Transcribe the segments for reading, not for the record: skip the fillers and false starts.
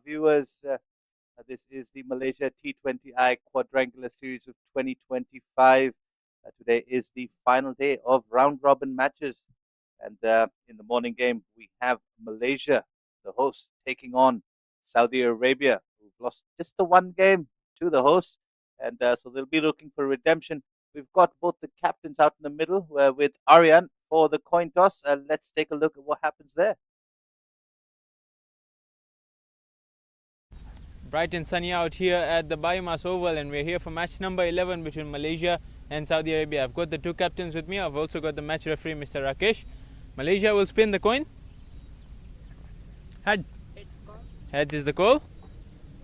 viewers. This is the Malaysia T20i Quadrangular Series of 2025. Today is the final day of round robin matches. And in the morning game, we have Malaysia, the host, taking on Saudi Arabia, who've lost just the one game to the host. And so they'll be looking for redemption. We've got both the captains out in the middle with Aryan for the coin toss. Let's take a look at what happens there. Bright and sunny out here at the BAYUEMAS Oval, and we're here for match number 11 between Malaysia and Saudi Arabia. I've got the two captains with me. I've also got the match referee, Mr. Rakesh. Malaysia will spin the coin. Head. Heads is the call.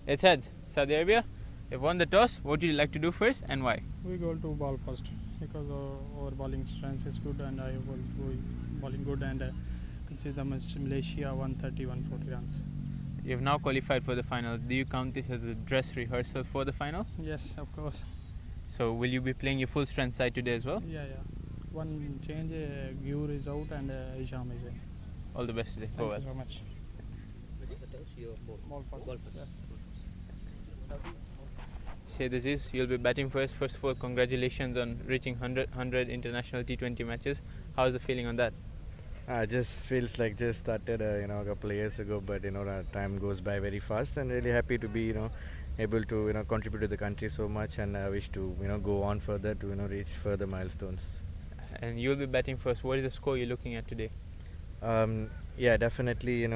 It's heads. Saudi Arabia, you've won the toss. What would you like to do first and why? We go to ball first because our bowling strength is good and I will go bowling good and consider Malaysia 130, 140 runs. You've now qualified for the finals. Do you count this as a dress rehearsal for the final? Yes, of course. So will you be playing your full strength side today as well? Yeah. One change, Gyur is out and Isham is in. All the best today. Thank you so much. Ball first. Yes. Say this is, you'll be batting first. First of all, congratulations on reaching 100 international T20 matches. How's the feeling on that? Just feels like just started a couple of years ago, but time goes by very fast, and really happy to be able to contribute to the country so much, and I wish to go on further to reach further milestones. And you'll be batting first. What is the score you're looking at today? Yeah, definitely.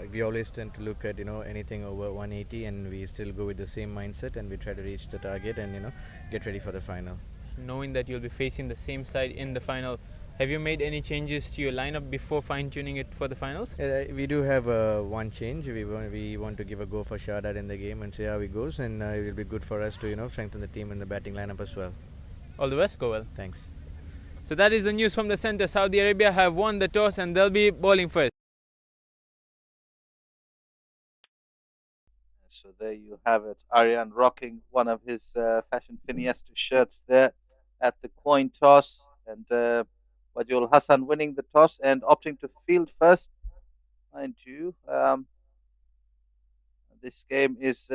We always tend to look at anything over 180, and we still go with the same mindset, and we try to reach the target and get ready for the final. Knowing that you'll be facing the same side in the final, have you made any changes to your lineup before fine-tuning it for the finals? We do have one change. We want to give a go for Shardad in the game and see how it goes, and it will be good for us to strengthen the team in the batting lineup as well. All the best. Go well. Thanks. So that is the news from the centre. Saudi Arabia have won the toss and they'll be bowling first. So there you have it. Aryan rocking one of his fashion Fiesta shirts there at the coin toss, and Wajul Hassan winning the toss and opting to field first. Mind you, this game is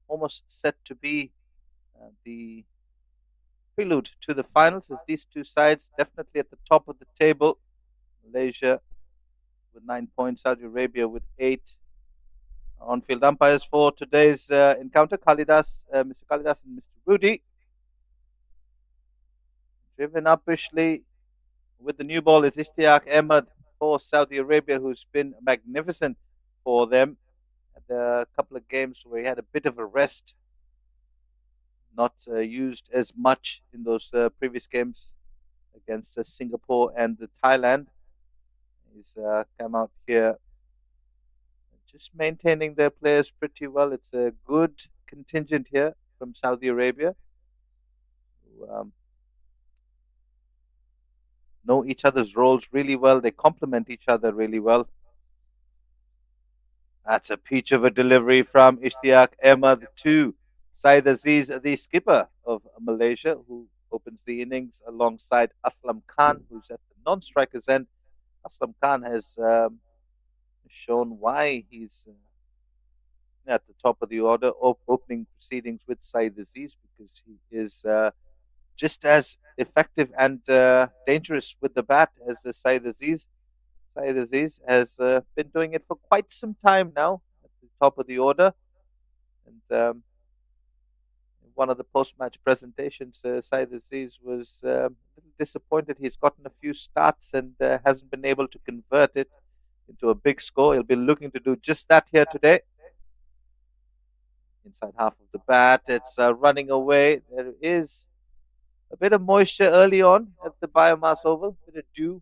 almost set to be the prelude to the finals, as these two sides definitely at the top of the table. Malaysia with 9 points, Saudi Arabia with 8. On-field umpires for today's encounter, Mr. Kalidas and Mr. Rudy. Driven uppishly with the new ball is Ishtiaq Ahmed for Saudi Arabia, who's been magnificent for them. Had a couple of games where he had a bit of a rest, not used as much in those previous games against Singapore and Thailand. He's come out here just maintaining their players pretty well. It's a good contingent here from Saudi Arabia, who know each other's roles really well. They complement each other really well. That's a peach of a delivery from Ishtiaq Ahmed to Saeed Aziz, the skipper of Malaysia, who opens the innings alongside Aslam Khan, who's at the non-strikers end. Aslam Khan has shown why he's at the top of the order opening proceedings with Saeed Aziz, because he is just as effective and dangerous with the bat as Saeed Aziz. Saeed Aziz has been doing it for quite some time now at the top of the order. And in one of the post-match presentations, Saeed Aziz was a little disappointed. He's gotten a few starts and hasn't been able to convert it into a big score. He'll be looking to do just that here today. Inside half of the bat, it's running away. There is a bit of moisture early on at the BAYUEMAS Oval, a bit of dew.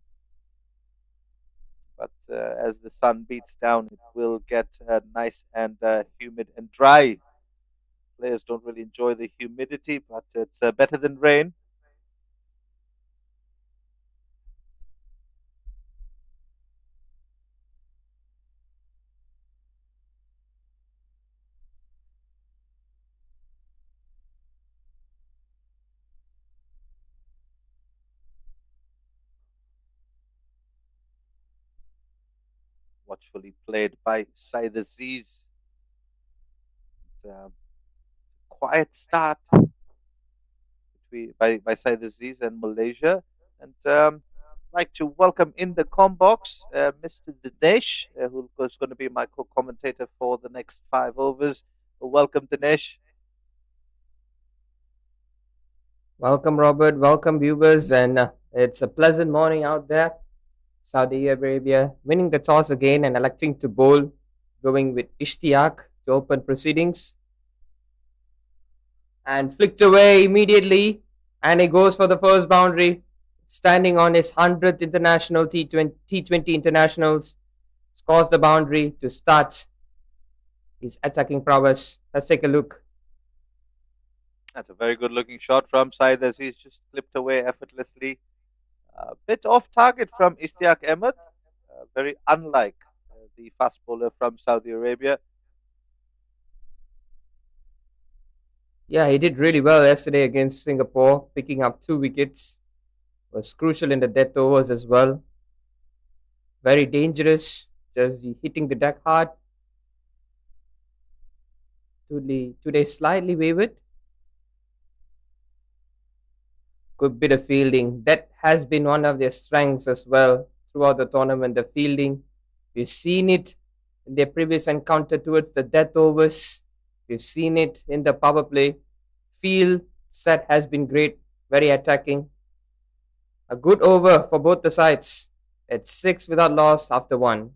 But as the sun beats down, it will get nice and humid and dry. Players don't really enjoy the humidity, but it's better than rain. Watchfully played by Saeed Aziz. quiet start by Said Aziz and Malaysia. And like to welcome in the com box Mr. Dinesh, who is going to be my co-commentator for the next 5 overs. Welcome, Dinesh. Welcome, Robert. Welcome, viewers. And it's a pleasant morning out there. Saudi Arabia winning the toss again and electing to bowl, going with Ishtiaq to open proceedings. And flicked away immediately. And he goes for the first boundary, standing on his 100th international T20 internationals. Scores the boundary to start his attacking prowess. Let's take a look. That's a very good looking shot from Said Aziz, just slipped away effortlessly. A bit off target from Ishtiaq Ahmed, very unlike the fast bowler from Saudi Arabia. Yeah, he did really well yesterday against Singapore, picking up 2 wickets. Was crucial in the death overs as well. Very dangerous, just hitting the deck hard. Today slightly wavered. Good bit of fielding. That has been one of their strengths as well throughout the tournament, the fielding. We've seen it in their previous encounter towards the death overs. We've seen it in the power play. Field set has been great, very attacking. A good over for both the sides. It's 6 without loss after 1.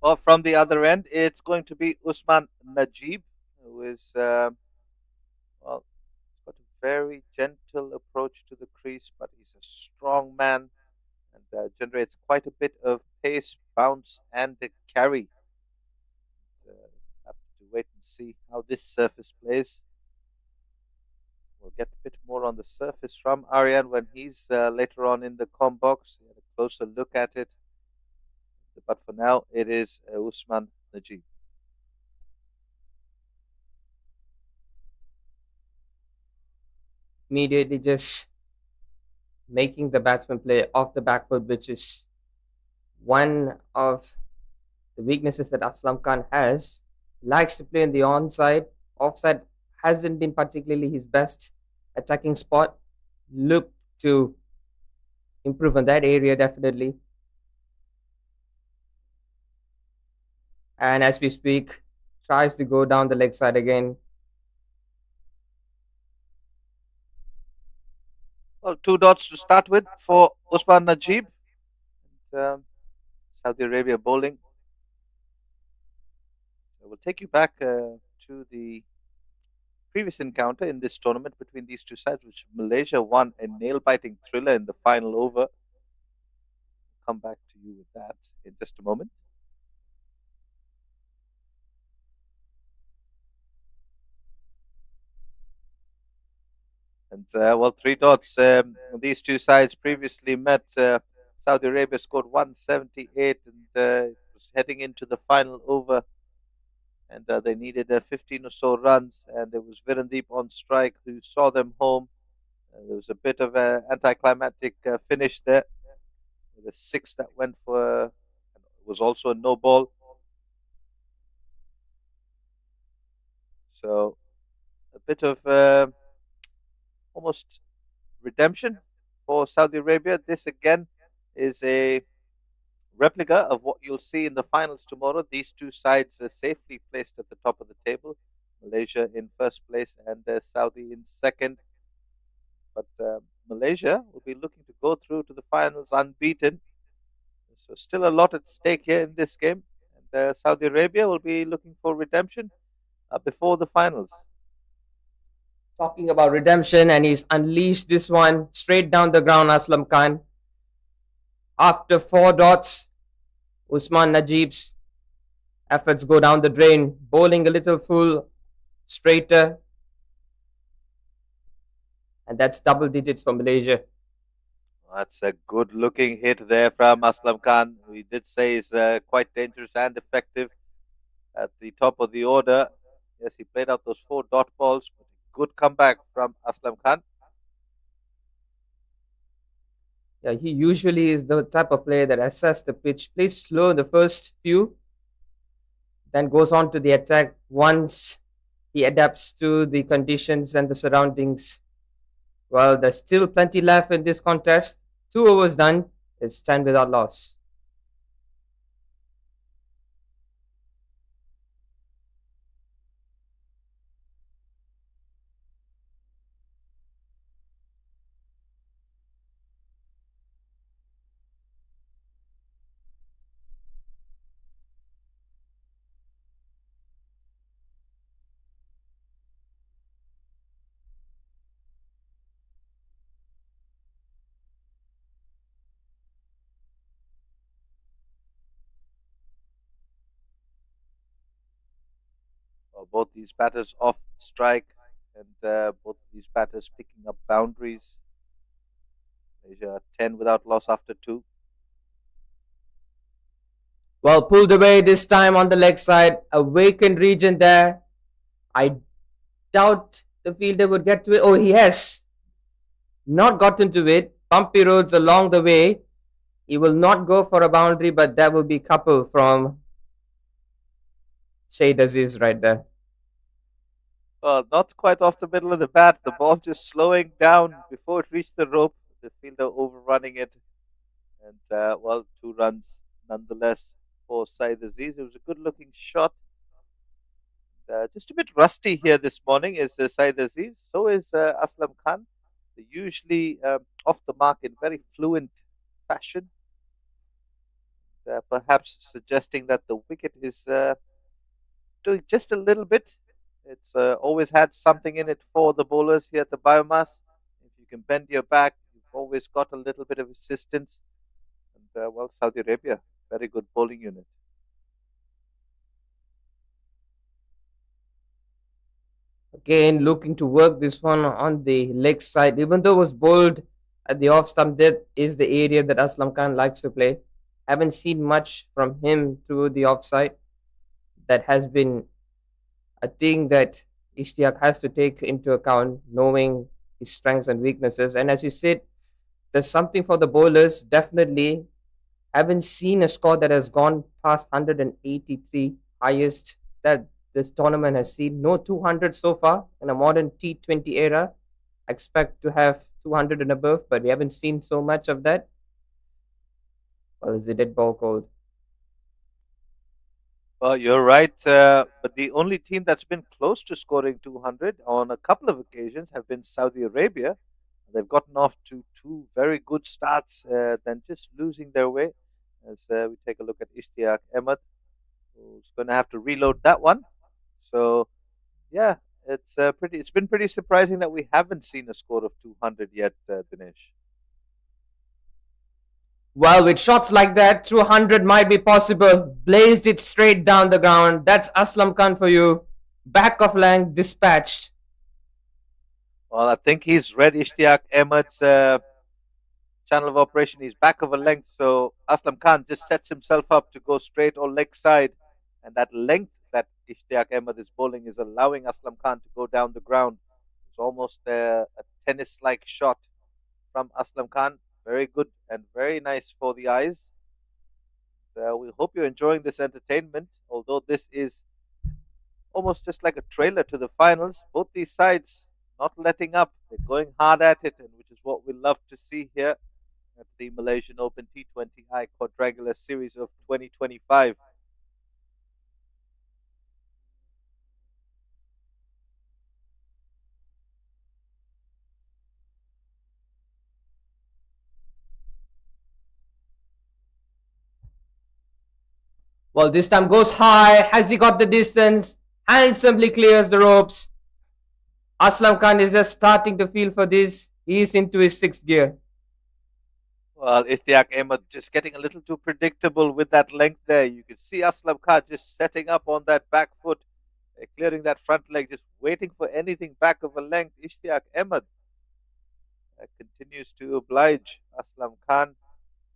Or from the other end, it's going to be Usman Najib, who is, well, got a very gentle approach to the crease, but he's a strong man and generates quite a bit of pace, bounce, and carry. Have to wait and see how this surface plays. We'll get a bit more on the surface from Aryan when he's later on in the com box. He had a closer look at it. But for now, it is Usman Najib. Immediately just making the batsman play off the back foot, which is one of the weaknesses that Aslam Khan has. Likes to play in the onside. Offside hasn't been particularly his best attacking spot. Look to improve on that area definitely. And as we speak, tries to go down the leg side again. Well, 2 dots to start with for Usman Najib. And, Saudi Arabia bowling. We'll take you back to the previous encounter in this tournament between these two sides, which Malaysia won a nail-biting thriller in the final over. Come back to you with that in just a moment. And well, 3 dots. These two sides previously met. Saudi Arabia scored 178 and was heading into the final over. And they needed 15 or so runs. And it was Virendeep on strike who saw them home. There was a bit of an anticlimactic finish there. The 6 that went for was also a no ball. So a bit of almost redemption for Saudi Arabia. This again is a replica of what you'll see in the finals tomorrow. These two sides are safely placed at the top of the table. Malaysia in first place and Saudi in second. But Malaysia will be looking to go through to the finals unbeaten. So still a lot at stake here in this game. And Saudi Arabia will be looking for redemption before the finals. Talking about redemption, and he's unleashed this one straight down the ground, Aslam Khan. After 4 dots, Usman Najib's efforts go down the drain, bowling a little full straighter. and that's double digits for Malaysia. That's a good looking hit there from Aslam Khan. We did say he's quite dangerous and effective at the top of the order. Yes, he played out those 4 dot balls. But good comeback from Aslam Khan. Yeah, he usually is the type of player that assesses the pitch, plays slow in the first few, then goes on to the attack once he adapts to the conditions and the surroundings. Well, there's still plenty left in this contest. 2 overs done. It's 10 without loss. Both these batters off strike, and both these batters picking up boundaries. Malaysia 10 without loss after 2. Well, pulled away this time on the leg side. A vacant region there. I doubt the fielder would get to it. Oh, he has not gotten to it. Bumpy roads along the way. He will not go for a boundary, but that will be couple from Shade Aziz right there. Well, not quite off the middle of the bat. The ball just slowing down before it reached the rope. The fielder overrunning it. And, 2 runs nonetheless for Saeed Aziz. It was a good looking shot. Just a bit rusty here this morning is Saeed Aziz. So is Aslam Khan. They're usually off the mark in very fluent fashion. Perhaps suggesting that the wicket is doing just a little bit. It's always had something in it for the bowlers here at the BAYUEMAS. If you can bend your back, you've always got a little bit of assistance. And, Saudi Arabia, very good bowling unit. Again, looking to work this one on the leg side. Even though it was bowled at the off stump, that is the area that Aslam Khan likes to play. Haven't seen much from him through the offside. That has been a thing that Ishtiaq has to take into account, knowing his strengths and weaknesses. And as you said, there's something for the bowlers, definitely. Haven't seen a score that has gone past 183, highest that this tournament has seen. No 200 so far in a modern T20 era. I expect to have 200 and above, but we haven't seen so much of that. Well, is the dead ball called? Well, you're right. But the only team that's been close to scoring 200 on a couple of occasions have been Saudi Arabia. They've gotten off to 2 very good starts, then just losing their way. As we take a look at Ishtiaq Ahmed, who's going to have to reload that one. So, yeah, it's been pretty surprising that we haven't seen a score of 200 yet, Dinesh. Well, with shots like that, 200 might be possible. Blazed it straight down the ground. That's Aslam Khan for you. Back of length, dispatched. Well, I think he's read Ishtiaq Ahmed's channel of operation. He's back of a length, so Aslam Khan just sets himself up to go straight or leg side. And that length that Ishtiaq Ahmed is bowling is allowing Aslam Khan to go down the ground. It's almost a tennis like shot from Aslam Khan. Very good and very nice for the eyes. We hope you're enjoying this entertainment, although this is almost just like a trailer to the finals. Both these sides not letting up. They're going hard at it, and which is what we love to see here at the Malaysian Open T20i Quadrangular Series of 2025. Well, this time goes high. Has he got the distance? Handsomely clears the ropes. Aslam Khan is just starting to feel for this. He is into his 6th gear. Well, Ishtiaq Ahmed just getting a little too predictable with that length there. You can see Aslam Khan just setting up on that back foot, clearing that front leg, just waiting for anything back of a length. Ishtiaq Ahmed continues to oblige Aslam Khan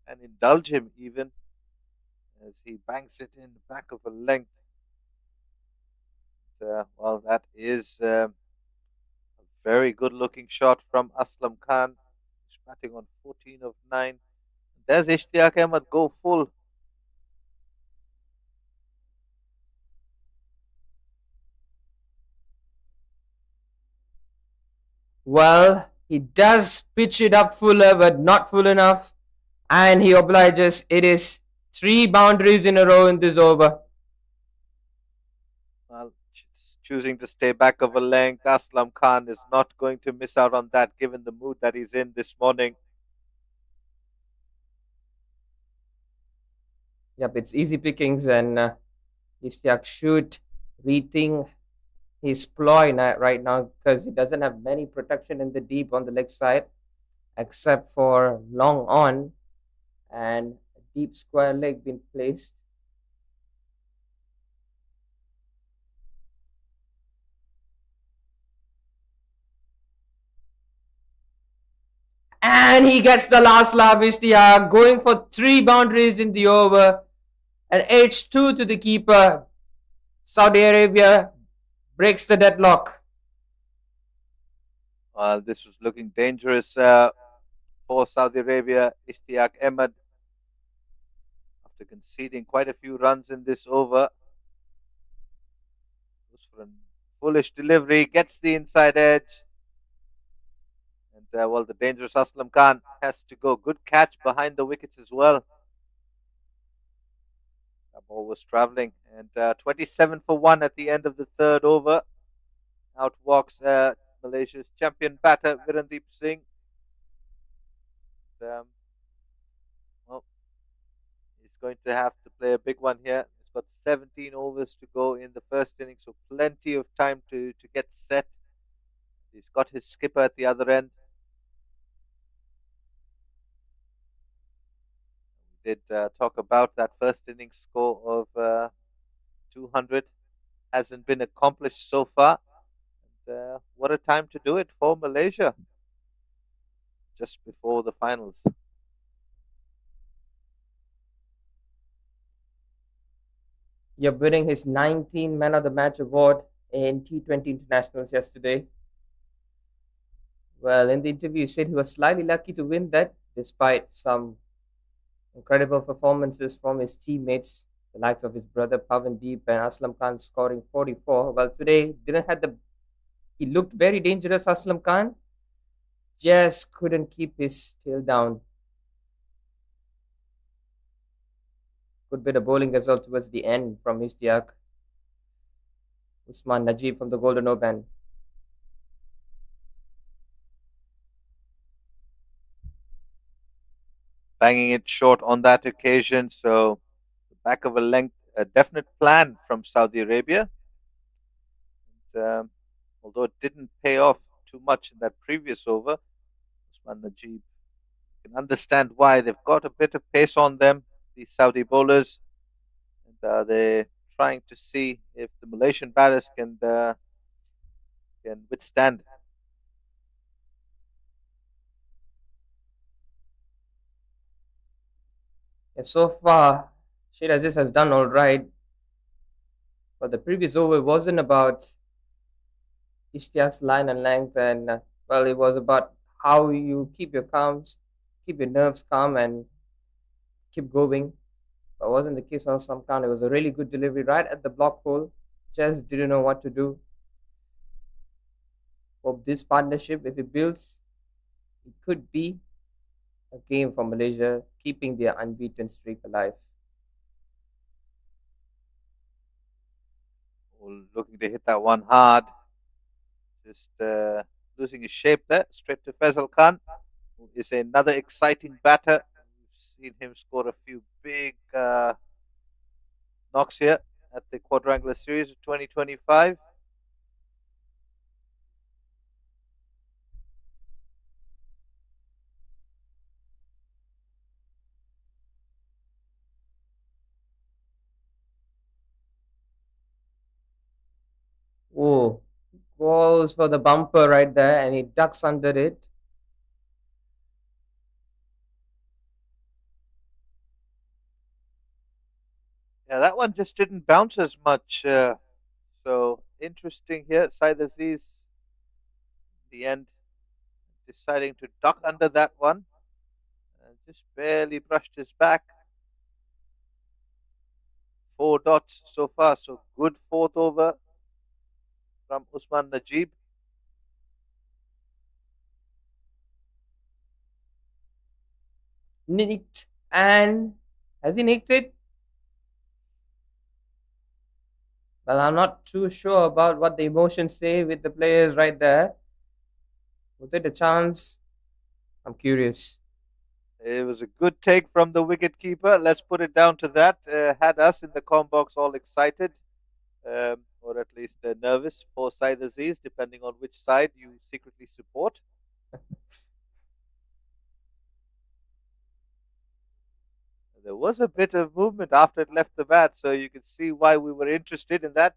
and indulge him even as he banks it in the back of a length. Well, that is a very good looking shot from Aslam Khan. He's batting on 14 of 9. There's Ishtiaq Ahmed go full. Well, he does pitch it up fuller, but not full enough. And he obliges. It is 3 boundaries in a row in this over. Well, choosing to stay back of a length. Aslam Khan is not going to miss out on that given the mood that he's in this morning. Yep, it's easy pickings, and Ishtiaq should rethink his ploy right now because he doesn't have many protection in the deep on the leg side except for long on and a deep square leg being placed. And he gets the last lap, Ishtiaq, going for 3 boundaries in the over. And H2 to the keeper. Saudi Arabia breaks the deadlock. Well, this was looking dangerous for Saudi Arabia. Ishtiaq Ahmed, after conceding quite a few runs in this over, goes for a foolish delivery, gets the inside edge. And well, the dangerous Aslam Khan has to go. Good catch behind the wickets as well. That ball was travelling. And 27 for 1 at the end of the third over. Out walks Malaysia's champion batter, Virendeep Singh. Well, he's going to have to play a big one here. He's got 17 overs to go in the first inning, so plenty of time to get set. He's got his skipper at the other end. We did talk about that first innings score of 200. Hasn't been accomplished so far. And what a time to do it for Malaysia just before the finals. You're winning his 19th Man of the Match award in T20 internationals yesterday. Well, in the interview, he said he was slightly lucky to win that despite some incredible performances from his teammates, the likes of his brother Pavandeep and Aslam Khan scoring 44. Well, today didn't have the. He looked very dangerous, Aslam Khan. Just couldn't keep his tail down. Good bit of bowling as well towards the end from Ishtiaq. Usman Najib from the Golden Oban. Banging it short on that occasion. So the back of a length, a definite plan from Saudi Arabia. And, although it didn't pay off too much in that previous over, Usman Najib can understand why. They've got a bit of pace on them, these Saudi bowlers, and they're trying to see if the Malaysian batters can withstand. And so far, Sheikh Aziz has done all right. But the previous over wasn't about Ishtiaq's line and length, and well, it was about how you keep your keep your nerves calm, and keep going. But it wasn't the case on some count. It was a really good delivery right at the block hole. Just didn't know what to do. Hope this partnership, if it builds, it could be a game for Malaysia, keeping their unbeaten streak alive. Looking to hit that one hard. Just losing his shape there. Straight to Faisal Khan, who is another exciting batter. We've seen him score a few big knocks here at the Quadrangular Series of 2025. Oh, goes for the bumper right there, and he ducks under it. Yeah, that one just didn't bounce as much. So interesting here. Said Aziz, the end, deciding to duck under that one. Just barely brushed his back. 4 dots so far. So good fourth over from Usman Najib. Nicked. And has he nicked it? Well, I'm not too sure about what the emotions say with the players right there. Was it a chance? I'm curious. It was a good take from the wicket keeper. Let's put it down to that. Had us in the com box all excited, or at least nervous for Said Aziz, depending on which side you secretly support. There was a bit of movement after it left the bat, so you can see why we were interested in that.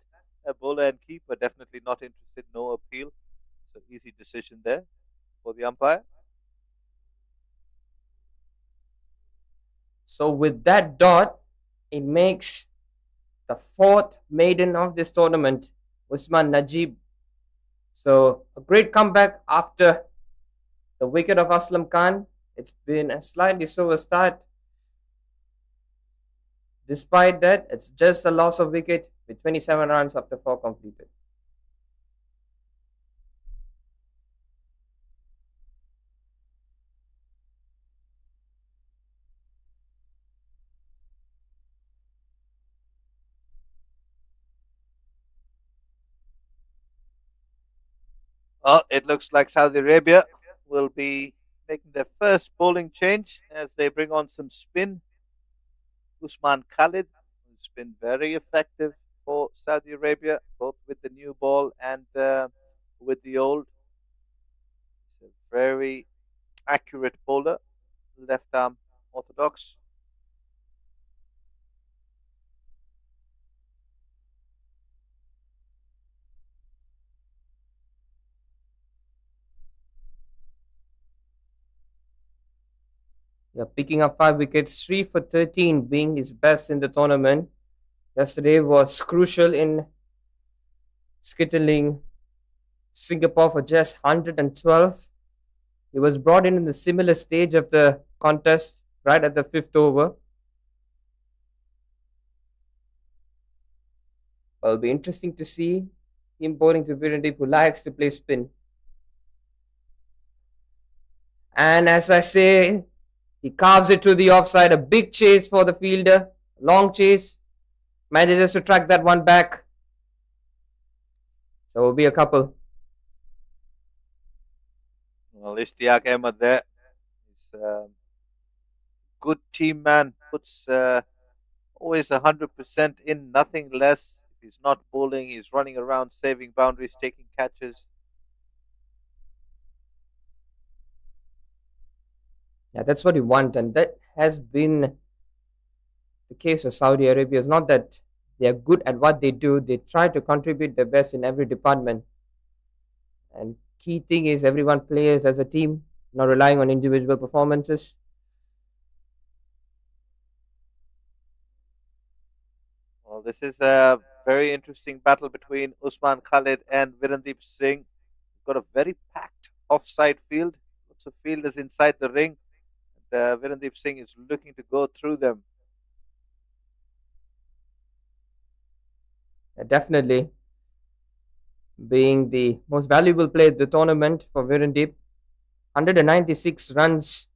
Bowler and keeper definitely not interested. No appeal. So easy decision there for the umpire. So with that dot, it makes the fourth maiden of this tournament, Usman Najib. So a great comeback after the wicket of Aslam Khan. It's been a slightly slower start. Despite that, it's just a loss of wicket with 27 runs after 4 completed. Well, it looks like Saudi Arabia will be making their first bowling change as they bring on some spin. Usman Khalid, who's been very effective for Saudi Arabia, both with the new ball and with the old. He's a very accurate bowler, left arm orthodox. Yeah, picking up 5 wickets, 3 for 13 being his best in the tournament. Yesterday was crucial in skittling Singapore for just 112. He was brought in the similar stage of the contest, right at the 5th over. It'll be interesting to see him bowling to Virendeep, who likes to play spin. And as I say, he carves it to the offside. A big chase for the fielder. Long chase. Manages to track that one back. So it will be a couple. Well, Ishtiaq Ahmed there. He's a good team man. Puts always 100% in, nothing less. If he's not bowling, he's running around, saving boundaries, taking catches. Yeah, that's what you want. And that has been the case of Saudi Arabia. It's not that they are good at what they do, they try to contribute their best in every department. And key thing is everyone plays as a team, not relying on individual performances. Well, this is a very interesting battle between Usman Khalid and Virendeep Singh. We've got a very packed offside field. Lots of fielders inside the ring. And Virendeep Singh is looking to go through them. Definitely being the most valuable player of the tournament for Virendeep. 196 runs,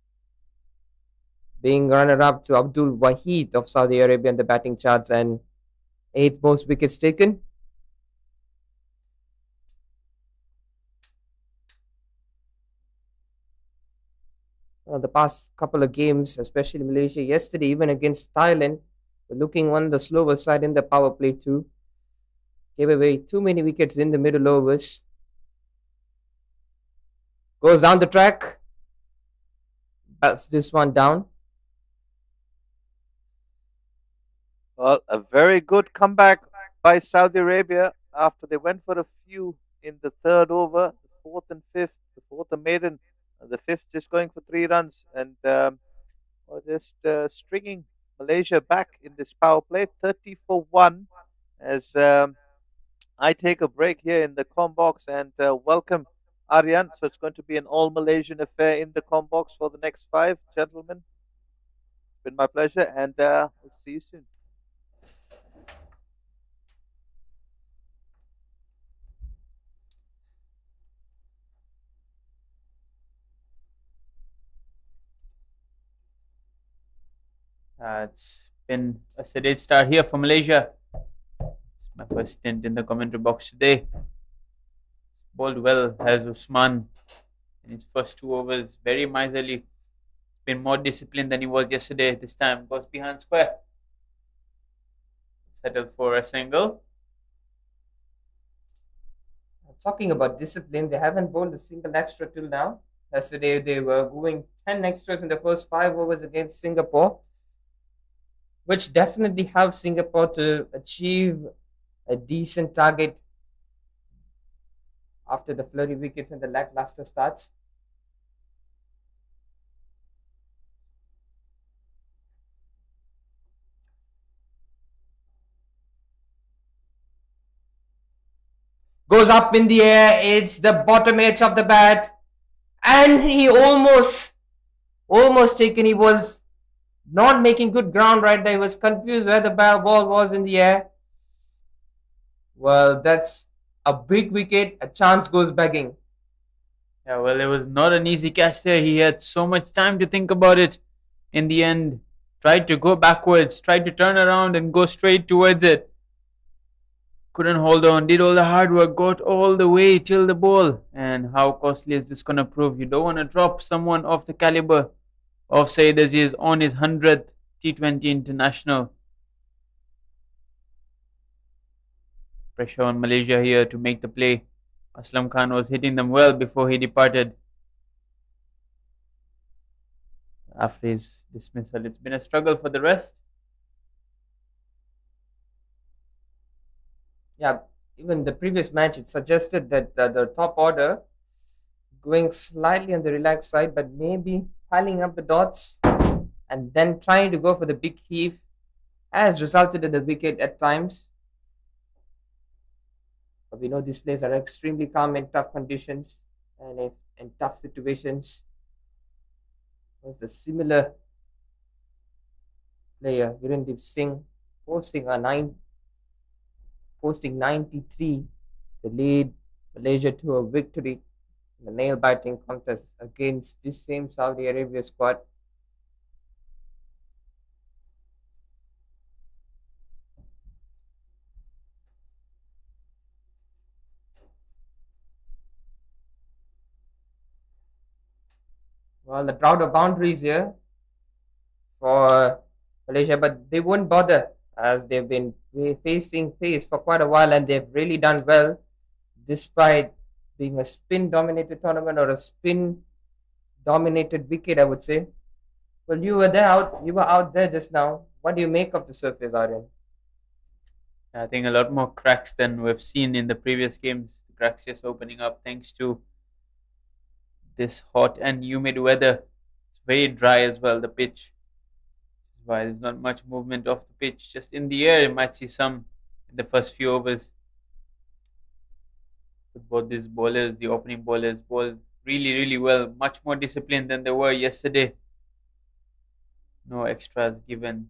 being runner-up to Abdul Wahid of Saudi Arabia in the batting charts, and 8 most wickets taken. The past couple of games, especially Malaysia, yesterday even against Thailand, were looking on the slower side in the power play too. Gave away too many wickets in the middle overs. Goes down the track. Belts this one down. Well, a very good comeback by Saudi Arabia after they went for a few in the third over, the fourth and fifth, the fourth a maiden, the fifth just going for 3 runs and just stringing Malaysia back in this power play, 30 for 1, as I take a break here in the com box and welcome Aryan. So it's going to be an all Malaysian affair in the com box for the next 5, gentlemen. It's been my pleasure, and we'll see you soon. It's been a sedate start here for Malaysia. It's my first stint in the commentary box today. Bowled well has Usman in his first 2 overs. Very miserly. Been more disciplined than he was yesterday. This time goes behind square. Settled for a single. Talking about discipline, they haven't bowled a single extra till now. Yesterday, they were going 10 extras in the first 5 overs against Singapore, which definitely helped Singapore to achieve a decent target after the flurry wickets and the lackluster starts. Goes up in the air, it's the bottom edge of the bat, and he almost taken. He was not making good ground right there. He was confused where the ball was in the air. Well, that's a big wicket. A chance goes begging. Yeah, well, it was not an easy catch there. He had so much time to think about it. In the end, tried to go backwards, tried to turn around and go straight towards it. Couldn't hold on, did all the hard work, got all the way till the ball. And how costly is this going to prove? You don't want to drop someone of the caliber of Saeed Aziz on his 100th T20 international. Pressure on Malaysia here to make the play. Aslam Khan was hitting them well before he departed. After his dismissal, it's been a struggle for the rest. Yeah, even the previous match, it suggested that the top order going slightly on the relaxed side, but maybe piling up the dots and then trying to go for the big heave has resulted in the wicket at times. But we know these players are extremely calm in tough conditions and in tough situations. There's the similar player, Virendip Singh, posting 93 to lead Malaysia to a victory in the nail biting contest against this same Saudi Arabia squad. Well, the drought of boundaries here for Malaysia, but they won't bother as they've been facing pace for quite a while and they've really done well despite being a spin dominated tournament or a spin dominated wicket, I would say. Well, you were out there just now. What do you make of the surface, Aryan? I think a lot more cracks than we've seen in the previous games. The cracks just opening up thanks to this hot and humid weather. It's very dry as well, the pitch. While there's not much movement of the pitch, just in the air, you might see some in the first few overs. But both these bowlers, the opening bowlers, bowled really, really well. Much more disciplined than they were yesterday. No extras given.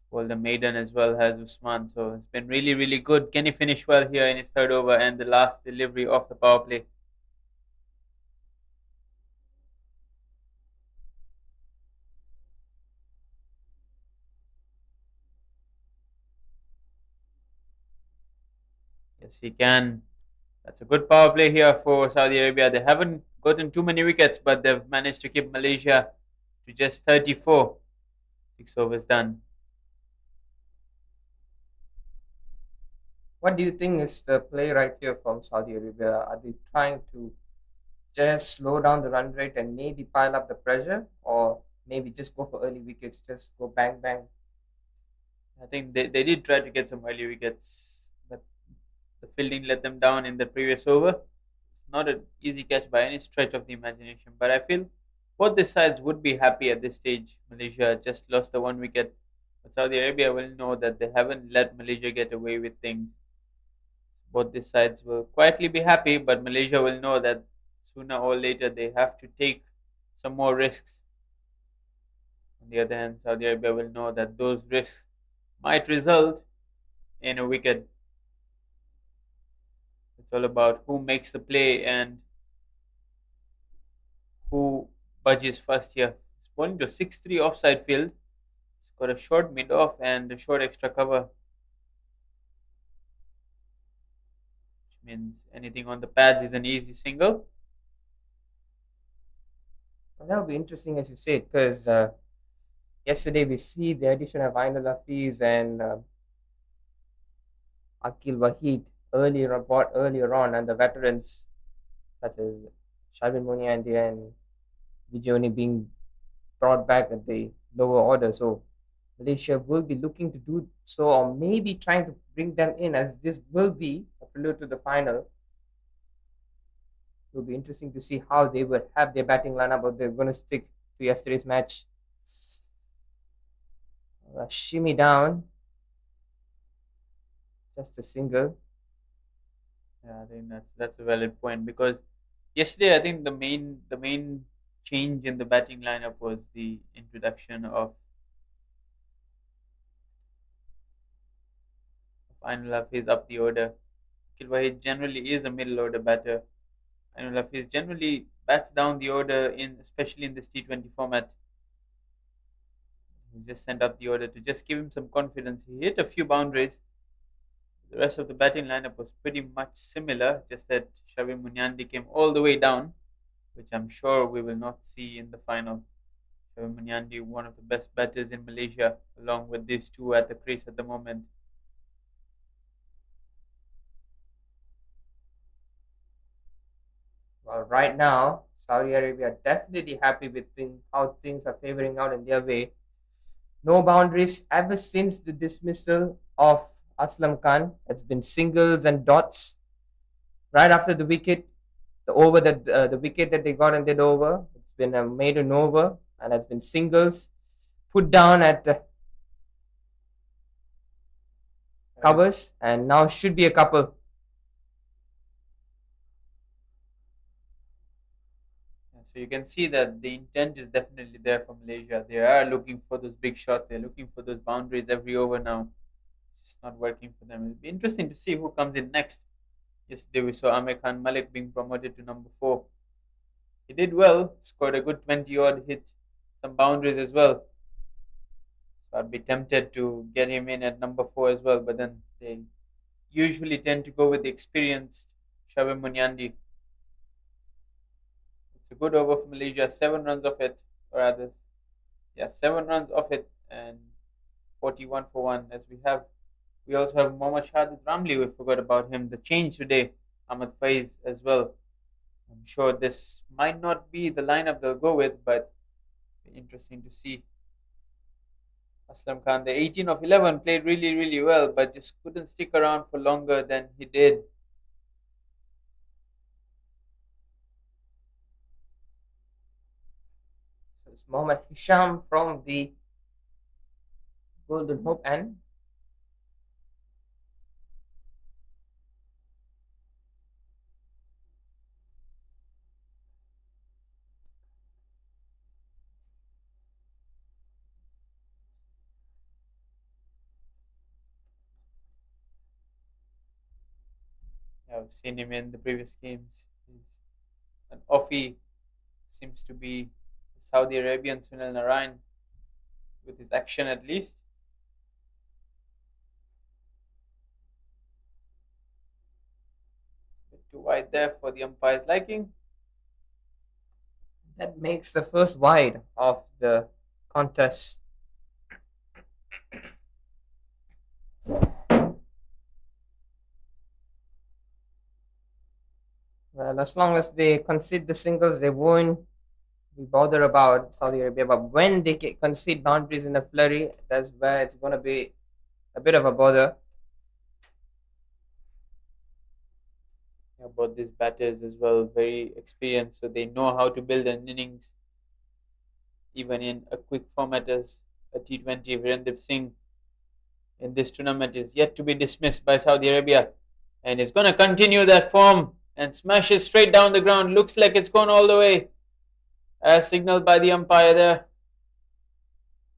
Well, the maiden as well has Usman, so it's been really, really good. Can he finish well here in his third over and the last delivery of the power play? Yes, he can. That's a good power play here for Saudi Arabia. They haven't gotten too many wickets, but they've managed to keep Malaysia to just 34. 6 overs done. What do you think is the play right here from Saudi Arabia? Are they trying to just slow down the run rate and maybe pile up the pressure, or maybe just go for early wickets, just go bang bang? I think they did try to get some early wickets, but the fielding let them down in the previous over. It's not an easy catch by any stretch of the imagination, but I feel Both these sides would be happy at this stage. Malaysia just lost the 1 wicket, but Saudi Arabia will know that they haven't let Malaysia get away with things. Both these sides will quietly be happy, but Malaysia will know that sooner or later they have to take some more risks. On the other hand, Saudi Arabia will know that those risks might result in a wicket. It's all about who makes the play and who budges first here. It's bowling to 6-3 offside field. It's got a short mid off and a short extra cover, which means anything on the pads is an easy single. Well, that'll be interesting as you said, because yesterday we see the addition of Ainul Hafiz and Akil Wahid earlier on, and the veterans such as Shavin Muniandi and Vijayoni being brought back at the lower order. So Malaysia will be looking to do so, or maybe trying to bring them in, as this will be a prelude to the final. It will be interesting to see how they will have their batting lineup, or they're going to stick to yesterday's match. Shimmy down, just a single. Yeah, I think that's a valid point because yesterday I think the main change in the batting lineup was the introduction of Ainul Hafiz up the order. Akil Wahid generally is a middle order batter. Ainul Hafiz generally bats down the order especially in this T20 format. He just sent up the order to just give him some confidence. He hit a few boundaries. The rest of the batting lineup was pretty much similar, just that Shavin Munyandi came all the way down, which I'm sure we will not see in the final. Shavin Munyandi, one of the best batters in Malaysia, along with these two at the crease at the moment. Well, right now, Saudi Arabia are definitely happy with how things are favoring out in their way. No boundaries ever since the dismissal of Aslam Khan. It's been singles and dots. Right after the wicket, the wicket that they got and did over, it's been a maiden over, and it's been singles put down at covers, and now should be a couple. So you can see that the intent is definitely there for Malaysia. They are looking for those big shots. They're looking for those boundaries every over now. It's just not working for them. It'll be interesting to see who comes in next. Yesterday we saw Amir Khan Malik being promoted to number 4. He did well, scored a good 20 odd, hit some boundaries as well. So I'd be tempted to get him in at number 4 as well, but then they usually tend to go with the experienced Shabir Munyandi. It's a good over for Malaysia, 7 runs off it, or rather, 7 runs off it, and 41 for 1. We also have Mohammad Shahid Ramli. We forgot about him. The change today, Ahmad Faiz as well. I'm sure this might not be the lineup they'll go with, but interesting to see. Aslam Khan, the 18 of 11, played really, really well, but just couldn't stick around for longer than he did. So it's Mohammad Hisham from the Golden Hope, and I've seen him in the previous games. He's an offie, seems to be Saudi Arabian Sunil Narayan with his action at least. Bit too wide there for the umpire's liking. that makes the first wide of the contest. Well, as long as they concede the singles, they won't be bothered about Saudi Arabia. But when they concede boundaries in a flurry, that's where it's going to be a bit of a bother. Both these batters as well, very experienced, so they know how to build an innings. even in a quick format as a T20. Virendip Singh in this tournament is yet to be dismissed by Saudi Arabia, and is going to continue that form and smash it straight down the ground. Looks like it's gone all the way, as signaled by the umpire there.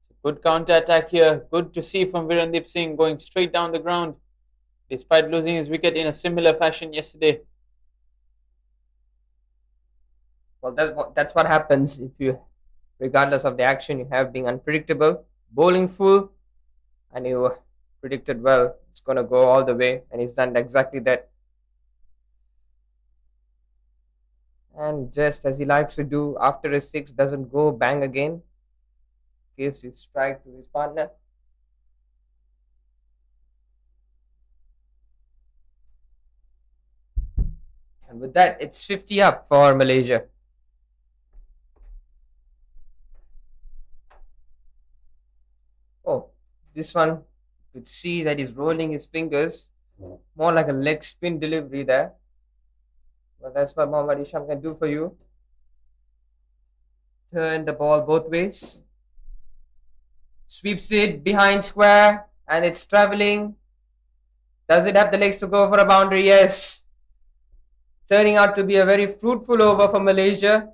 It's a good counter attack here. Good to see from Virendip Singh going straight down the ground, despite losing his wicket in a similar fashion yesterday. Well, that's what happens if you, regardless of the action, you have being unpredictable, bowling full, and you predicted well it's going to go all the way, and he's done exactly that. And just as he likes to do, after a six doesn't go, bang again, gives his strike to his partner. And with that, it's 50 up for Malaysia. Oh, this one, you could see that he's rolling his fingers, more like a leg spin delivery there. Well, that's what Mohammad Isham can do for you. Turn the ball both ways. Sweeps it behind square, and it's traveling. Does it have the legs to go for a boundary? Yes. Turning out to be a very fruitful over for Malaysia.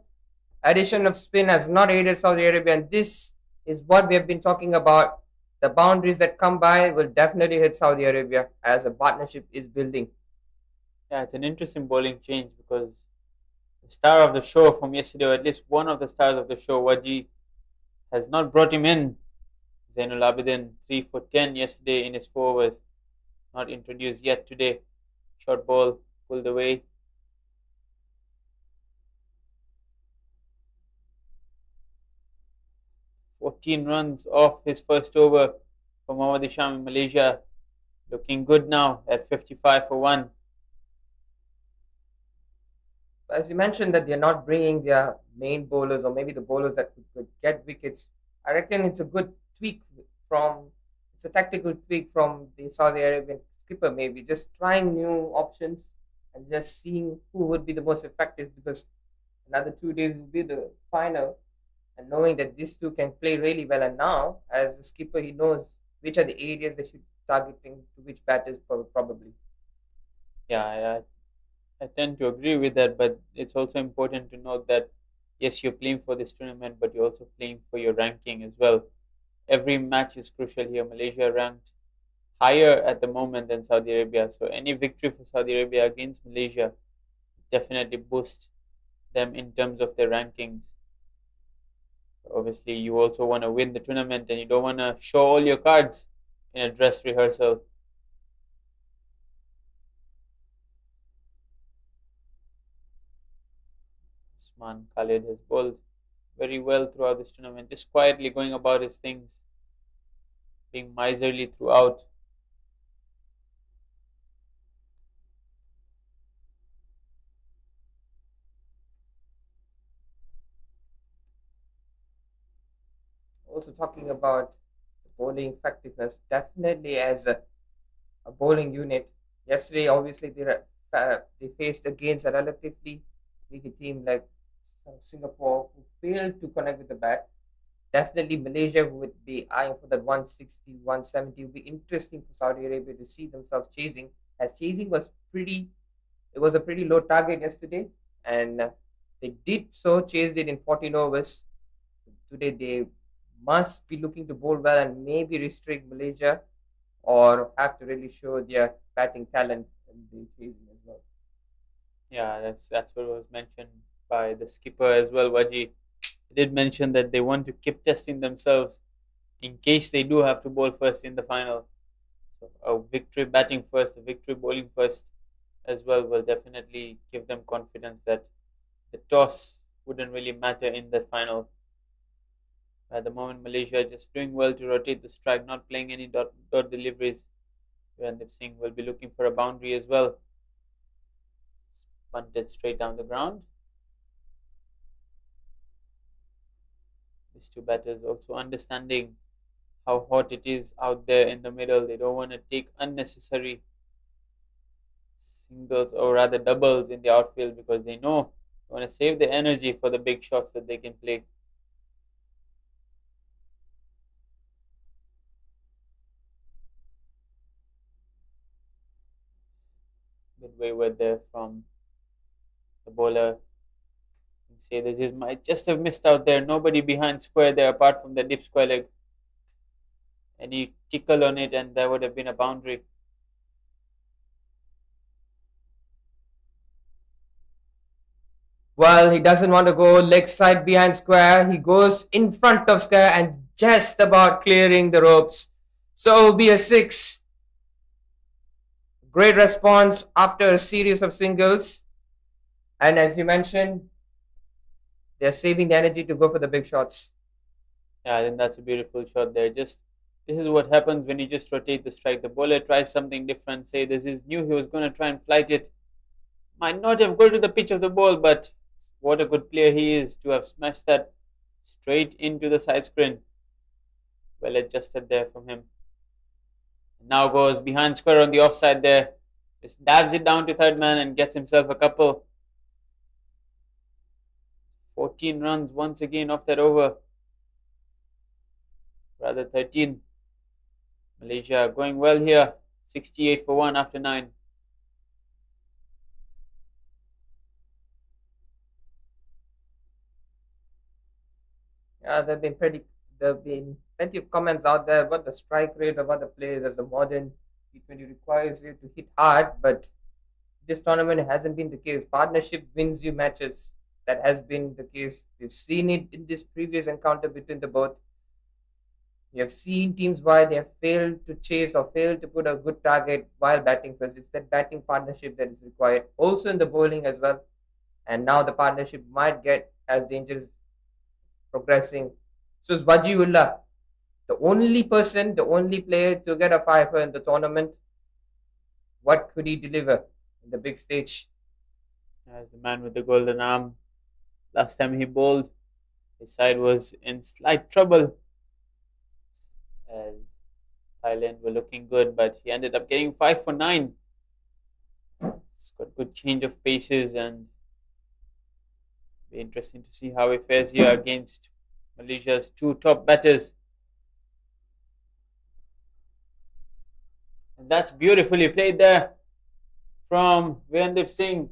Addition of spin has not aided Saudi Arabia, and this is what we have been talking about. The boundaries that come by will definitely hit Saudi Arabia as a partnership is building. Yeah, it's an interesting bowling change because the star of the show from yesterday, or at least one of the stars of the show, Waji, has not brought him in. Zainul Abidin, 3 for 10 yesterday in his 4 overs. Not introduced yet today. Short ball, pulled away. "14 runs off his first over for Mohammad Isham in Malaysia. Looking good now at 55 for 1. As you mentioned that they're not bringing their main bowlers, or maybe the bowlers that could get wickets, I reckon it's a good tweak it's a tactical tweak from the Saudi Arabian skipper, maybe just trying new options and just seeing who would be the most effective, because another 2 days will be the final, and knowing that these two can play really well, and now as the skipper he knows which are the areas they should targeting to which batters probably. Yeah, I tend to agree with that, but it's also important to note that yes, you're playing for this tournament, but you're also playing for your ranking as well. Every match is crucial here. Malaysia ranked higher at the moment than Saudi Arabia, so any victory for Saudi Arabia against Malaysia definitely boosts them in terms of their rankings. Obviously, you also want to win the tournament, and you don't want to show all your cards in a dress rehearsal. Usman Khalid has bowled very well throughout this tournament, just quietly going about his things, being miserly throughout. Also talking about the bowling effectiveness, definitely as a bowling unit. Yesterday, obviously, they faced against a relatively weak team like Singapore, who failed to connect with the bat. Definitely, Malaysia would be eyeing for that 160, 170. It would be interesting for Saudi Arabia to see themselves chasing, as chasing was it was a pretty low target yesterday, and they did so, chased it in 14 overs. Today, they must be looking to bowl well and maybe restrict Malaysia, or have to really show their batting talent and the chasing as well. Yeah, that's what was mentioned by the skipper as well, Waji. He did mention that they want to keep testing themselves in case they do have to bowl first in the final. So a victory batting first, a victory bowling first as well will definitely give them confidence that the toss wouldn't really matter in the final. At the moment, Malaysia is just doing well to rotate the strike, not playing any dot deliveries. Virendip Singh will be looking for a boundary as well. Punted straight down the ground. These two batters also understanding how hot it is out there in the middle. They don't want to take unnecessary singles, or rather doubles, in the outfield, because they know they want to save the energy for the big shots that they can play. wayward there from the bowler. Say this is might just have missed out there. Nobody behind square there apart from the deep square leg. Any tickle on it and there would have been a boundary. Well, he doesn't want to go leg side behind square. He goes in front of square and just about clearing the ropes. So it will be a 6. Great response after a series of singles. And as you mentioned, they're saving the energy to go for the big shots. Yeah, I think that's a beautiful shot there. Just this is what happens when you just rotate the strike. The bowler tries something different. Say this is new. He was going to try and flight it. Might not have gone to the pitch of the ball, but what a good player he is to have smashed that straight into the side screen. Well adjusted there from him. Now goes behind square on the offside there. Just dabs it down to third man and gets himself a couple. 14 runs once again off that over. Rather 13. Malaysia going well here. 68 for 1 after 9. Yeah, there have been plenty of comments out there about the strike rate of other players as the modern T20 requires you to hit hard, but this tournament hasn't been the case. Partnership wins you matches. That has been the case. We've seen it in this previous encounter between the both. We have seen teams why they have failed to chase or failed to put a good target while batting first. It's that batting partnership that is required. Also in the bowling as well. And now the partnership might get as dangerous progressing. So it's Wajiullah, the only player to get a fifer in the tournament. What could he deliver in the big stage? As the man with the golden arm. Last time he bowled, his side was in slight trouble. As Thailand were looking good, but he ended up getting 5 for 9. He's got good change of paces and be interesting to see how he fares here against Malaysia's 2 top batters. And that's beautifully played there from Virendip Singh.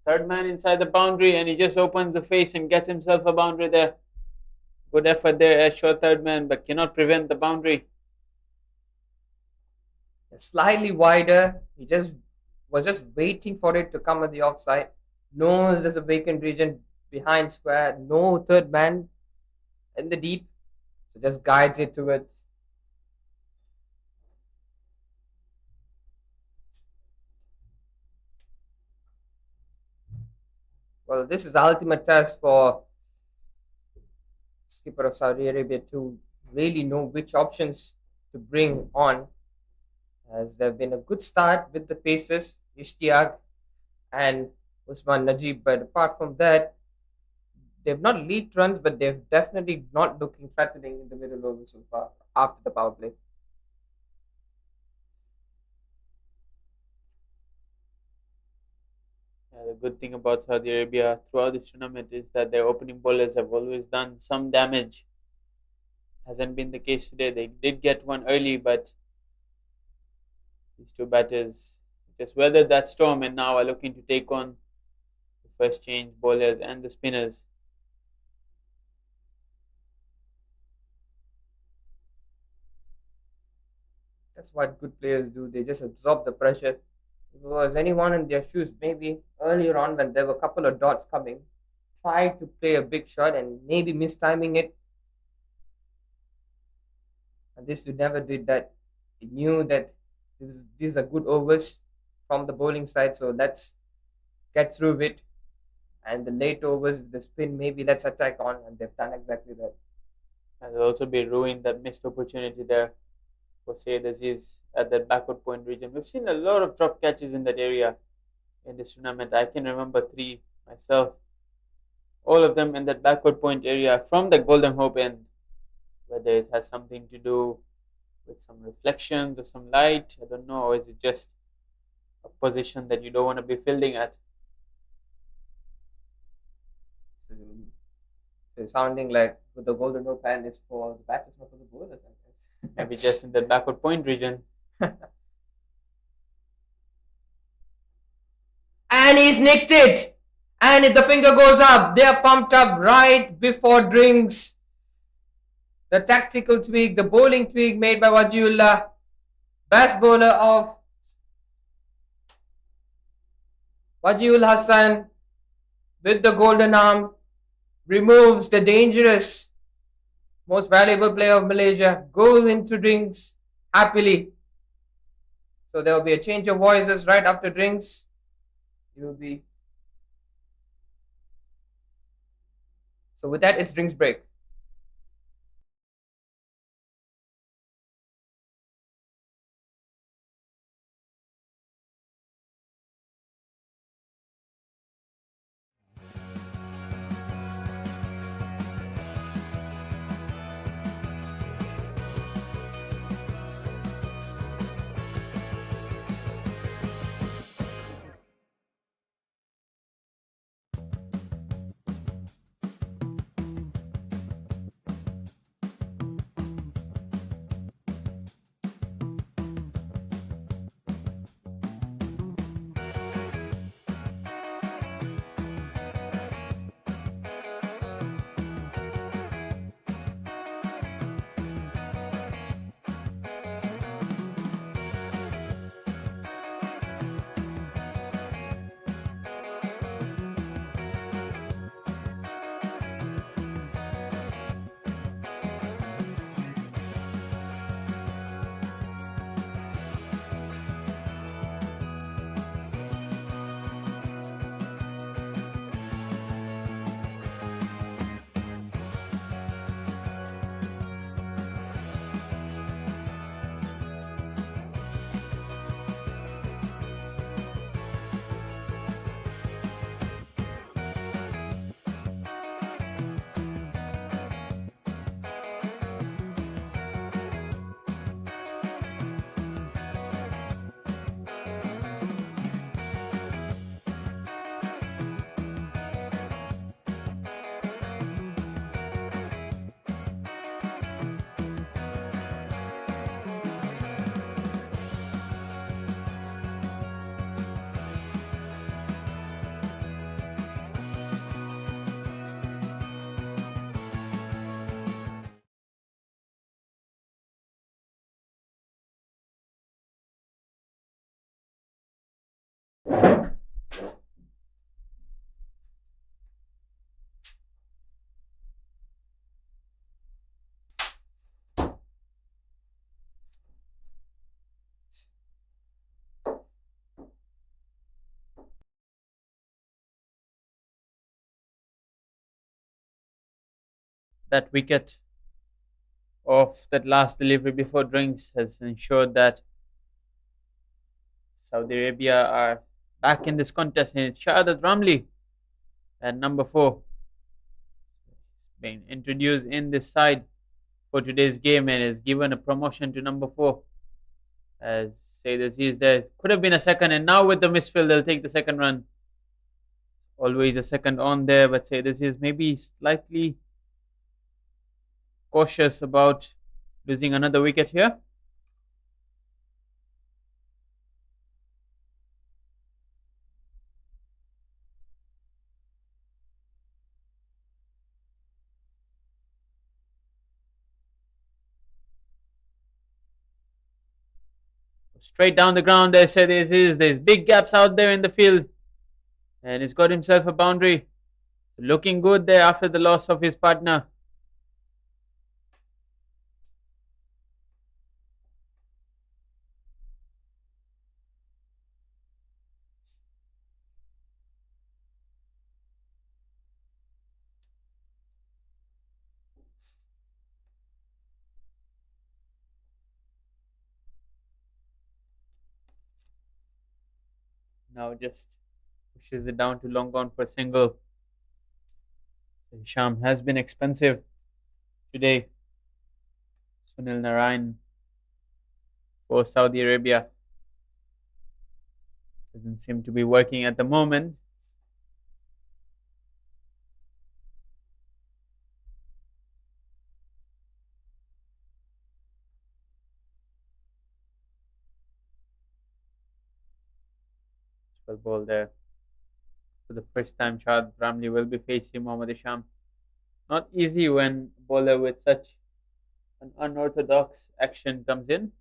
Third man inside the boundary and he just opens the face and gets himself a boundary there. Good effort there as short third man, but cannot prevent the boundary. Slightly wider. He was just waiting for it to come at the offside. Knows there's a vacant region behind square. No third man in the deep. So just guides it towards. Well, this is the ultimate test for skipper of Saudi Arabia to really know which options to bring on, as there have been a good start with the paces, Ishtiaq and Usman Najib, but apart from that, they've not leaked runs, but they've definitely not looking threatening in the middle over so far after the power play. The good thing about Saudi Arabia throughout this tournament is that their opening bowlers have always done some damage. Hasn't been the case today. They did get one early, but these 2 batters just weathered that storm and now are looking to take on the first change bowlers and the spinners. That's what good players do. They just absorb the pressure. If it was anyone in their shoes, maybe earlier on when there were a couple of dots coming, try to play a big shot and maybe mistiming it. And this you never did that. He knew that these are good overs from the bowling side, so let's get through it. And the late overs, the spin, maybe let's attack on, and they've done exactly that. And they'll also be ruined that missed opportunity there for Syed Aziz at that backward point region. We've seen a lot of drop catches in that area in this tournament. I can remember 3 myself. All of them in that backward point area from the Golden Hope end. Whether it has something to do with some reflections or some light, I don't know, or is it just a position that you don't want to be fielding at? So it's sounding like with the Golden Hope hand, it's for the batters, not for the bowlers, I guess. Maybe just in that backward point region. And he's nicked it. And the finger goes up. They are pumped up right before drinks. The tactical tweak, the bowling tweak made by Wajiullah, best bowler of Wajiul Hassan with the golden arm, removes the dangerous, most valuable player of Malaysia, goes into drinks happily. So there will be a change of voices right after drinks. You will be. So with that, it's drinks break. That wicket of that last delivery before drinks has ensured that Saudi Arabia are back in this contest. And it's Shahid Ramli at number 4. He's been introduced in this side for today's game and is given a promotion to number 4. As Said Aziz there could have been a second, and now with the misfield they'll take the second run. Always a second on there, but Said Aziz maybe slightly cautious about losing another wicket here. Straight down the ground there, Said Aziz. There's big gaps out there in the field, and he's got himself a boundary. Looking good there after the loss of his partner. Now just pushes it down to long on for a single. Hisham has been expensive today. Sunil Narayan for Saudi Arabia doesn't seem to be working at the moment. Well ball there. For the first time, Shad Ramli will be facing Mohammad Isham. Not easy when a bowler with such an unorthodox action comes in.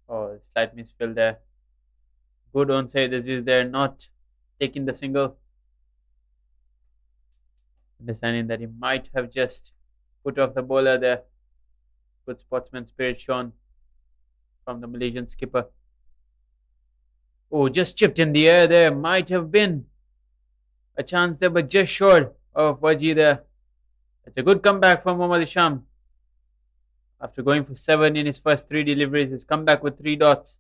Oh, slight misfield there. Good onside as is there, not taking the single. Understanding that he might have just put off the bowler there. Good sportsman spirit shown from the Malaysian skipper. Oh, just chipped in the air there. Might have been a chance there, but just short of Waji there. It's a good comeback from Mohammad Isham. After going for 7 in his first 3 deliveries, he's come back with 3 dots.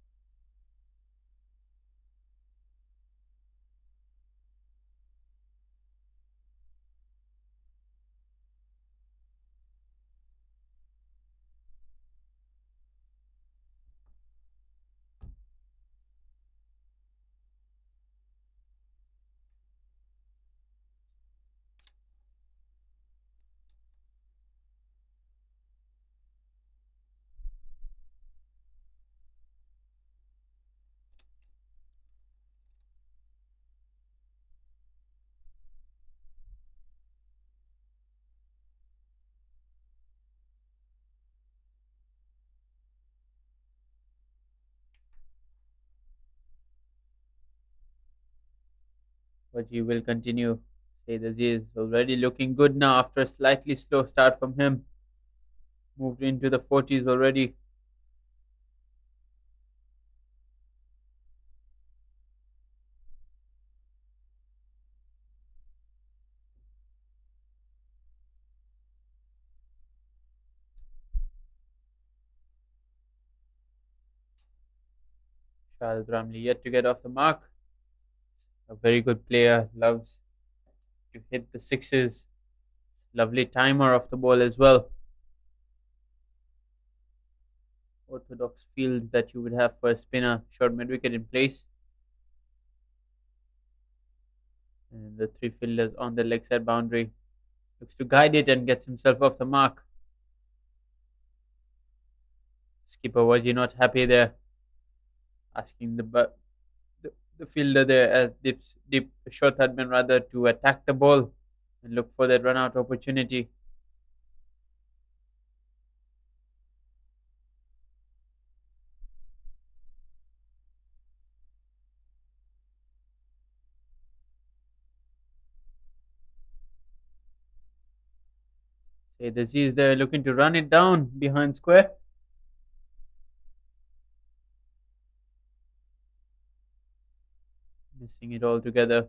Waji will continue. Say that he is already looking good now after a slightly slow start from him. Moved into the 40s already. Shahid Ramli yet to get off the mark. A very good player, loves to hit the sixes. Lovely timer of the ball as well. Orthodox field that you would have for a spinner. Short mid wicket in place. And the 3 fielders on the leg side boundary. Looks to guide it and gets himself off the mark. Skipper Waji not happy there. Asking the fielder there as deep short Hardman rather to attack the ball and look for that run out opportunity. Say the Z is there looking to run it down behind square. Missing it altogether.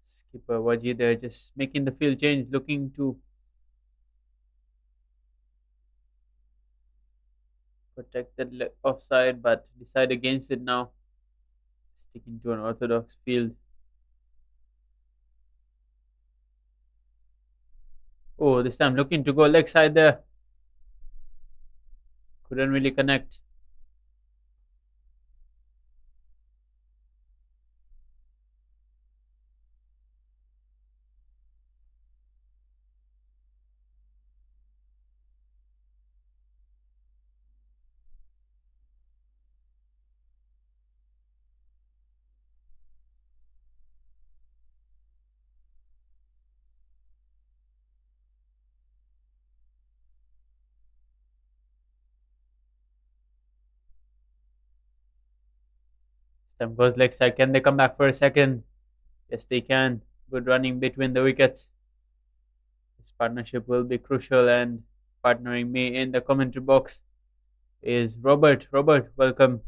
Skipper Waji there just making the field change, looking to protect that offside, but decide against it now. Sticking to an orthodox field. Oh, this time looking to go leg side there. Couldn't really connect. This time goes leg side. Can they come back for a second? Yes, they can. Good running between the wickets. This partnership will be crucial, and partnering me in the commentary box is Robert. Robert, welcome.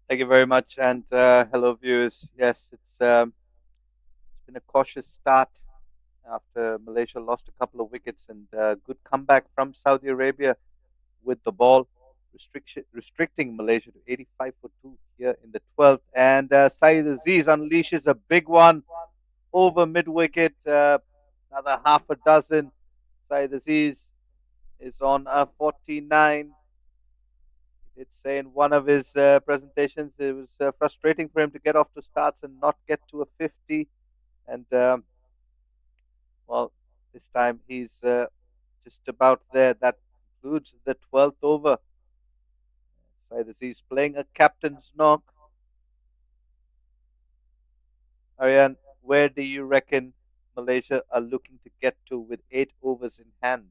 Thank you very much, and hello, viewers. Yes, it's been a cautious start after Malaysia lost a couple of wickets, and good comeback from Saudi Arabia with the ball, restricting Malaysia to 85 for 2 here in the 12th. And Saeed Aziz unleashes a big one over mid wicket, another half a dozen. Saeed Aziz is on 49. He did say in one of his presentations it was frustrating for him to get off to starts and not get to a 50. And well, this time he's just about there. That concludes the 12th over. Saeed Aziz playing a captain's knock. Aryan, where do you reckon Malaysia are looking to get to with 8 overs in hand?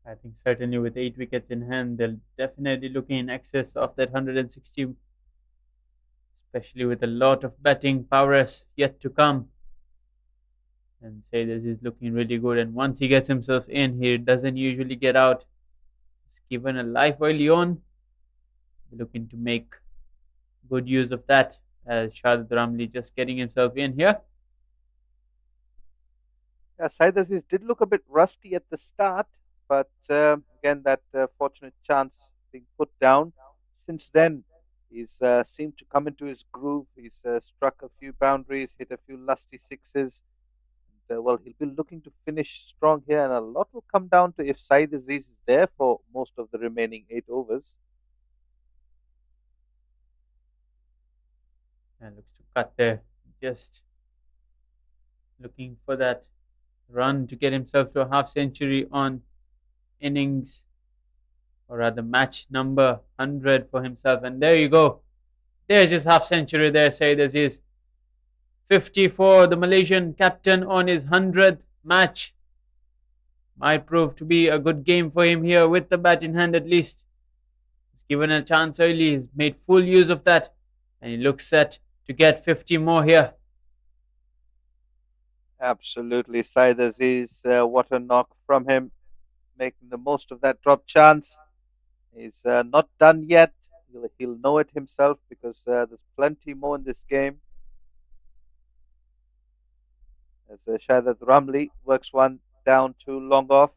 I think certainly with 8 wickets in hand, they'll definitely looking in excess of that 160, especially with a lot of batting prowess yet to come. And say this is looking really good. And once he gets himself in, he doesn't usually get out. He's given a life early on. Looking to make good use of that. As Shahid Ramli just getting himself in here. Yeah, Saeed Aziz did look a bit rusty at the start, but again, that fortunate chance being put down. Since then, he's seemed to come into his groove. He's struck a few boundaries, hit a few lusty sixes. And, well, he'll be looking to finish strong here, and a lot will come down to if Saeed Aziz is there for most of the remaining 8 overs. And looks to cut there. Just looking for that run to get himself to a half century on innings, or rather match number 100 for himself. And there you go. There's his half century there, Saeed Aziz. 50 for the Malaysian captain on his 100th match. Might prove to be a good game for him here with the bat in hand at least. He's given a chance early. He's made full use of that. And he looks set to get 50 more here. Absolutely, Saeed Aziz, what a knock from him, making the most of that drop chance. He's not done yet. He'll know it himself because there's plenty more in this game. As Shahid Ramli works one down too long off.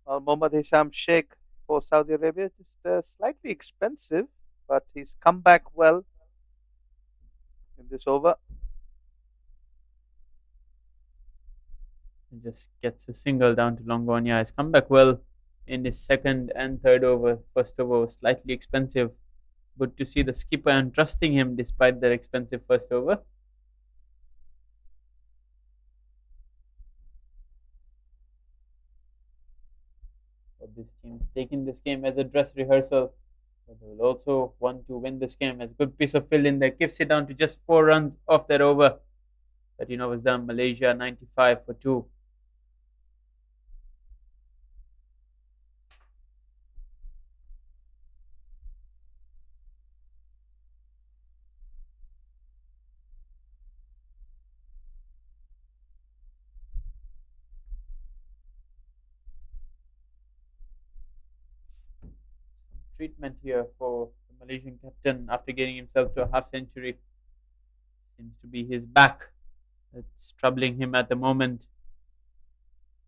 Mohammad Hisham Sheikh for Saudi Arabia, just slightly expensive, but he's come back well in this over. He just gets a single down to long on. Yeah, he's come back well in his second and third over. First over was slightly expensive. Good to see the skipper and trusting him despite that expensive first over. But this team's taking this game as a dress rehearsal. But they will also want to win this game as a good piece of fill in there. Keeps it down to just 4 runs off that over. That was done. Malaysia 95 for 2. Treatment here for the Malaysian captain after getting himself to a half century. Seems to be his back that's troubling him at the moment.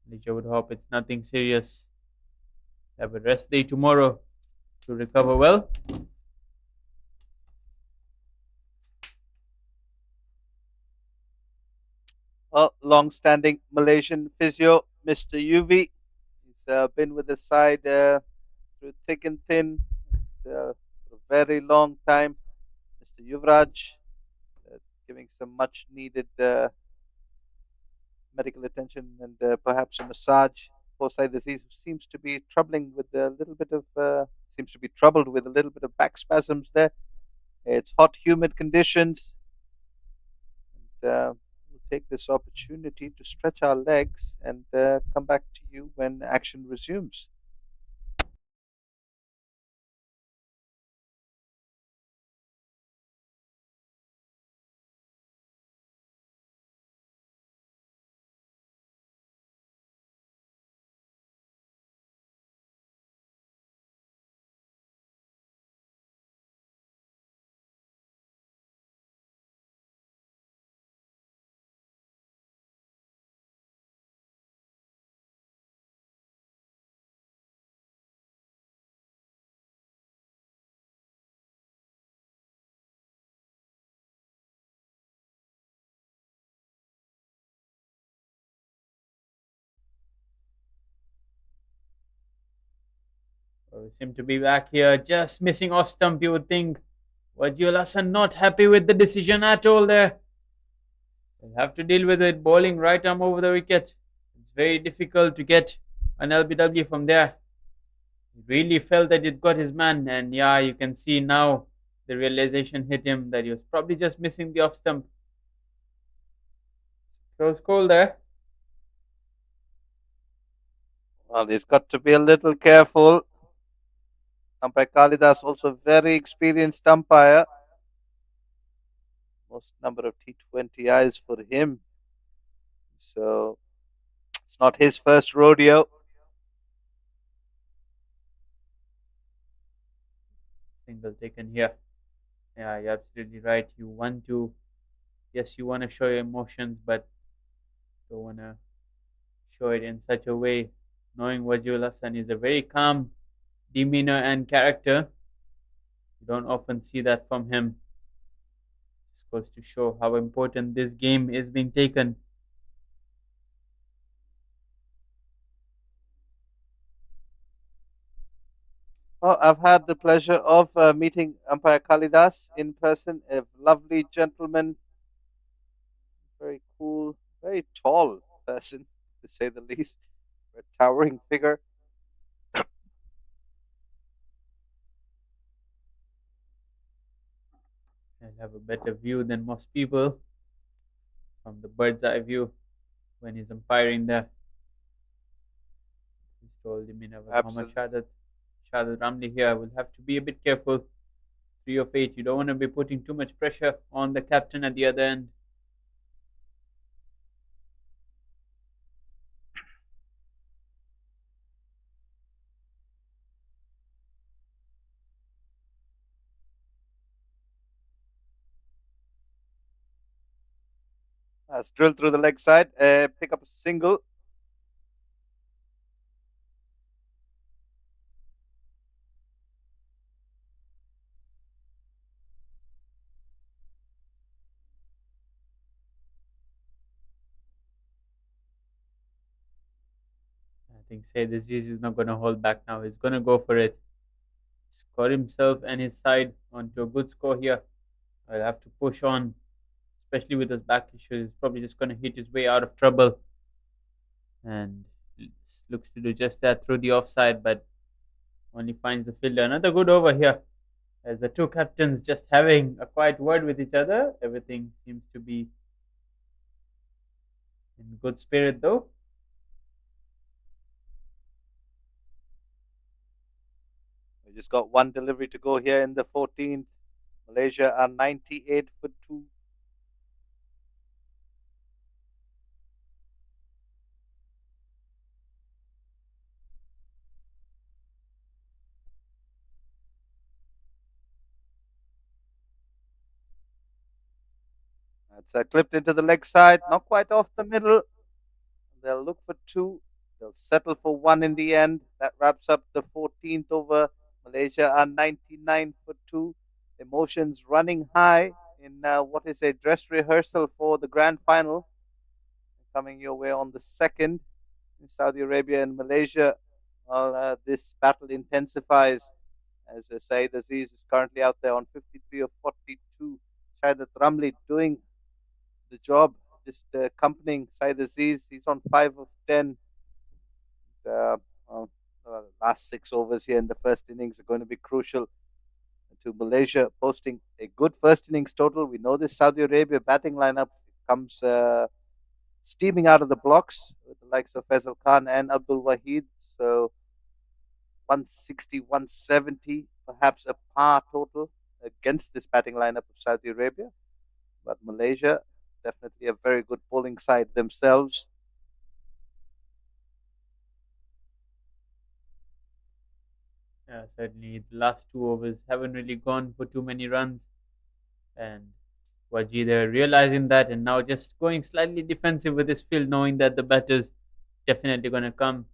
Malaysia would hope it's nothing serious. Have a rest day tomorrow to recover well. Well, long-standing Malaysian physio, Mr. UV. He's been with the side through thick and thin for a very long time. Mr. Yuvraj, giving some much-needed medical attention and perhaps a massage for Saeed Aziz, who seems to be troubling with a little bit of seems to be troubled with a little bit of back spasms there. It's hot, humid conditions, and we'll take this opportunity to stretch our legs and come back to you when action resumes. We seem to be back here, just missing off stump, you would think. Wajul Hassan not happy with the decision at all there. They'll have to deal with it. Bowling right arm over the wicket. It's very difficult to get an LBW from there. He really felt that it got his man, and yeah, you can see now the realization hit him that he was probably just missing the off stump. Close call there. Well, he's got to be a little careful. Umpire Kalidas, also very experienced umpire. Most number of T20Is for him. So it's not his first rodeo. Single taken here. Yeah, you're absolutely right. Yes, you want to show your emotions, but don't want to show it in such a way. Knowing Wajul Hassan is a very calm demeanor and character. You don't often see that from him. Just goes to show how important this game is being taken. Oh, I've had the pleasure of meeting umpire Kalidas in person. A lovely gentleman, very cool, very tall person, to say the least. A towering figure. I'll have a better view than most people from the bird's eye view when he's umpiring there. He's told him in Muhammad Absolutely. Shahid Ramli here will have to be a bit careful. 3 of 8. You don't want to be putting too much pressure on the captain at the other end. That's drilled through the leg side. Pick up a single. I think Said Aziz is not going to hold back now. He's going to go for it. He's got himself and his side onto a good score here. I'll have to push on, especially with his back issues. He's probably just going to hit his way out of trouble. And looks to do just that through the offside, but only finds the fielder. Another good over here. As the two captains just having a quiet word with each other. Everything seems to be in good spirit though. We just got one delivery to go here in the 14th. Malaysia are 98 for 2. That's clipped into the leg side, not quite off the middle. They'll look for 2. They'll settle for 1 in the end. That wraps up the 14th over. Malaysia are 99 for 2. Emotions running high in what is a dress rehearsal for the grand final. Coming your way on the 2nd in Saudi Arabia and Malaysia. Well, this battle intensifies as Saeed Aziz is currently out there on 53 of 42. Shahid Ramli doing the job, just accompanying Saeed Aziz. He's on 5 of 10. Well, last 6 overs here in the first innings are going to be crucial to Malaysia posting a good first innings total. We know this Saudi Arabia batting lineup comes steaming out of the blocks with the likes of Faisal Khan and Abdul Wahid. So 160, 170, perhaps a par total against this batting lineup of Saudi Arabia. But Malaysia, definitely a very good bowling side themselves. Yeah, certainly the last 2 overs haven't really gone for too many runs. And Wajida realizing that and now just going slightly defensive with his field, knowing that the batter's definitely going to come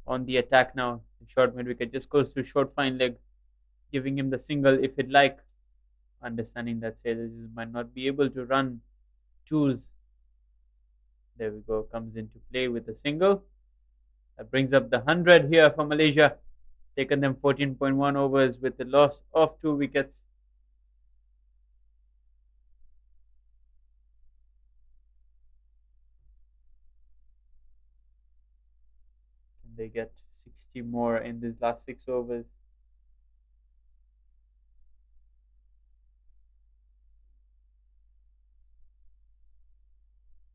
on the attack now. The short mid wicket just goes to short fine leg, giving him the single if he'd like. Understanding that Sailors might not be able to run twos. There we go, comes into play with a single. That brings up the 100 here for Malaysia. Taken them 14.1 overs with the loss of 2 wickets. They get 60 more in these last 6 overs.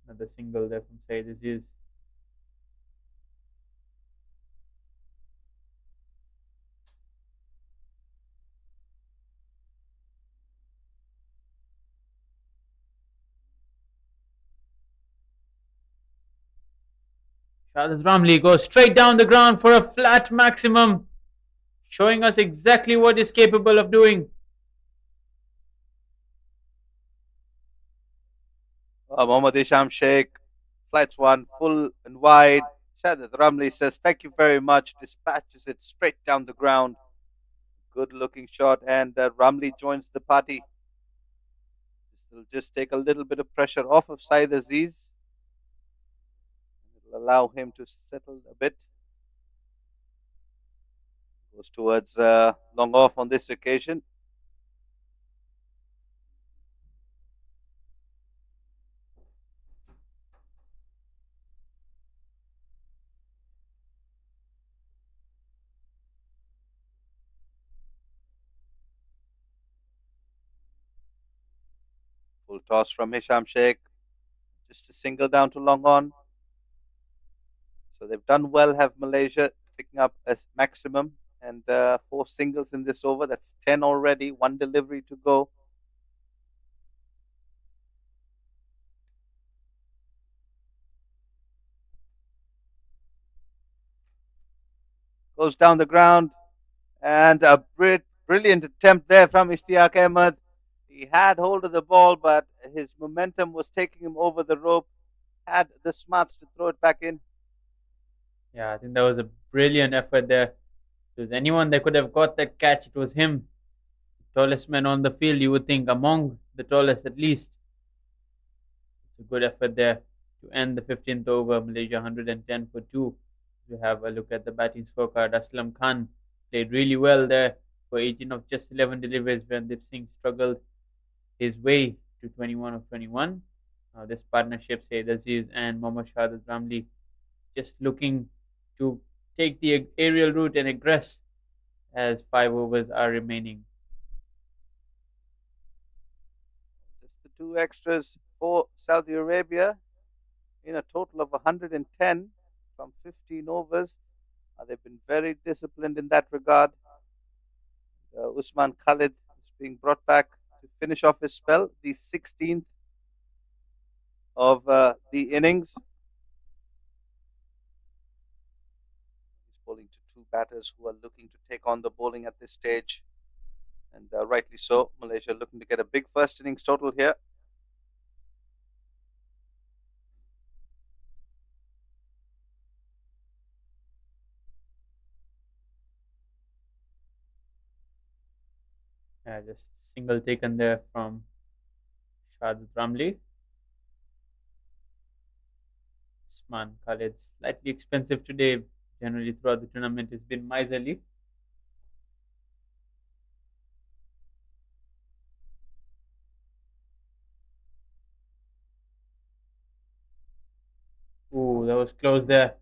Another single there from Saeed Aziz. Shahid Ramli goes straight down the ground for a flat maximum, showing us exactly what he's capable of doing. Mohammad Isham Sheikh flights one full and wide. Shahid Ramli says, "Thank you very much." Dispatches it straight down the ground. Good looking shot, and Ramli joins the party. This will just take a little bit of pressure off of Saeed Aziz. It'll allow him to settle a bit. Goes towards long off on this occasion. Full toss from Hisham Sheikh. Just a single down to long on. So they've done well, have Malaysia picking up a maximum and 4 singles in this over. That's 10 already. One delivery to go. Goes down the ground. And a brilliant attempt there from Ishtiaq Ahmed. He had hold of the ball, but his momentum was taking him over the rope. Had the smarts to throw it back in. Yeah, I think that was a brilliant effort there. If there was anyone that could have got that catch, it was him. Tallest man on the field, you would think, among the tallest at least. It's a good effort there to end the 15th over. Malaysia 110 for 2. We have a look at the batting scorecard. Aslam Khan played really well there for 18 of just 11 deliveries. Randeep Singh struggled his way to 21 of 21. This partnership, Saeed Aziz and Mohammad Shahid Ramli, just looking to take the aerial route and aggress as 5 overs are remaining. Just the 2 extras for Saudi Arabia in a total of 110 from 15 overs. They've been very disciplined in that regard. Usman Khalid is being brought back to finish off his spell, the 16th of the innings. He's bowling to two batters who are looking to take on the bowling at this stage. And rightly so. Malaysia looking to get a big first innings total here. Yeah, just single taken there from Shahid Ramli. Usman Khalid slightly expensive today. Generally throughout the tournament, it's been miserly. Ooh, that was close there.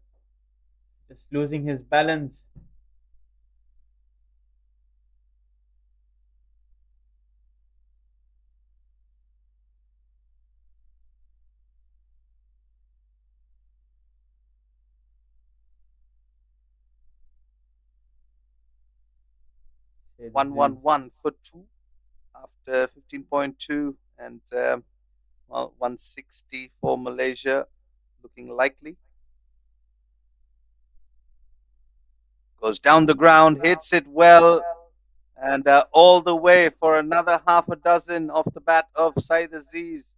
Just losing his balance. Saeed Aziz. 111 for two after 15.2 and 160 for Malaysia, looking likely. Goes down the ground, hits it well, and all the way for another half a dozen off the bat of Saeed Aziz.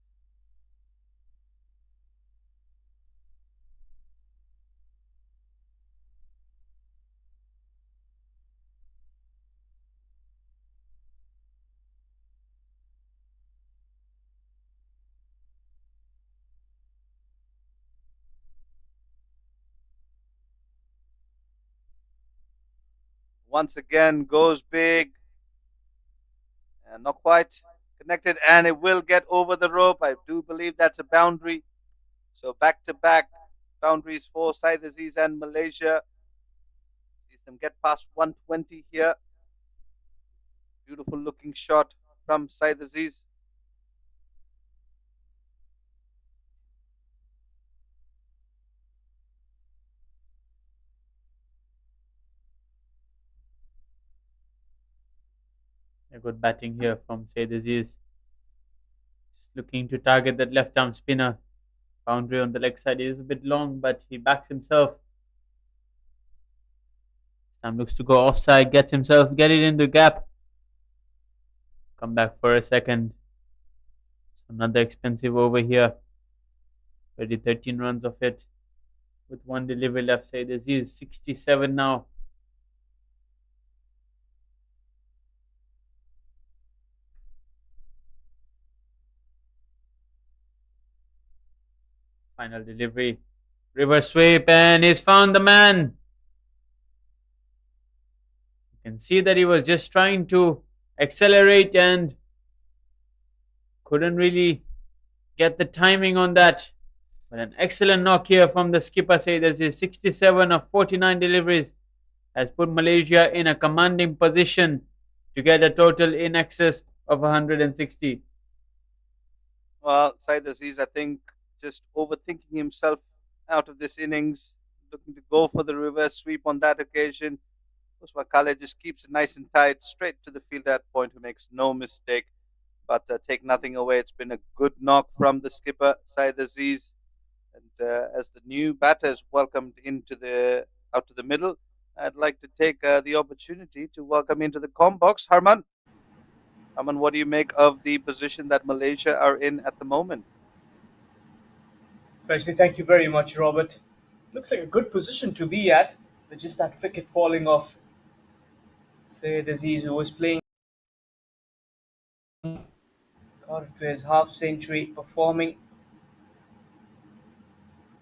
Once again goes big and not quite connected, and it will get over the rope. I do believe that's a boundary. So back to back boundaries for Saeed Aziz and Malaysia. sees them get past 120 here. Beautiful looking shot from Said Aziz. A good batting here from Said Aziz. Just looking to target that left arm spinner. Boundary on the leg side is a bit long, but he backs himself. Sam looks to go offside, get it in the gap. Come back for a second. Another expensive over here. Already 13 runs of it. With one delivery left, Said Aziz 67 now. Final delivery. Reverse sweep, and he's found the man. You can see that he was just trying to accelerate and couldn't really get the timing on that. But an excellent knock here from the skipper, Said Aziz. 67 of 49 deliveries has put Malaysia in a commanding position to get a total in excess of 160. Well, Said Aziz, I think, just overthinking himself out of this innings, looking to go for the reverse sweep on that occasion. Usman Khalid just keeps it nice and tight, straight to the field at point, who makes no mistake. But take nothing away, it's been a good knock from the skipper, Said Aziz. And as the new batters welcomed out to the middle, I'd like to take the opportunity to welcome into the com box Harman. Harman, what do you make of the position that Malaysia are in at the moment? Firstly, thank you very much, Robert. Looks like a good position to be at, with just that wicket falling off. Sayed Aziz, who was playing, got to his half century, performing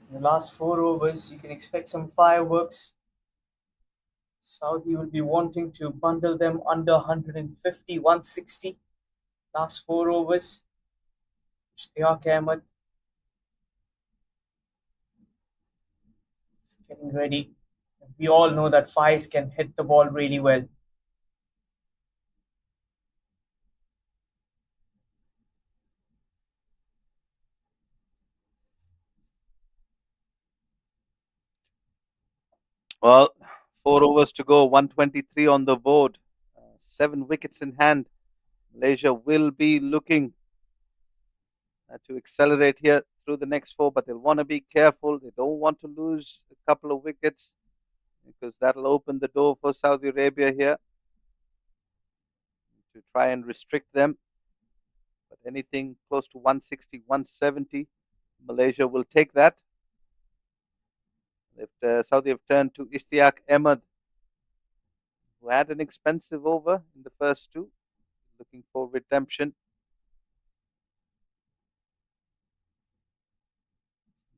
in the last 4 overs. You can expect some fireworks. Saudi will be wanting to bundle them under 150, 160. Last 4 overs. Ishtiaq Ahmed is getting ready. We all know that Faiz can hit the ball really well. Well, 4 overs to go, 123 on the board, 7 wickets in hand. Malaysia will be looking to accelerate here through the next 4, but they'll want to be careful. They don't want to lose a couple of wickets because that'll open the door for Saudi Arabia here to try and restrict them. But anything close to 160, 170, Malaysia will take that. Saudi have turned to Ishtiaq Ahmed, who had an expensive over in the first 2, looking for redemption.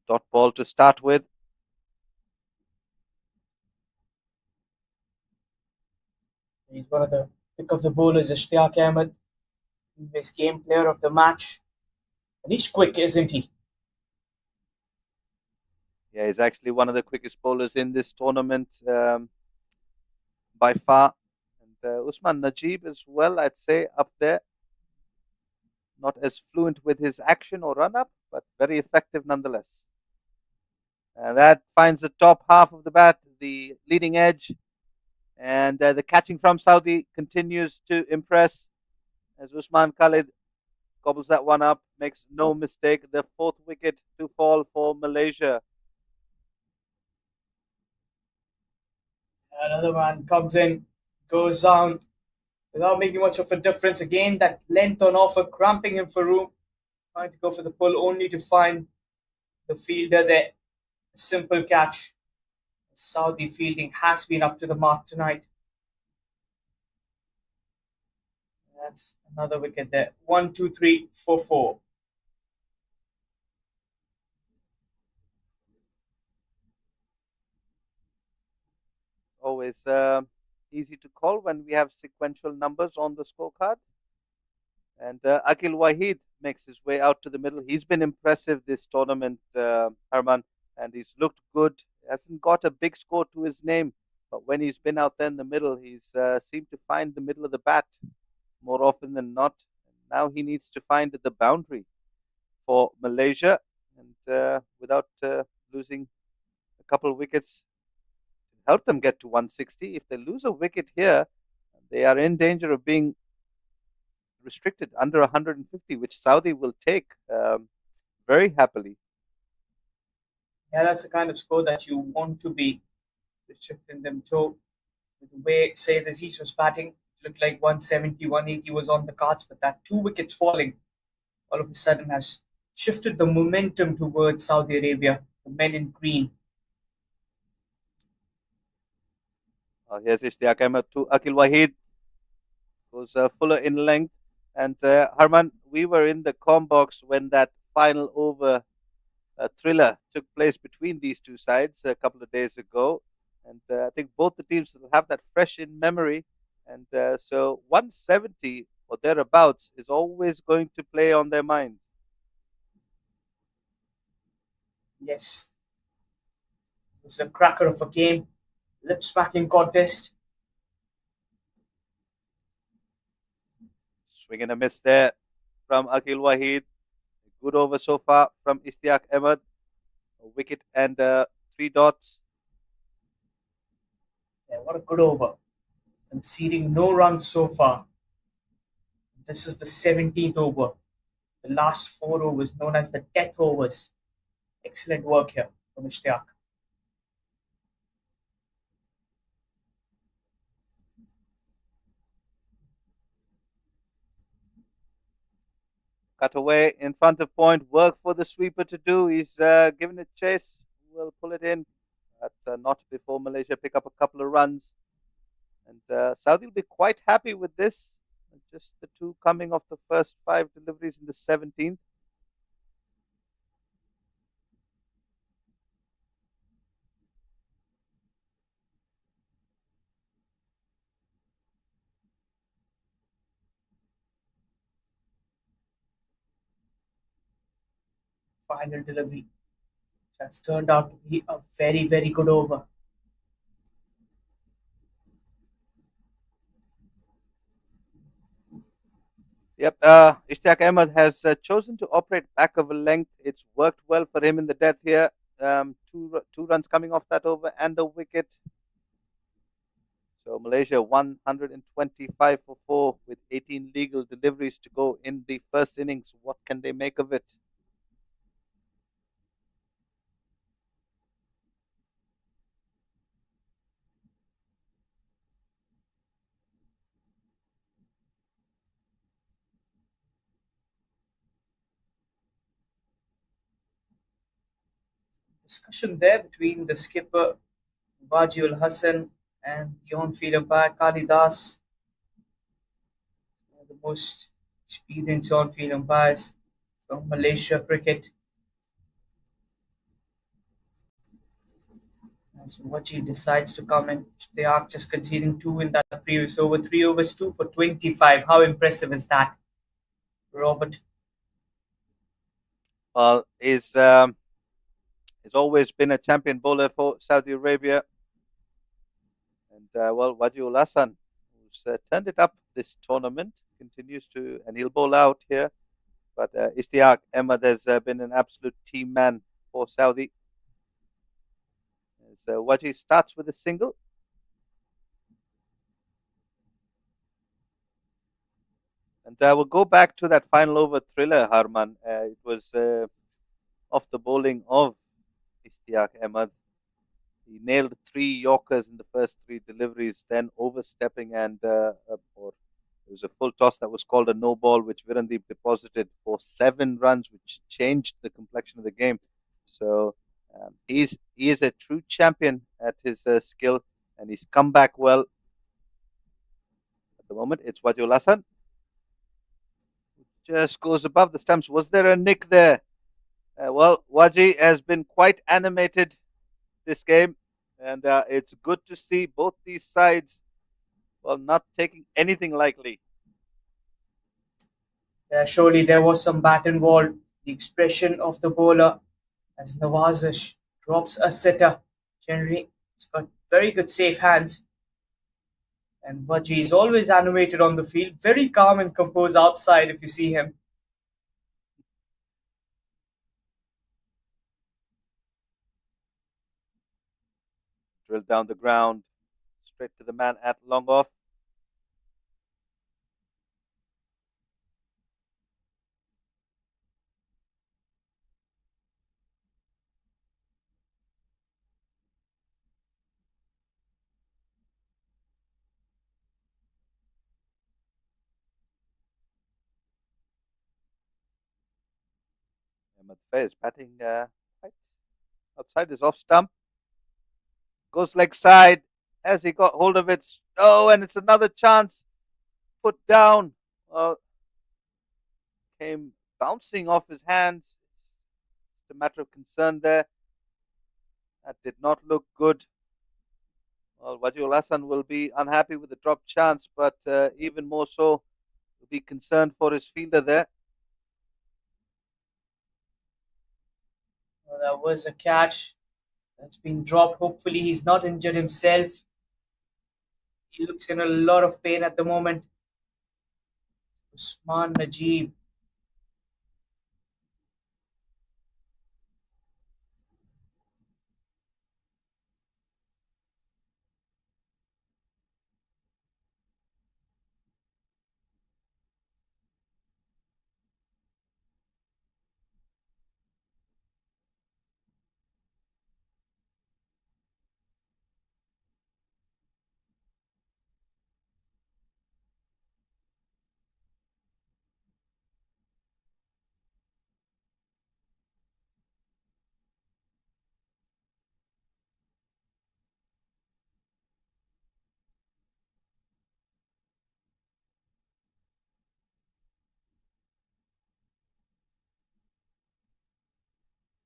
Dot ball to start with. He's one of the pick of the bowlers, Ishtiaq Ahmed. His game player of the match. And he's quick, isn't he? Yeah, he's actually one of the quickest bowlers in this tournament by far. And Usman Najib as well, I'd say, up there. Not as fluent with his action or run up, but very effective nonetheless. That finds the top half of the bat, the leading edge. And the catching from Saudi continues to impress as Usman Khalid gobbles that one up, makes no mistake. The 4th wicket to fall for Malaysia. Another man comes in, goes down without making much of a difference. Again, that length on offer, cramping him for room. Trying to go for the pull only to find the fielder there. A simple catch. Saudi fielding has been up to the mark tonight. That's another wicket there. 1, 2, 3, 4, 4. Always easy to call when we have sequential numbers on the scorecard. And Akil Wahid makes his way out to the middle. He's been impressive this tournament, Harman, and he's looked good. Hasn't got a big score to his name, But when he's been out there in the middle, he's seemed to find the middle of the bat more often than not. Now he needs to find the boundary for Malaysia, and without losing a couple of wickets, help them get to 160. If they lose a wicket here, they are in danger of being restricted under 150, which Saudi will take very happily. Yeah, that's the kind of score that you want to be restricting them to. The way, say, the Aziz was batting, it looked like 170, 180 was on the cards, but that 2 wickets falling all of a sudden has shifted the momentum towards Saudi Arabia, the men in green. Here's Ishtiaq Ahmed to Akil Wahid, who's fuller in length. And Harman, we were in the com box when that final over thriller took place between these two sides a couple of days ago. And I think both the teams will have that fresh in memory. And so 170 or thereabouts is always going to play on their minds. Yes, it was a cracker of a game, lip smacking contest. Swing and a miss there from Akil Wahid. Good over so far from Ishtiaq Ahmed. A wicket and 3 dots. Yeah, what a good over. Conceding no runs so far. This is the 17th over. The last 4 overs, known as the death overs. Excellent work here from Ishtiaq. Cut away in front of point. Work for the sweeper to do. He's given it chase. Will pull it in. But not before Malaysia pick up a couple of runs. And Saudi will be quite happy with this. Just the two coming off the first 5 deliveries in the 17th. Final delivery. That's turned out to be a very, very good over. Yep, Ishtiaq Ahmed has chosen to operate back of a length. It's worked well for him in the death here. Two runs coming off that over and a wicket. So Malaysia 125 for 4 with 18 legal deliveries to go in the first innings. What can they make of it? Discussion there between the skipper Wajid Hassan and the on-field umpire Kali Das, the most experienced on-field umpires from Malaysia cricket. As Wajid decides to come in, they are just conceding 2 in that previous over. 3 overs, 2 for 25. How impressive is that, Robert? Well, he's always been a champion bowler for Saudi Arabia. And well, Wajid Hassan, who's turned it up this tournament, continues to, and he'll bowl out here. But Ishtiaq Ahmed has been an absolute team man for Saudi. So Wajid starts with a single. And we'll go back to that final over thriller, Harman. It was off the bowling of Ishtiaq Ahmed. He nailed 3 Yorkers in the first 3 deliveries, then overstepping and or it was a full toss that was called a no ball, which Virandeep deposited for 7 runs, which changed the complexion of the game. So he is a true champion at his skill, and he's come back well. At the moment, it's Wajid Hassan. Just goes above the stumps. Was there a nick there? Well, Waji has been quite animated this game, and it's good to see both these sides, well, not taking anything lightly. Yeah, surely there was some bat involved. The expression of the bowler as Nawazish drops a sitter. Generally, it's got Very good safe hands. And Baji is always animated on the field, very calm and composed outside if you see him. Drilled down the ground, straight to the man at long off. Ahmed Faiz batting right outside his off stump. Goes leg side as he got hold of it. Oh, and it's another chance. Put down. Came bouncing off his hands. It's a matter of concern there. That did not look good. Well, Wajul Hassan will be unhappy with the drop chance, but even more so, will be concerned for his fielder there. Well, that was a catch that's been dropped. Hopefully, he's not injured himself. He looks in a lot of pain at the moment. Usman Najib.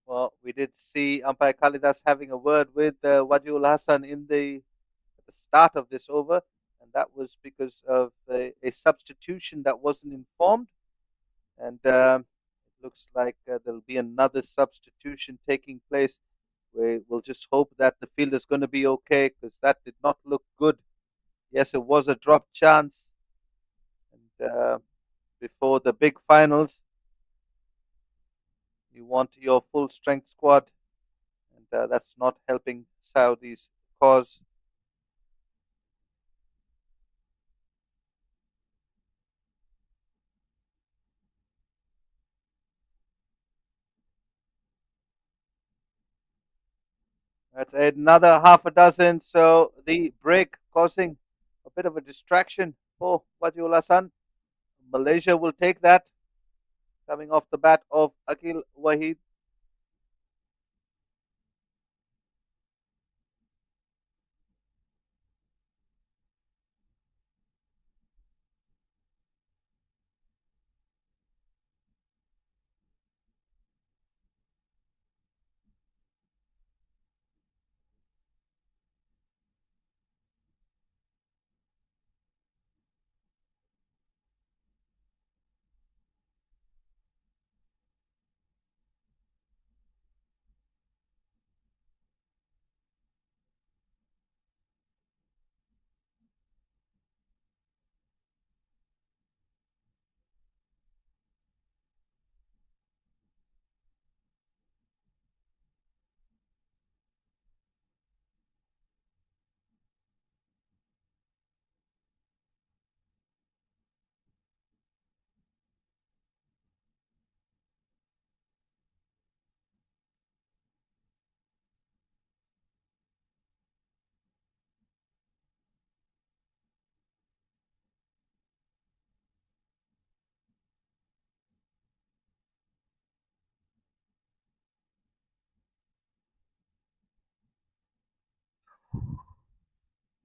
Well, we did see umpire Kalidas having a word with Wajul Hassan at the start of this over, and that was because of a substitution that wasn't informed. And it looks like there'll be another substitution taking place. We'll just hope that the field is going to be okay because that did not look good. Yes, it was a drop chance. And before the big finals, you want your full strength squad, and that's not helping Saudi's cause. That's another half a dozen. So the break causing a bit of a distraction for Wajul Hassan. Malaysia will take that. Coming off the bat of Akil Wahid.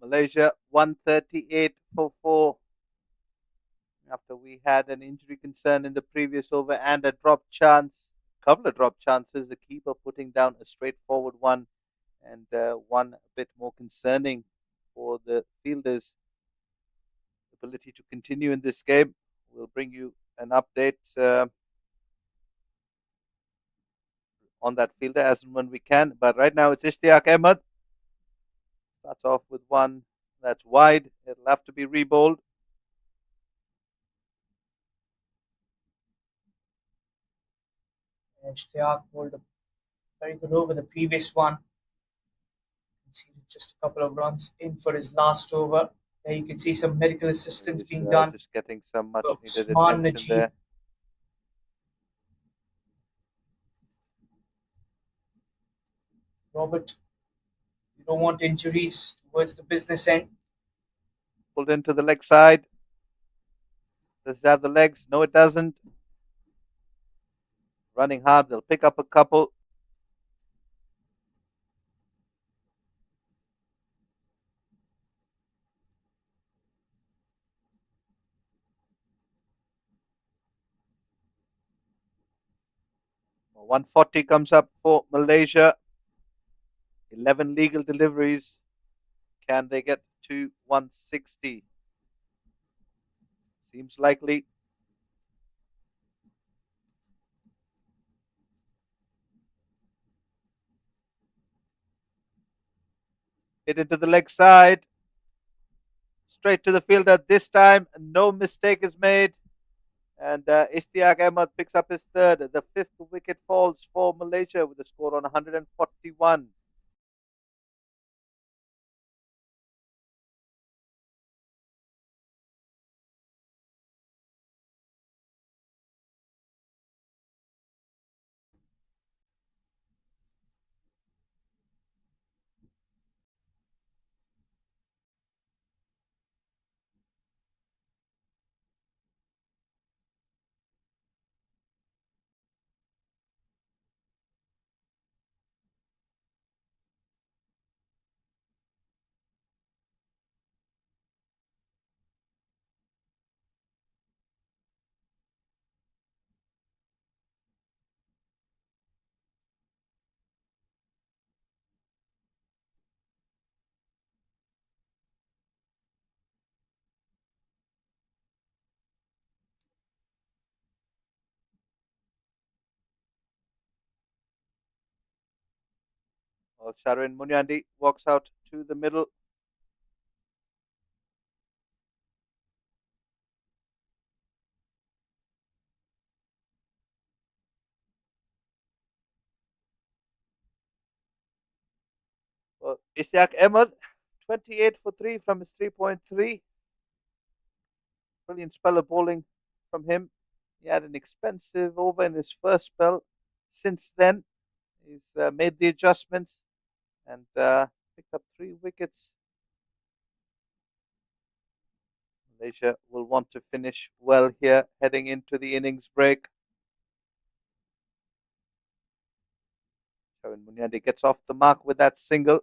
Malaysia 138 for 4 after we had an injury concern in the previous over and a drop chance, couple of drop chances. The keeper putting down a straightforward one and one a bit more concerning for the fielders' ability to continue in this game. We'll bring you an update on that fielder as and when we can. But right now it's Ishtiaq Ahmed Starts off with one that's wide. It'll have to be rebowled. Ishtiaq bowled a very good over the previous one. Conceded just a couple of runs in for his last over. There you can see some medical assistance being done. Just getting some much needed Usman attention Najib. there. Robert, you don't want injuries towards the business end. Pulled into the leg side. Does it have the legs? No, it doesn't. Running hard. They'll pick up a couple. Well, 140 comes up for Malaysia. 11 legal deliveries. Can they get to 160? Seems likely. Hit into the leg side. Straight to the fielder this time. No mistake is made. And Ishtiaq Ahmed picks up his third. The fifth wicket falls for Malaysia with a score on 141. Well, Sharon Munyandi walks out to the middle. Well, Ishtiaq Ahmed, 28 for 3 from his 3.3. Brilliant spell of bowling from him. He had an expensive over in his first spell. Since then, he's made the adjustments and picked up 3 wickets. Malaysia will want to finish well here, heading into the innings break. Sharon Munyandi gets off the mark with that single.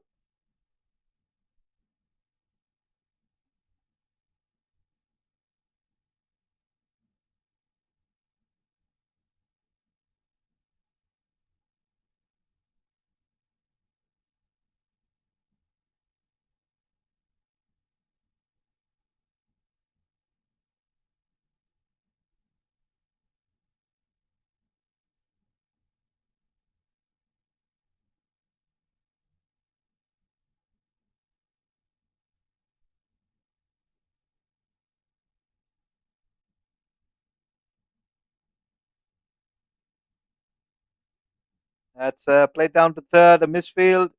That's played down to third, a misfield.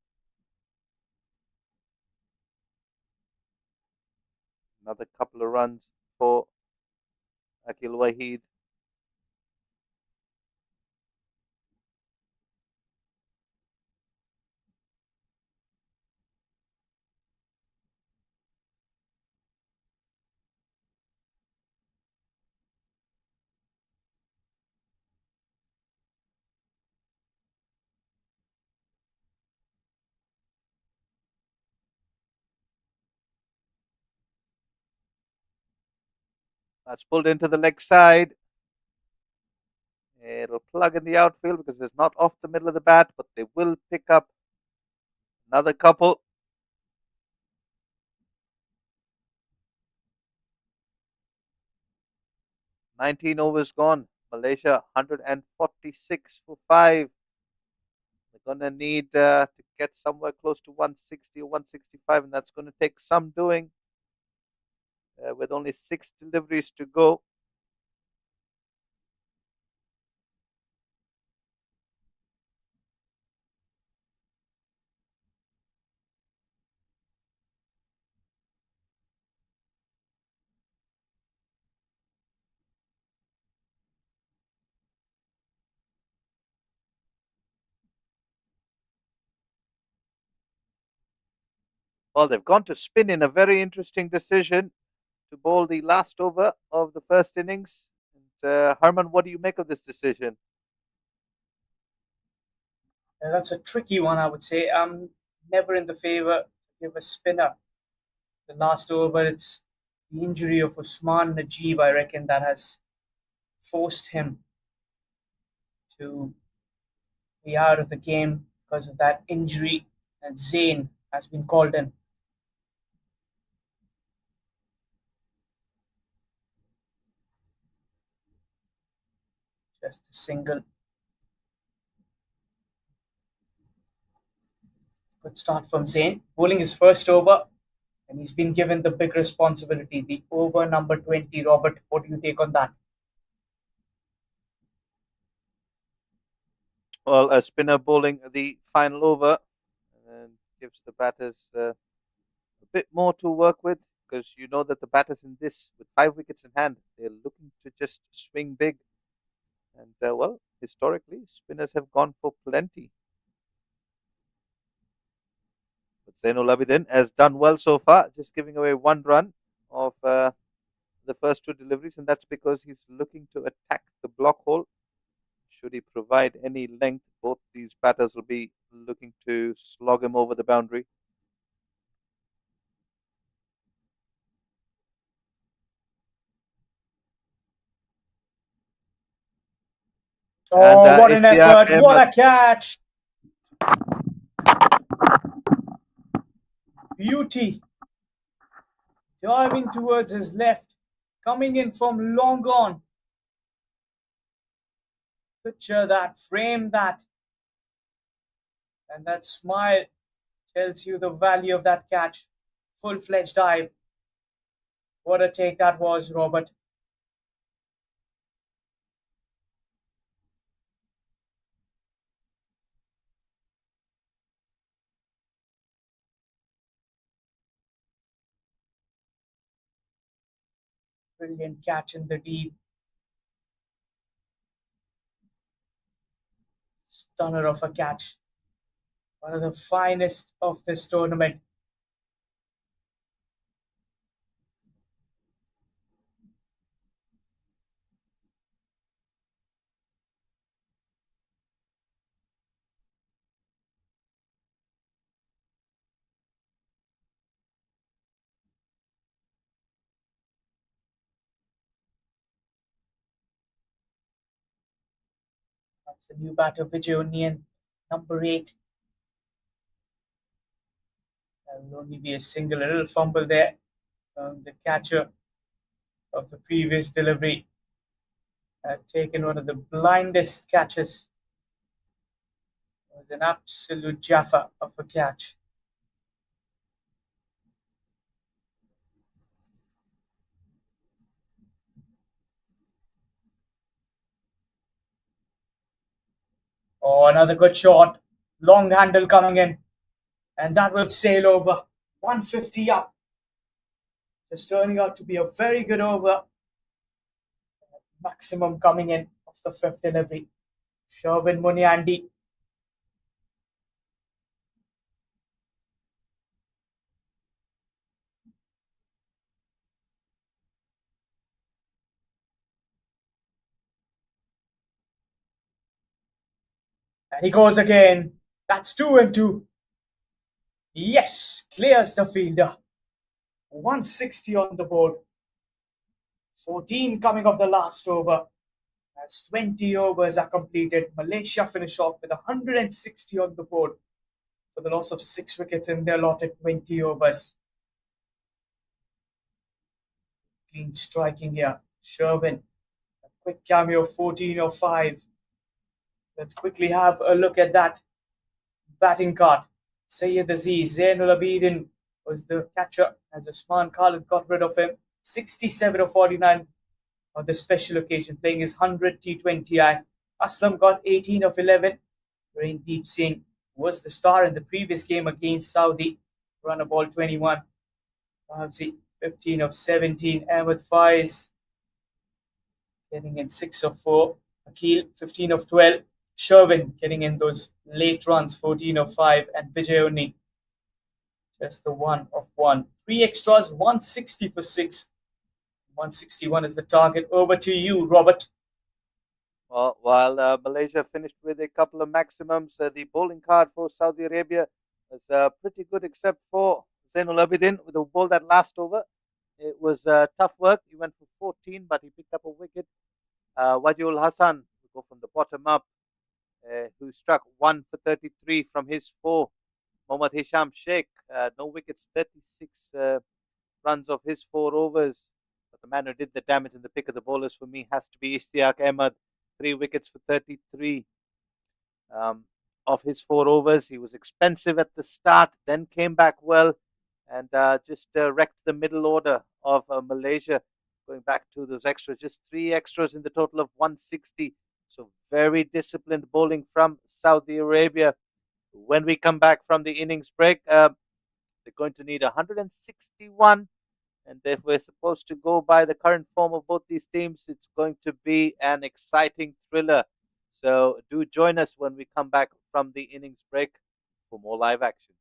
Another couple of runs for Akil Wahid. That's pulled into the leg side. It'll plug in the outfield because it's not off the middle of the bat, but they will pick up another couple. 19 overs gone. Malaysia 146 for 5. They're gonna need to get somewhere close to 160 or 165, and that's gonna take some doing. With only 6 deliveries to go. Well, they've gone to spin in a very interesting decision to bowl the last over of the first innings. And Harman, what do you make of this decision? That's a tricky one, I would say. I'm never in the favor to give a spinner the last over, but it's the injury of Usman Najib, I reckon, that has forced him to be out of the game because of that injury. And Zain has been called in. Just a single. Good start from Zain. Bowling his first over, and he's been given the big responsibility, the over number 20. Robert, what do you take on that? Well, a spinner bowling the final over and gives the batters a bit more to work with, because you know that the batters in this, with 5 wickets in hand, they're looking to just swing big. And well, historically, spinners have gone for plenty. But Zainul Abidin has done well so far, just giving away 1 run of the first 2 deliveries, and that's because he's looking to attack the block hole. Should he provide any length, both these batters will be looking to slog him over the boundary. Oh, what an Ishtiaq effort! What Ahmed, a catch! Beauty. Diving towards his left, coming in from long on. Picture that, frame that. And that smile tells you the value of that catch. Full-fledged dive. What a take that was, Robert. Brilliant catch in the deep. Stunner of a catch. One of the finest of this tournament. That's the new batter, Vijay Union, number 8. There will only be a single, a little fumble there. The catcher of the previous delivery had taken one of the blindest catches. It was an absolute jaffa of a catch. Oh, another good shot. Long handle coming in. And that will sail over. 150 up. Just turning out to be a very good over. Maximum coming in of the 5th delivery. Sherwin Muniandi. And he goes again. That's 2 and 2. Yes, clears the fielder. 160 on the board. 14 coming off the last over. As 20 overs are completed, Malaysia finish off with 160 on the board for the loss of 6 wickets in their allotted 20 overs. Clean striking here. Sherwin, a quick cameo, 14 or 5. Let's quickly have a look at that. batting cart. Sayyid Aziz, Zainul Abidin was the catcher as Usman Khalid got rid of him. 67 of 49 on the special occasion, playing his 100 T20i. Aslam got 18 of 11. Raindeep Singh was the star in the previous game against Saudi. Run a ball 21. Ramsey 15 of 17. Ahmed Faiz getting in 6 of 4. Akil 15 of 12. Sherwin getting in those late runs 14 of 5. And Vijay Unni just the 1 of 1. 3 extras, 160 for 6. 161 is the target. Over to you, Robert. Well, while Malaysia finished with a couple of maximums, the bowling card for Saudi Arabia was pretty good, except for Zainul Abidin with the ball that last over. It was tough work. He went for 14, but he picked up a wicket. Wajul Hassan, who go from the bottom up, who struck 1 for 33 from his 4. Mohammad Hisham Sheikh, no wickets, 36 runs of his 4 overs. But the man who did the damage in the pick of the bowlers for me has to be Ishtiaq Ahmed, 3 wickets for 33 of his 4 overs. He was expensive at the start, then came back well and just wrecked the middle order of Malaysia. Going back to those extras, just 3 extras in the total of 160. So very disciplined bowling from Saudi Arabia. When we come back from the innings break, they're going to need 161. And if we're supposed to go by the current form of both these teams, it's going to be an exciting thriller. So do join us when we come back from the innings break for more live action.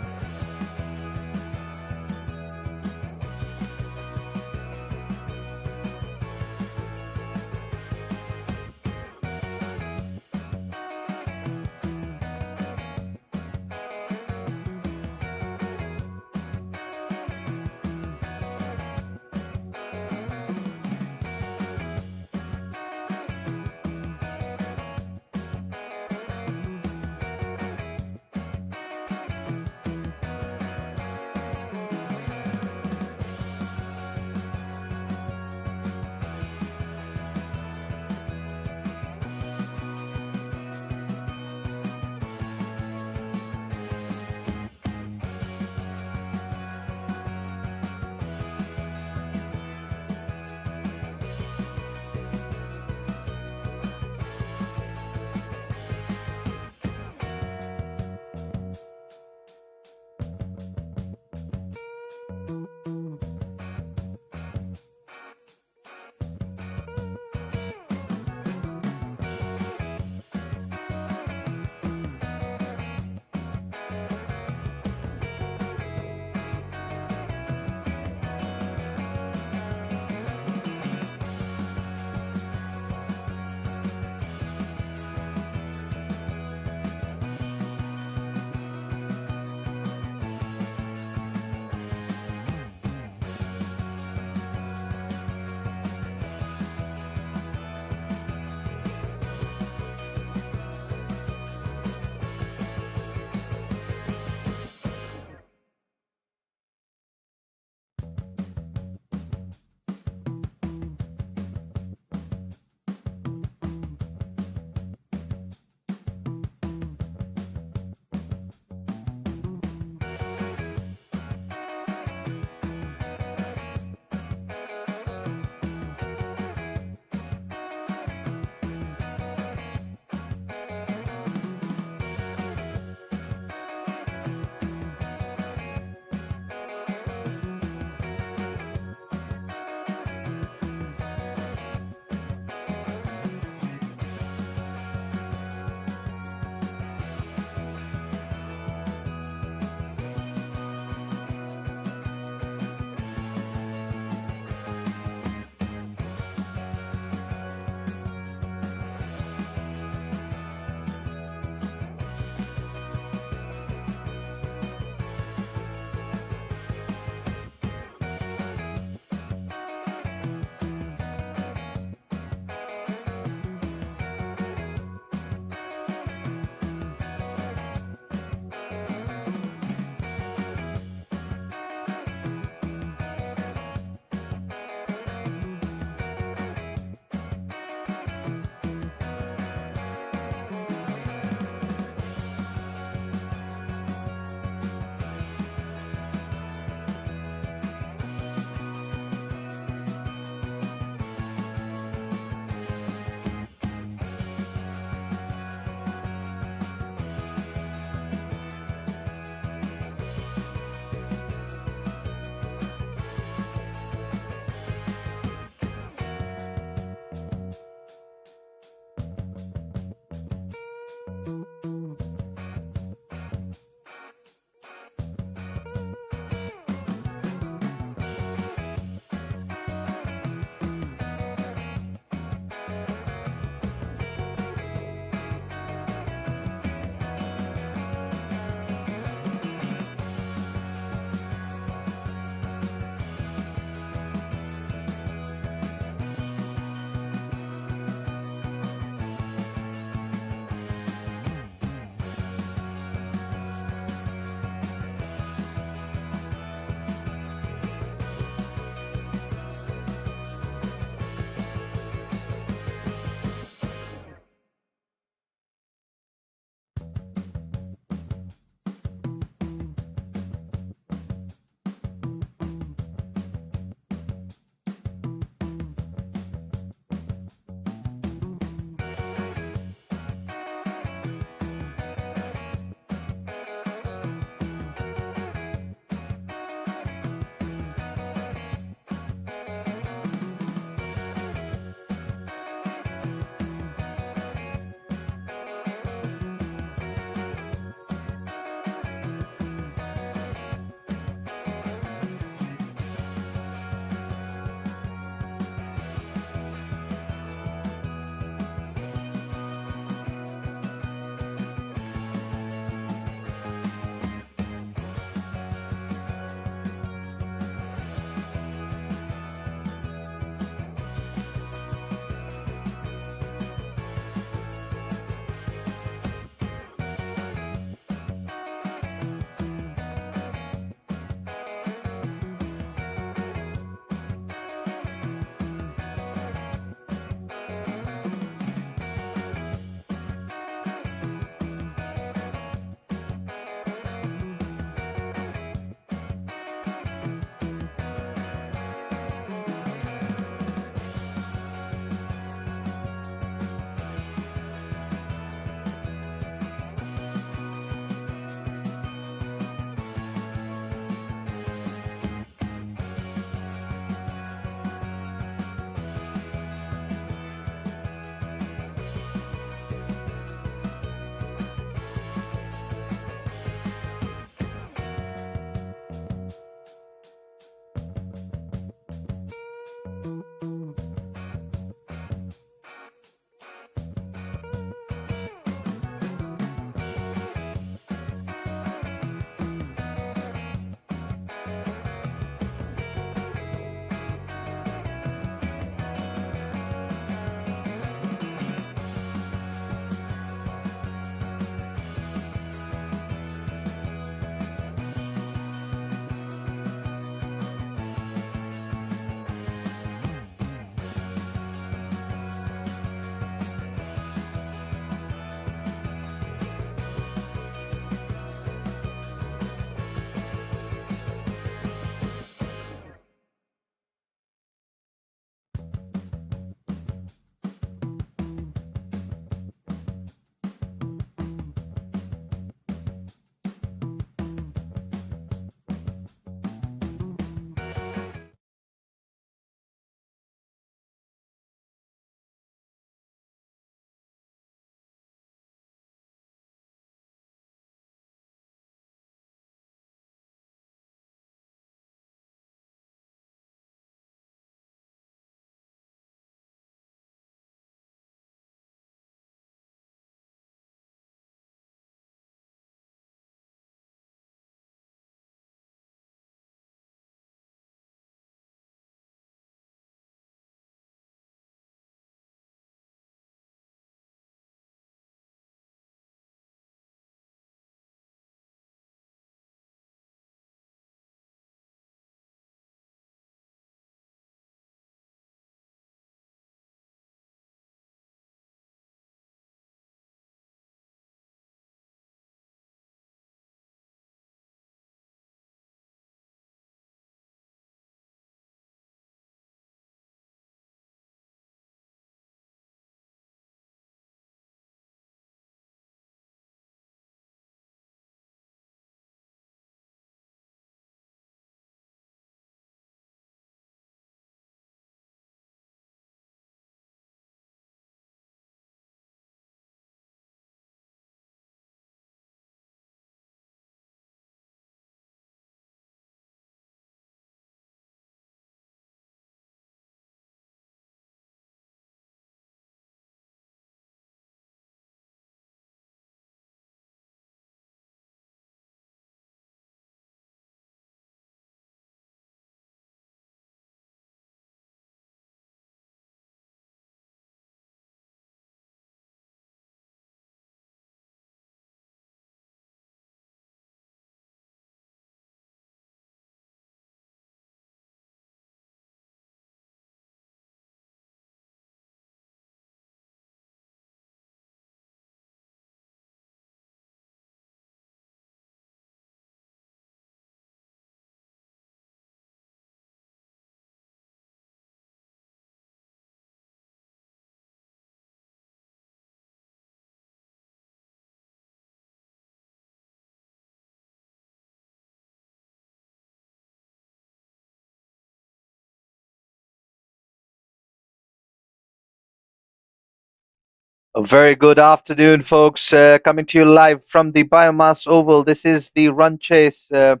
A very good afternoon, folks. Coming to you live from the Biomass Oval. This is the run chase of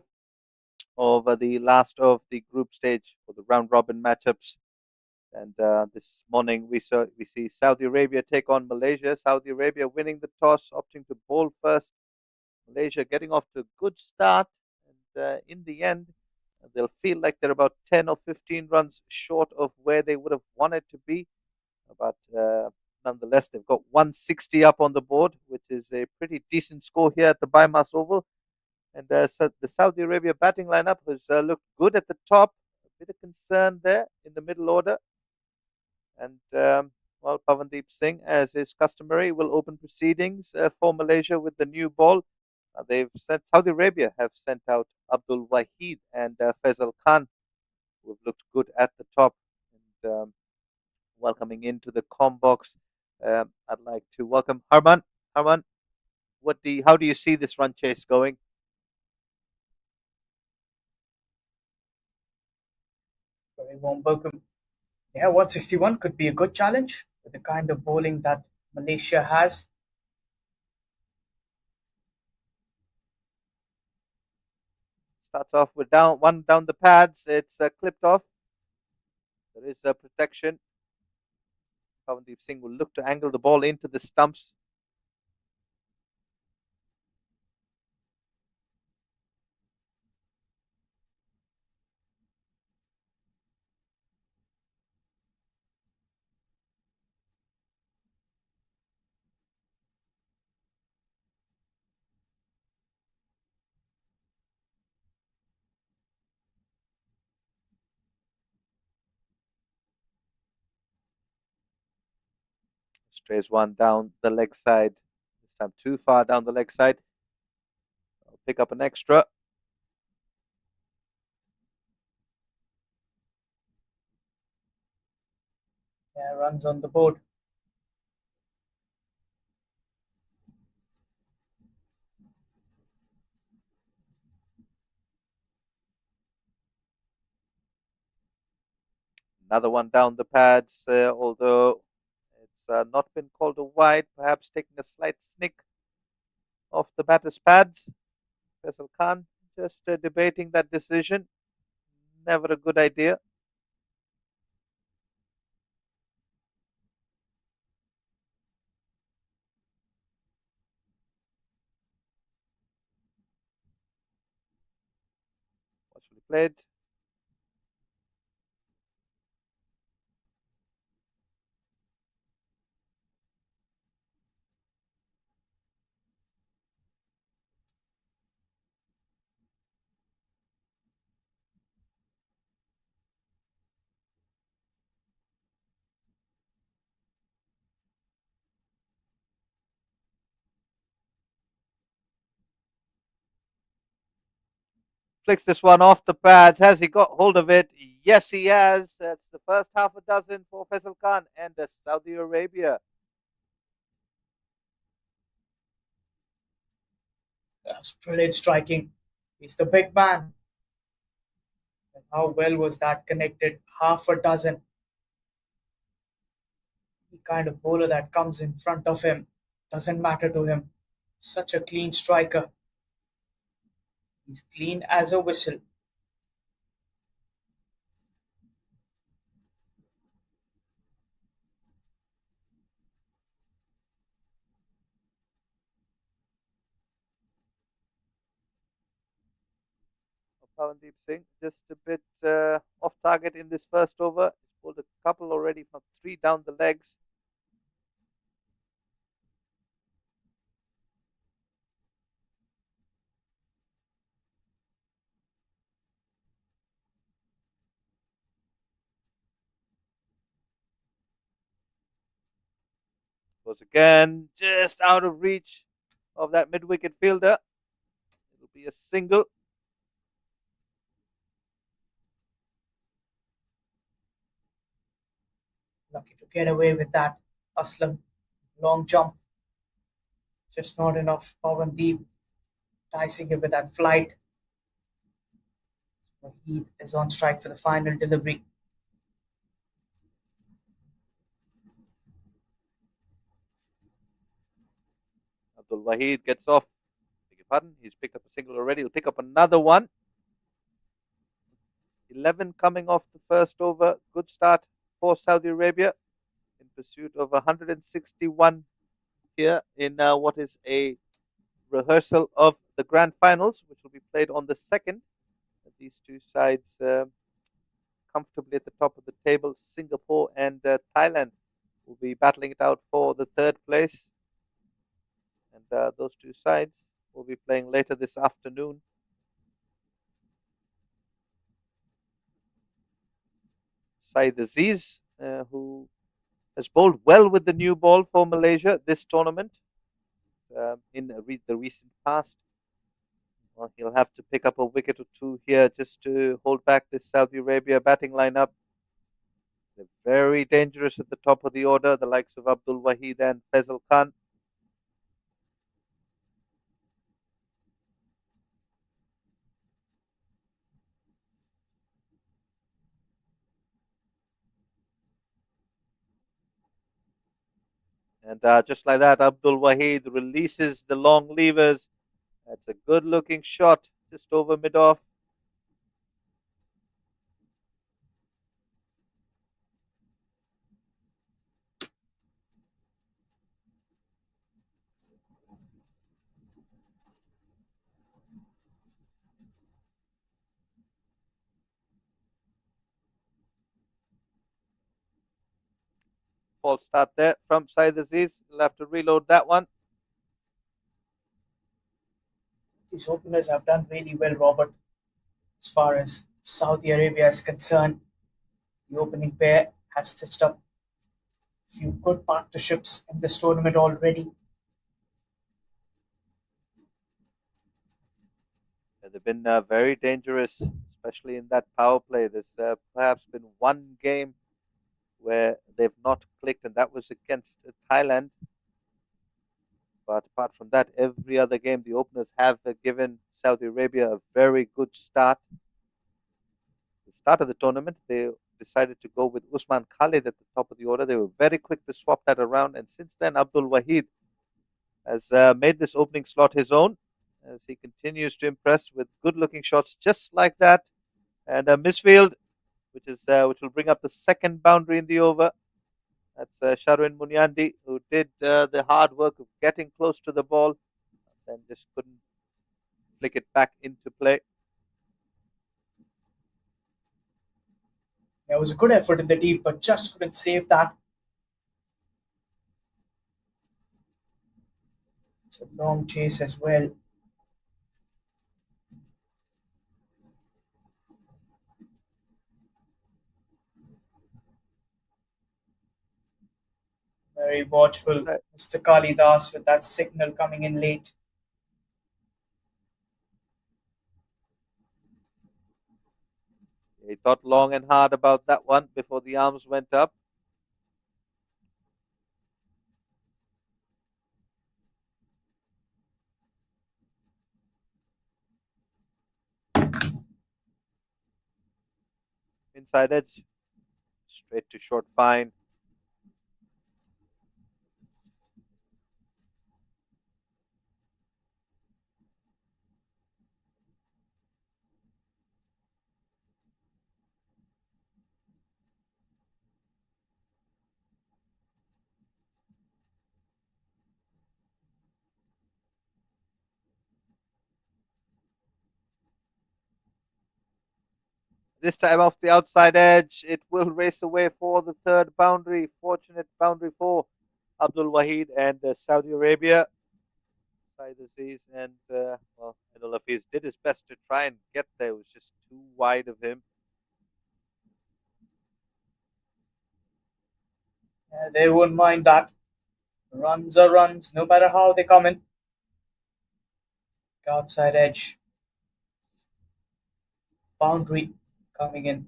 the last of the group stage for the round robin matchups. And this morning we see Saudi Arabia take on Malaysia. Saudi Arabia winning the toss, opting to bowl first. Malaysia getting off to a good start, and in the end, they'll feel like they're about 10 or 15 runs short of where they would have wanted to be. But nonetheless, they've got 160 up on the board, which is a pretty decent score here at the Biomass Oval. And so the Saudi Arabia batting lineup has looked good at the top. A bit of concern there in the middle order. And well, Pavandeep Singh, as is customary, will open proceedings for Malaysia with the new ball. They've sent Saudi Arabia have sent out Abdul Wahid and Faisal Khan, who have looked good at the top. And welcoming into the com box, I'd like to welcome Harman. Harman, how do you see this run chase going? Very warm welcome. Yeah, 161 could be a good challenge with the kind of bowling that Malaysia has. Starts off with one down the pads. It's clipped off. There is a protection. Pavandeep Singh will look to angle the ball into the stumps. Strays one down the leg side. This time too far down the leg side. I'll pick up an extra. Yeah, runs on the board. Another one down the pads, although it's not been called a wide, perhaps taking a slight snick off the batter's pads. Faisal Khan just debating that decision. Never a good idea. Watchfully played. Flicks this one off the pads. Has he got hold of it? Yes, he has. That's the first half a dozen for Faisal Khan and Saudi Arabia. That's brilliant striking. He's the big man. And how well was that connected? Half a dozen. The kind of bowler that comes in front of him doesn't matter to him. Such a clean striker. He's clean as a whistle. Pavandeep Singh just a bit off target in this first over. He's pulled a couple already from three down the legs. Goes again, just out of reach of that mid-wicket fielder. It'll be a single. Lucky to get away with that. Aslam. Long jump. Just not enough. Pawandeep dicing him with that flight. He is on strike for the final delivery. Abdul Wahid gets off. Beg your pardon. He's picked up a single already. He'll pick up another one. 11 coming off the first over. Good start for Saudi Arabia in pursuit of 161 here in what is a rehearsal of the grand finals, which will be played on the 2nd. These two sides comfortably at the top of the table. Singapore and Thailand will be battling it out for the 3rd place. And those two sides will be playing later this afternoon. Saeed Aziz, who has bowled well with the new ball for Malaysia this tournament in the recent past. Well, he'll have to pick up a wicket or two here just to hold back this Saudi Arabia batting lineup. They're very dangerous at the top of the order, the likes of Abdul Wahid and Faisal Khan. And just like that, Abdul Wahid releases the long levers. That's a good looking shot just over mid off. false start there from Saeed Aziz. He'll have to reload that one. These openers have done really well, Robert. As far as Saudi Arabia is concerned, the opening pair has stitched up a few good partnerships in this tournament already. They've been very dangerous, especially in that power play. There's perhaps been one game where they've not clicked, and that was against Thailand. But apart from that, every other game, the openers have given Saudi Arabia a very good start. The start of the tournament, they decided to go with Usman Khalid at the top of the order. They were very quick to swap that around, and since then, Abdul Wahid has made this opening slot his own as he continues to impress with good-looking shots just like that. And a misfield, which will bring up the second boundary in the over. That's Sharwin Munyandi, who did the hard work of getting close to the ball and just couldn't flick it back into play. There was a good effort in the deep, but just couldn't save that. It's a long chase as well. Very watchful, Mr. Kalidas, with that signal coming in late. He thought long and hard about that one before the arms went up. Inside edge, straight to short fine. This time off the outside edge, it will race away for the third boundary. Fortunate boundary for Abdul Wahid and Saudi Arabia. Saeed Aziz and Adil Hafiz did his best to try and get there. It was just too wide of him. Yeah, they won't mind that. Runs are runs, no matter how they come in. Outside edge. Boundary coming in.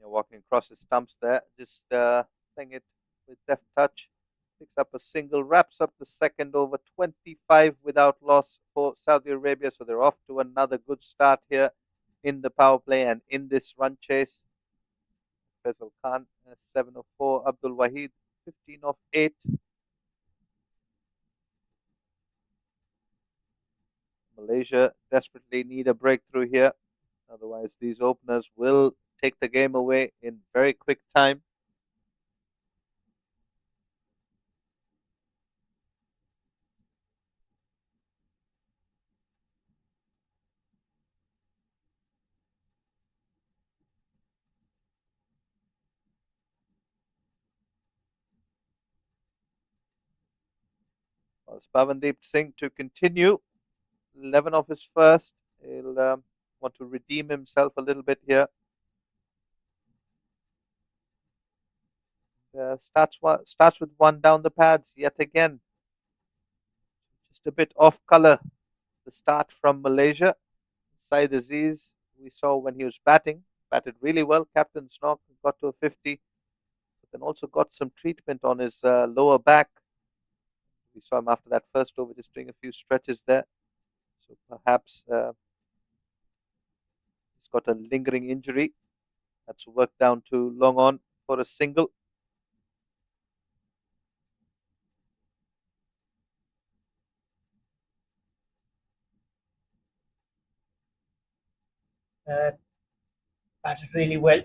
Walking across his stumps there, just playing it with deft touch. Picks up a single, wraps up the second over 25 without loss for Saudi Arabia. So they're off to another good start here in the power play and in this run chase. Faisal Khan, 7 of 4. Abdul Wahid, 15 of 8. Malaysia desperately need a breakthrough here. Otherwise, these openers will take the game away in very quick time. Pavandeep Singh to continue. 11 of his first. He'll want to redeem himself a little bit here. Starts with one down the pads yet again. Just a bit off color. The start from Malaysia. Saeed Aziz, we saw when he was batted really well. Captain's knock, got to a 50, but then also got some treatment on his lower back. We saw him after that first over just doing a few stretches there. So perhaps he's got a lingering injury. That's worked down to long on for a single. Batted really well.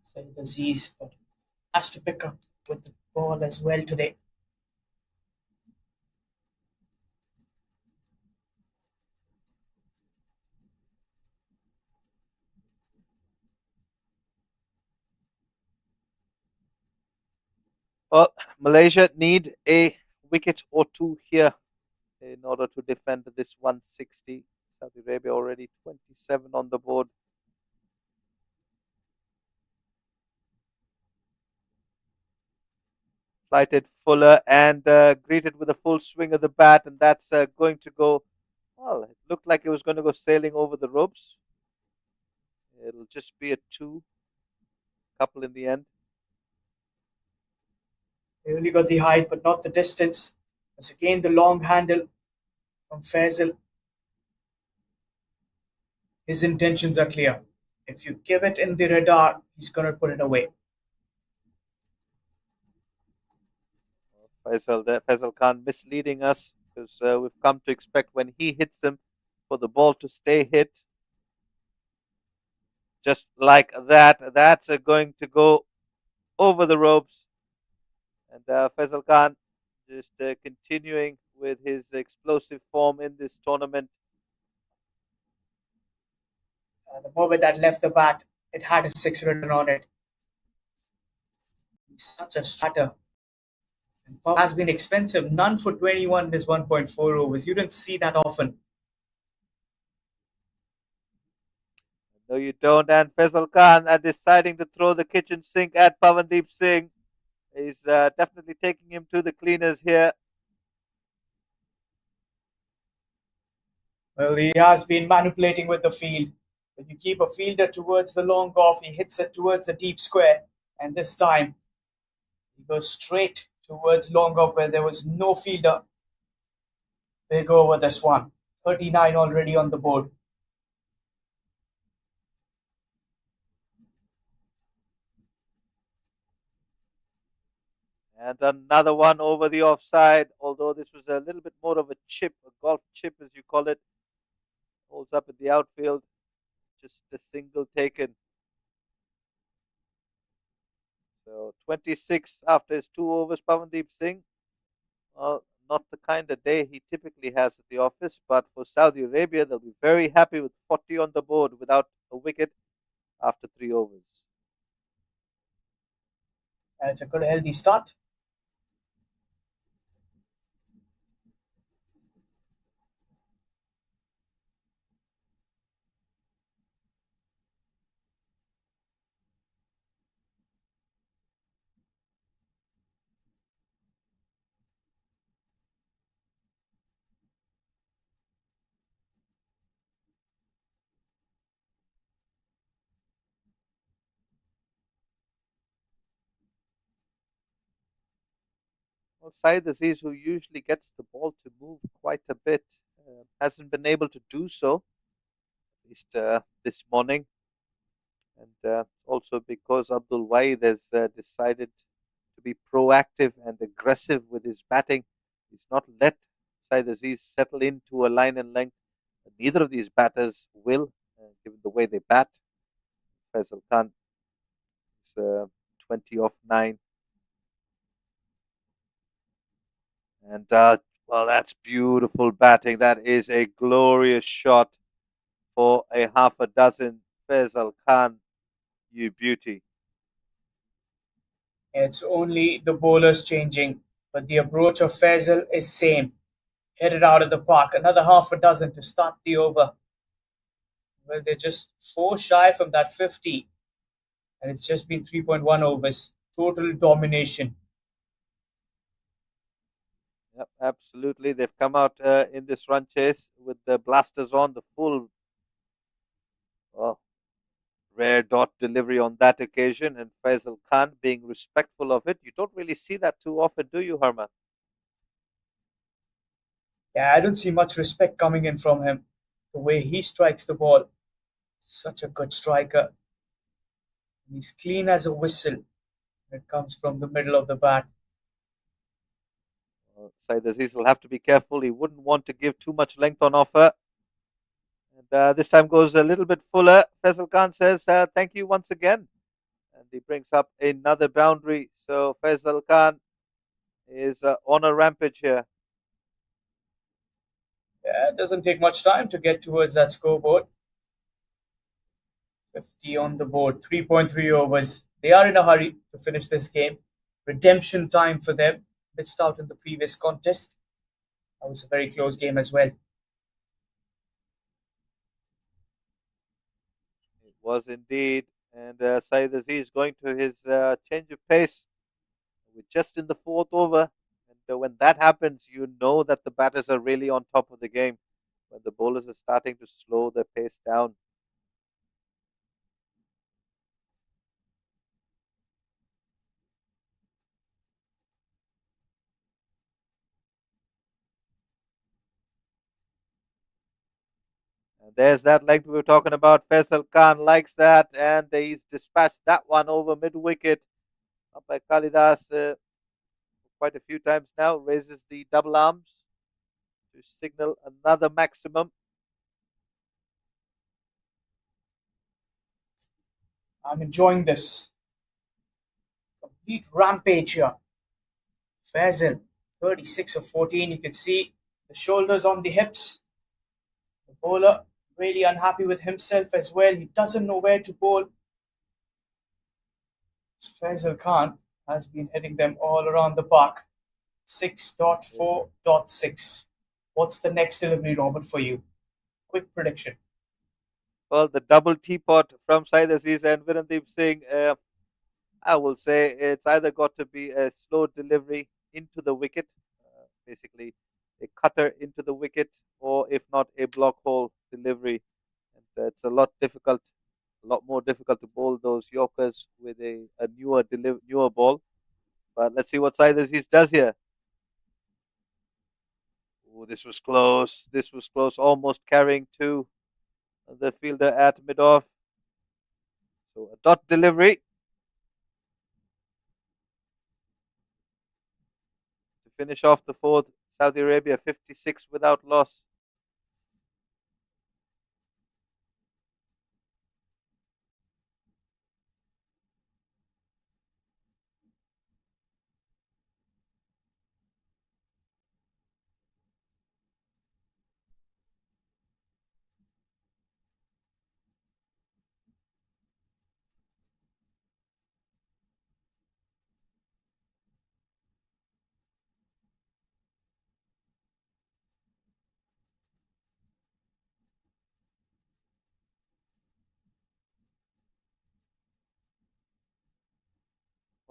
Said Aziz, but has to pick up with the ball as well today. Well, Malaysia need a wicket or two here in order to defend this 160. Saudi Arabia already 27 on the board. Flighted Fuller and greeted with a full swing of the bat, and that's going to go. Well, it looked like it was going to go sailing over the ropes. It'll just be a two couple in the end. They only got the height, but not the distance. Once again, the long handle from Faisal. His intentions are clear. If you give it in the radar, he's going to put it away. Faisal Khan misleading us because we've come to expect when he hits them for the ball to stay hit. Just like that, that's going to go over the ropes. And Faisal Khan just continuing with his explosive form in this tournament. The moment that left the bat, it had a six written on it. He's such a striker. Has been expensive. None for 21 in his 1.4 overs. You didn't see that often. No, you don't. And Faisal Khan are deciding to throw the kitchen sink at Pavandeep Singh. He's definitely taking him to the cleaners here. Well, he has been manipulating with the field. When you keep a fielder towards the long off, he hits it towards the deep square. And this time, he goes straight towards long off where there was no fielder. They go over this one. 39 already on the board. And another one over the offside, although this was a little bit more of a chip, a golf chip as you call it. Holds up in the outfield. Just a single taken. So 26 after his 2 overs, Pavandeep Singh. Well, not the kind of day he typically has at the office, but for Saudi Arabia, they'll be very happy with 40 on the board without a wicket after 3 overs. And it's a good healthy start. Well, Saeed Aziz, who usually gets the ball to move quite a bit, hasn't been able to do so, at least this morning. And also because Abdul Wahid has decided to be proactive and aggressive with his batting. He's not let Saeed Aziz settle into a line and length. Neither of these batters will, given the way they bat. Faisal Khan is 20 off 9. And well, that's beautiful batting. That is a glorious shot for a half a dozen. Faisal Khan, you beauty. It's only the bowlers changing, but the approach of Faisal is same. Hit it out of the park. Another half a dozen to start the over. Well, they're just 4 shy from that 50. And it's just been 3.1 overs. Total domination. Yep, absolutely. They've come out in this run chase with the blasters on, the full rare dot delivery on that occasion, and Faisal Khan being respectful of it. You don't really see that too often, do you, Harman? Yeah, I don't see much respect coming in from him. The way he strikes the ball. Such a good striker. He's clean as a whistle. It comes from the middle of the bat. Saeed Aziz will have to be careful. He wouldn't want to give too much length on offer. And this time goes a little bit fuller. Faisal Khan says, thank you once again. And he brings up another boundary. So Faisal Khan is on a rampage here. Yeah, it doesn't take much time to get towards that scoreboard. 50 on the board, 3.3 overs. They are in a hurry to finish this game. redemption time for them. Missed out in the previous contest. That was a very close game as well. It was indeed. And Saeed Aziz going to his change of pace. We're just in the fourth over. And when that happens, you know that the batters are really on top of the game. When the bowlers are starting to slow their pace down. And there's that length we were talking about. Faisal Khan likes that, and he's dispatched that one over mid wicket. Up by Kalidas quite a few times now. Raises the double arms to signal another maximum. I'm enjoying this. Complete rampage here. Faisal, 36 of 14. You can see the shoulders on the hips. The bowler really unhappy with himself as well. He doesn't know where to bowl. Faisal Khan has been hitting them all around the park. 6.4.6. What's the next delivery, Robert, for you? Quick prediction. Well, the double teapot from Saeed Aziz and Virendeep Singh. I will say it's either got to be a slow delivery into the wicket, basically a cutter into the wicket, or if not, a block hole delivery. And it's a lot more difficult to bowl those Yorkers with a newer ball. But let's see what Saeed Aziz does here. Oh, this was close. This was close, almost carrying to the fielder at mid off. So a dot delivery to finish off the fourth. Saudi Arabia 56 without loss.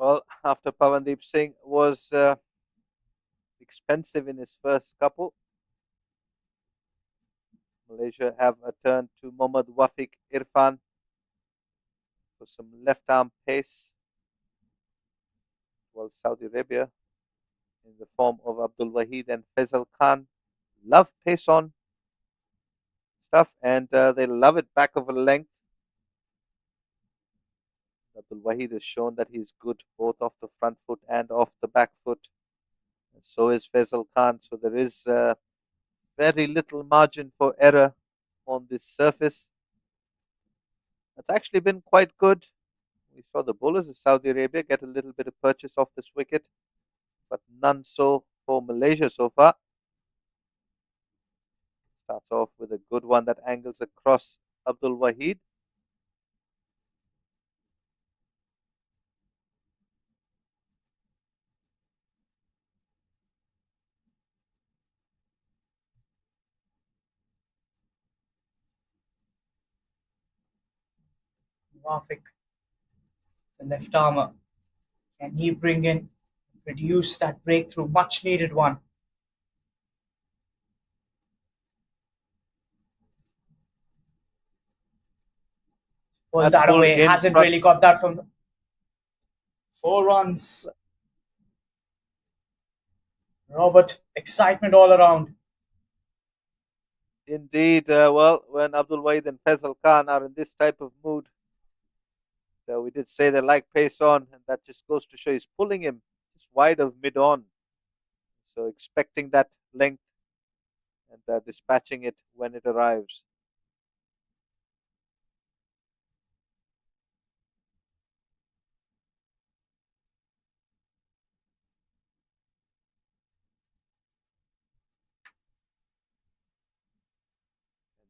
Well, after Pavandeep Singh was expensive in his first couple, Malaysia have a turn to Mohammad Wafiq Irfan for some left arm pace. While Saudi Arabia, in the form of Abdul Wahid and Faisal Khan, love pace on stuff, and they love it back of a length. Abdul Wahid has shown that he's good both off the front foot and off the back foot. And so is Faisal Khan. So there is very little margin for error on this surface. It's actually been quite good. We saw the bowlers of Saudi Arabia get a little bit of purchase off this wicket, but none so for Malaysia so far. Starts off with a good one that angles across Abdul Wahid. Wafiq, the left armour. Can he bring in, produce that breakthrough, much needed one? Pull that Pulled away. in Hasn't front. really got that from 4 runs. Robert, excitement all around. Indeed, well, when Abdul Wahid and Faisal Khan are in this type of mood, we did say they like pace on, and that just goes to show he's pulling him just wide of mid on. So expecting that length and dispatching it when it arrives.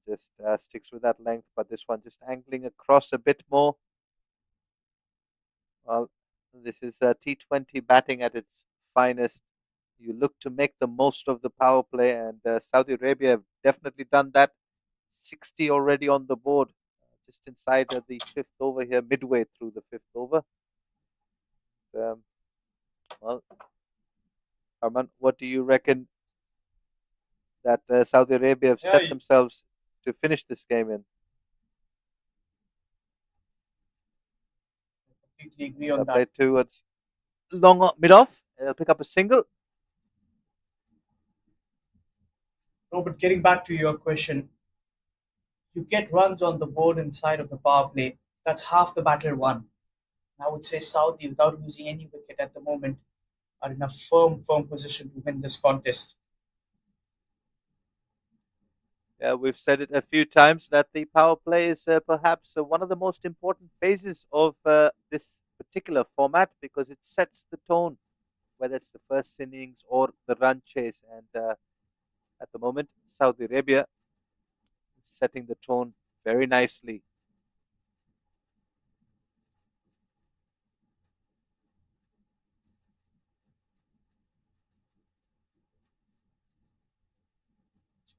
Just sticks with that length, but this one just angling across a bit more. Well, This is T20 batting at its finest. You look to make the most of the power play, and Saudi Arabia have definitely done that. 60 already on the board, just inside the fifth over here, midway through the fifth over. Um, well, Arman, what do you reckon that Saudi Arabia have Yeah, set themselves to finish this game in? completely agree on that. Play towards long mid off. Pick up a single. Robert, getting back to your question, you get runs on the board inside of the power play. That's half the battle won. I would say Saudi, without losing any wicket at the moment, are in a firm position to win this contest. Yeah, we've said it a few times that the power play is perhaps one of the most important phases of this particular format because it sets the tone, whether it's the first innings or the run chase. And at the moment, Saudi Arabia is setting the tone very nicely.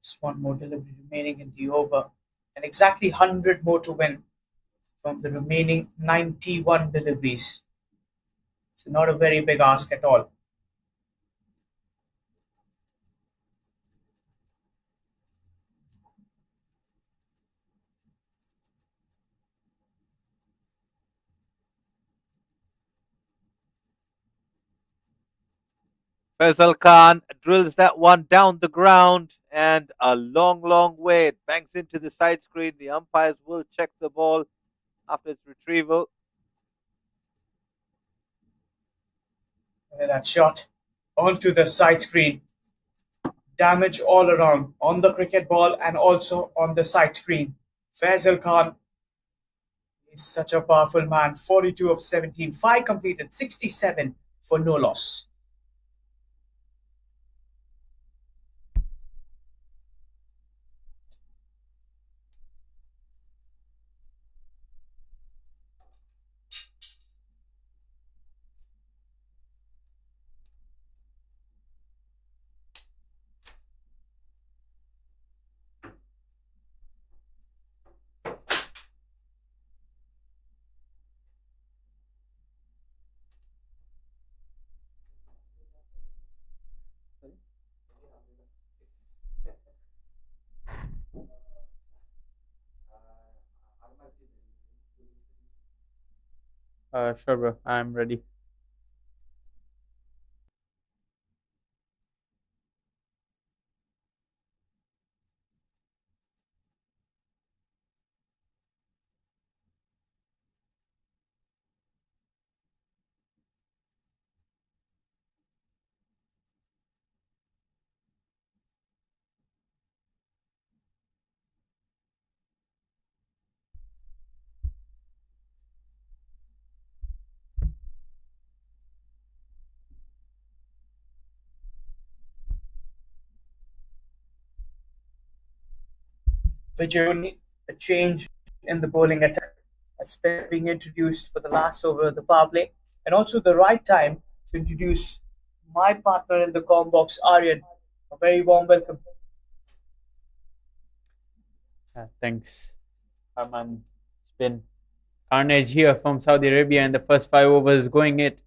Just one more delivery remaining in the over, and exactly 100 more to win from the remaining 91 deliveries. So not a very big ask at all. Faisal Khan drills that one down the ground and a long way. It bangs into the side screen. The umpires will check the ball after its retrieval. Look at that shot onto the side screen. Damage all around on the cricket ball and also on the side screen. Faisal Khan is such a powerful man. 42 of 17, 5 completed, 67 for no loss. Sure, bro. I'm ready. Vijay, a change in the bowling attack, a spin being introduced for the last over of the power play, and also the right time to introduce my partner in the com box, Aryan. A very warm welcome. Thanks, Arman. It's been carnage here from Saudi Arabia in the first 5 overs, going at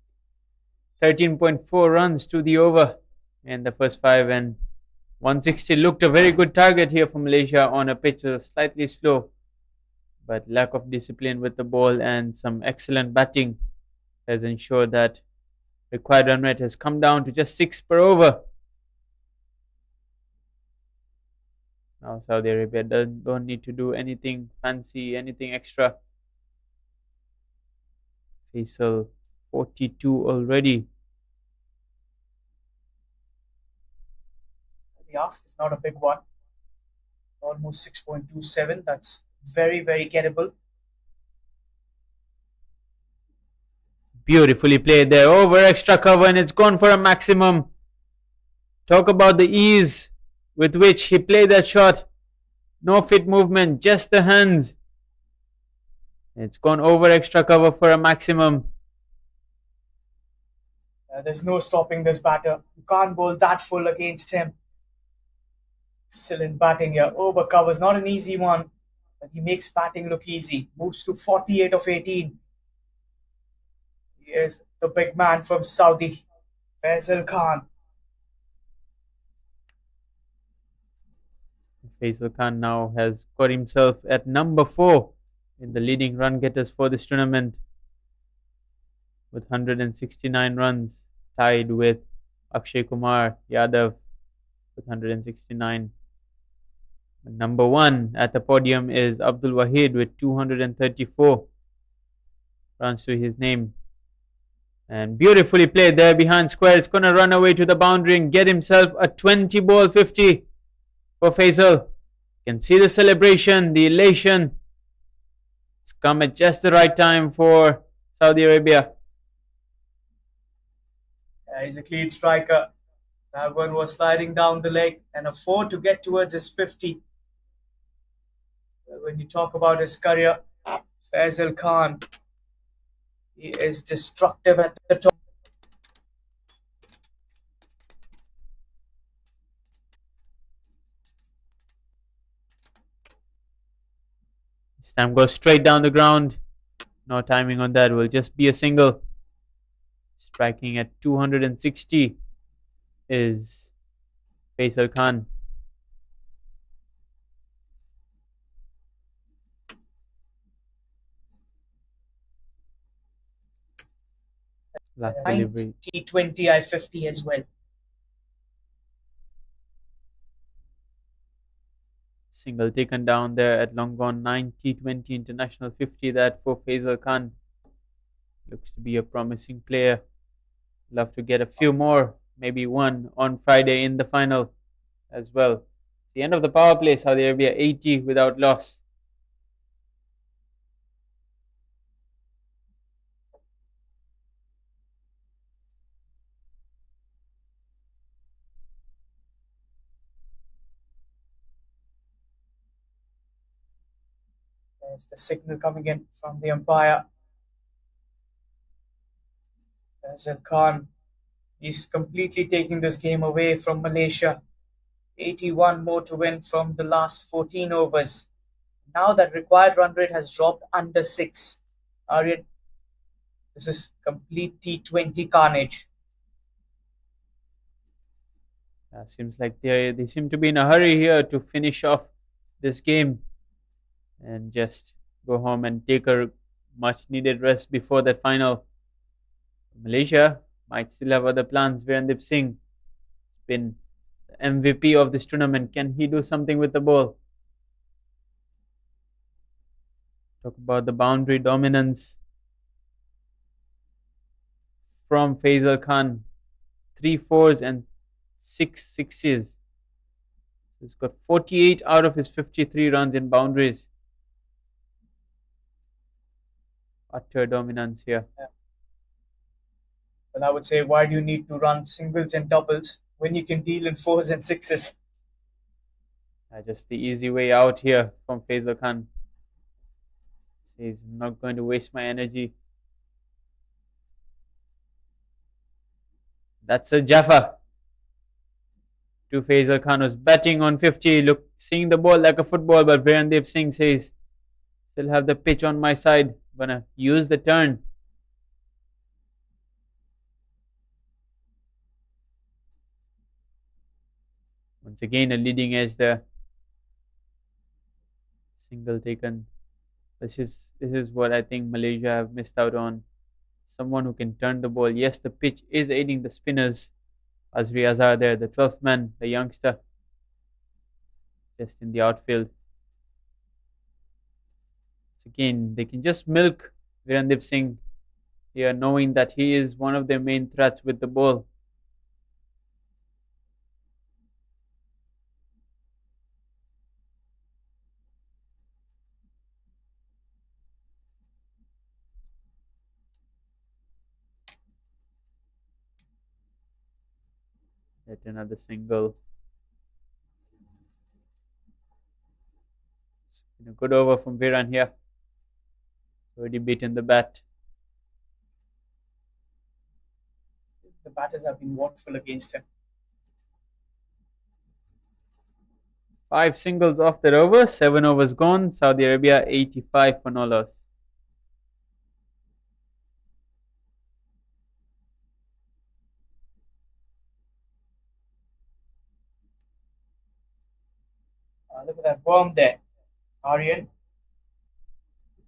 13.4 runs to the over in the first 5, and 160 looked a very good target here for Malaysia on a pitch that was slightly slow, but lack of discipline with the ball and some excellent batting has ensured that required run rate has come down to just 6 per over. Now Saudi Arabia don't need to do anything fancy, anything extra. Faisal 42 already. The ask is not a big one, almost 6.27. That's very gettable. Beautifully played there, over extra cover, and it's gone for a maximum. Talk about the ease with which he played that shot. No fit movement, just the hands. It's gone over extra cover for a maximum. There's no stopping this batter. You can't bowl that full against him. Excellent batting here. Over covers, not an easy one, but he makes batting look easy. Moves to 48 of 18. He is the big man from Saudi, Faisal Khan. Faisal Khan now has got himself at number 4 in the leading run getters for this tournament with 169 runs, tied with Akshay Kumar Yadav with 169. Number 1 at the podium is Abdul Wahid with 234 runs to his name. And beautifully played there behind square. It's going to run away to the boundary and get himself a 20 ball 50 for Faisal. You can see the celebration, the elation. It's come at just the right time for Saudi Arabia. He's a clean striker. That one was sliding down the leg and a 4 to get towards his 50. When you talk about his career, Faisal Khan, he is destructive at the top. This time goes straight down the ground. No timing on that. Will just be a single. Striking at 260 is Faisal Khan. Last delivery. T20i 50 as well. Single taken down there at long gone 9 T20 international 50 that for Faisal Khan. Looks to be a promising player. Love to get a few more, maybe one on Friday in the final as well. It's the end of the power play. Saudi Arabia 80 without loss. There's the signal coming in from the umpire. Faisal Khan, he's completely taking this game away from Malaysia. 81 more to win from the last 14 overs. Now that required run rate has dropped under 6. Aryan, this is complete T20 carnage. Seems like they seem to be in a hurry here to finish off this game and just go home and take a much needed rest before that final. Malaysia might still have other plans. Virendip Singh has been the MVP of this tournament. Can he do something with the ball? Talk about the boundary dominance from Faisal Khan. 3 4s and 6 6s. He's got 48 out of his 53 runs in boundaries. Utter dominance here. Well, I would say, why do you need to run singles and doubles when you can deal in 4s and 6s? Just the easy way out here from Faisal Khan. Says, I'm not going to waste my energy. That's a Jaffa to Faisal Khan, who's batting on 50. Look, seeing the ball like a football, but Virendip Singh says, still have the pitch on my side. Gonna use the turn. Once again, a leading edge there. Single taken. This is what I think Malaysia have missed out on. Someone who can turn the ball. Yes, the pitch is aiding the spinners. Azri Azhar there, the 12th man, the youngster, just in the outfield. So again, they can just milk Virendip Singh here, knowing that he is one of their main threats with the ball. Yet another single. A good over from Viran here. Already beaten the bat. The batters have been watchful against him. 5 singles off that over, 7 overs gone. Saudi Arabia 85 for no loss. Look at that worm there, Aryan.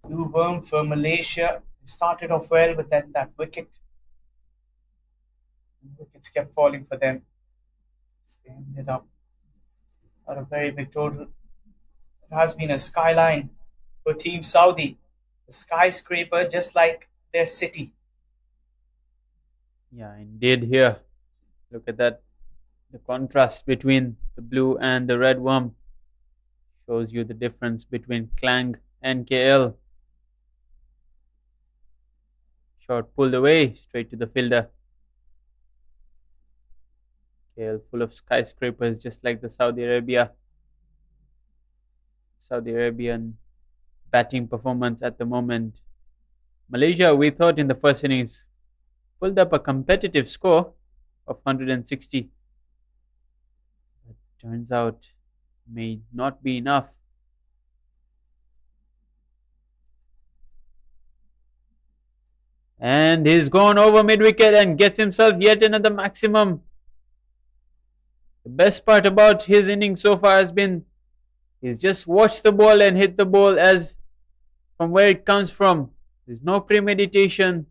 New worm for Malaysia. Started off well, but then that wickets kept falling for them. They ended up at a very big total. It has been a skyline for Team Saudi. The skyscraper, just like their city. Yeah, indeed. Here, look at that. The contrast between the blue and the red worm shows you the difference between Klang and KL. Shot pulled away straight to the fielder. KL full of skyscrapers, just like the Saudi Arabian batting performance at the moment. Malaysia, we thought in the first innings, pulled up a competitive score of 160. But turns out may not be enough. And he's gone over mid-wicket and gets himself yet another maximum. The best part about his innings so far has been he's just watched the ball and hit the ball as from where it comes from. There's no premeditation,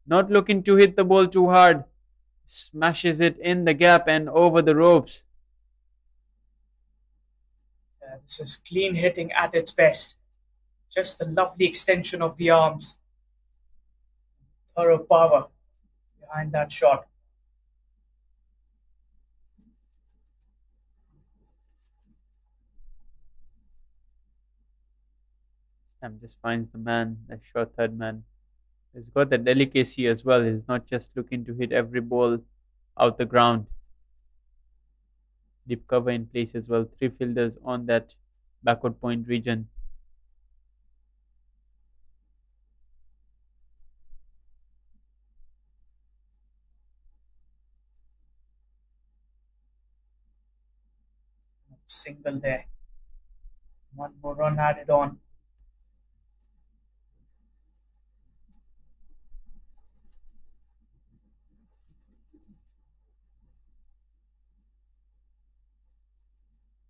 not looking to hit the ball too hard. Smashes it in the gap and over the ropes. This is clean hitting at its best. Just the lovely extension of the arms. Thorough power behind that shot. Sam just finds the man, that short third man. He's got the delicacy as well. He's not just looking to hit every ball out the ground. Deep cover in place as well. 3 fielders on that backward point region. Single there. One more run added on.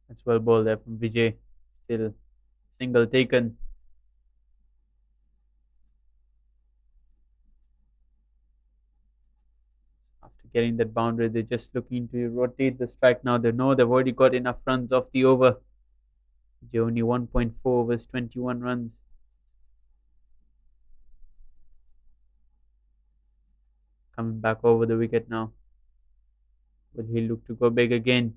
That's well bowled there from Vijay. Still single taken. After getting that boundary, they're just looking to rotate the strike now. They know they've already got enough runs off the over. Vijay only 1.4 overs, 21 runs. Coming back over the wicket now. Will he look to go big again?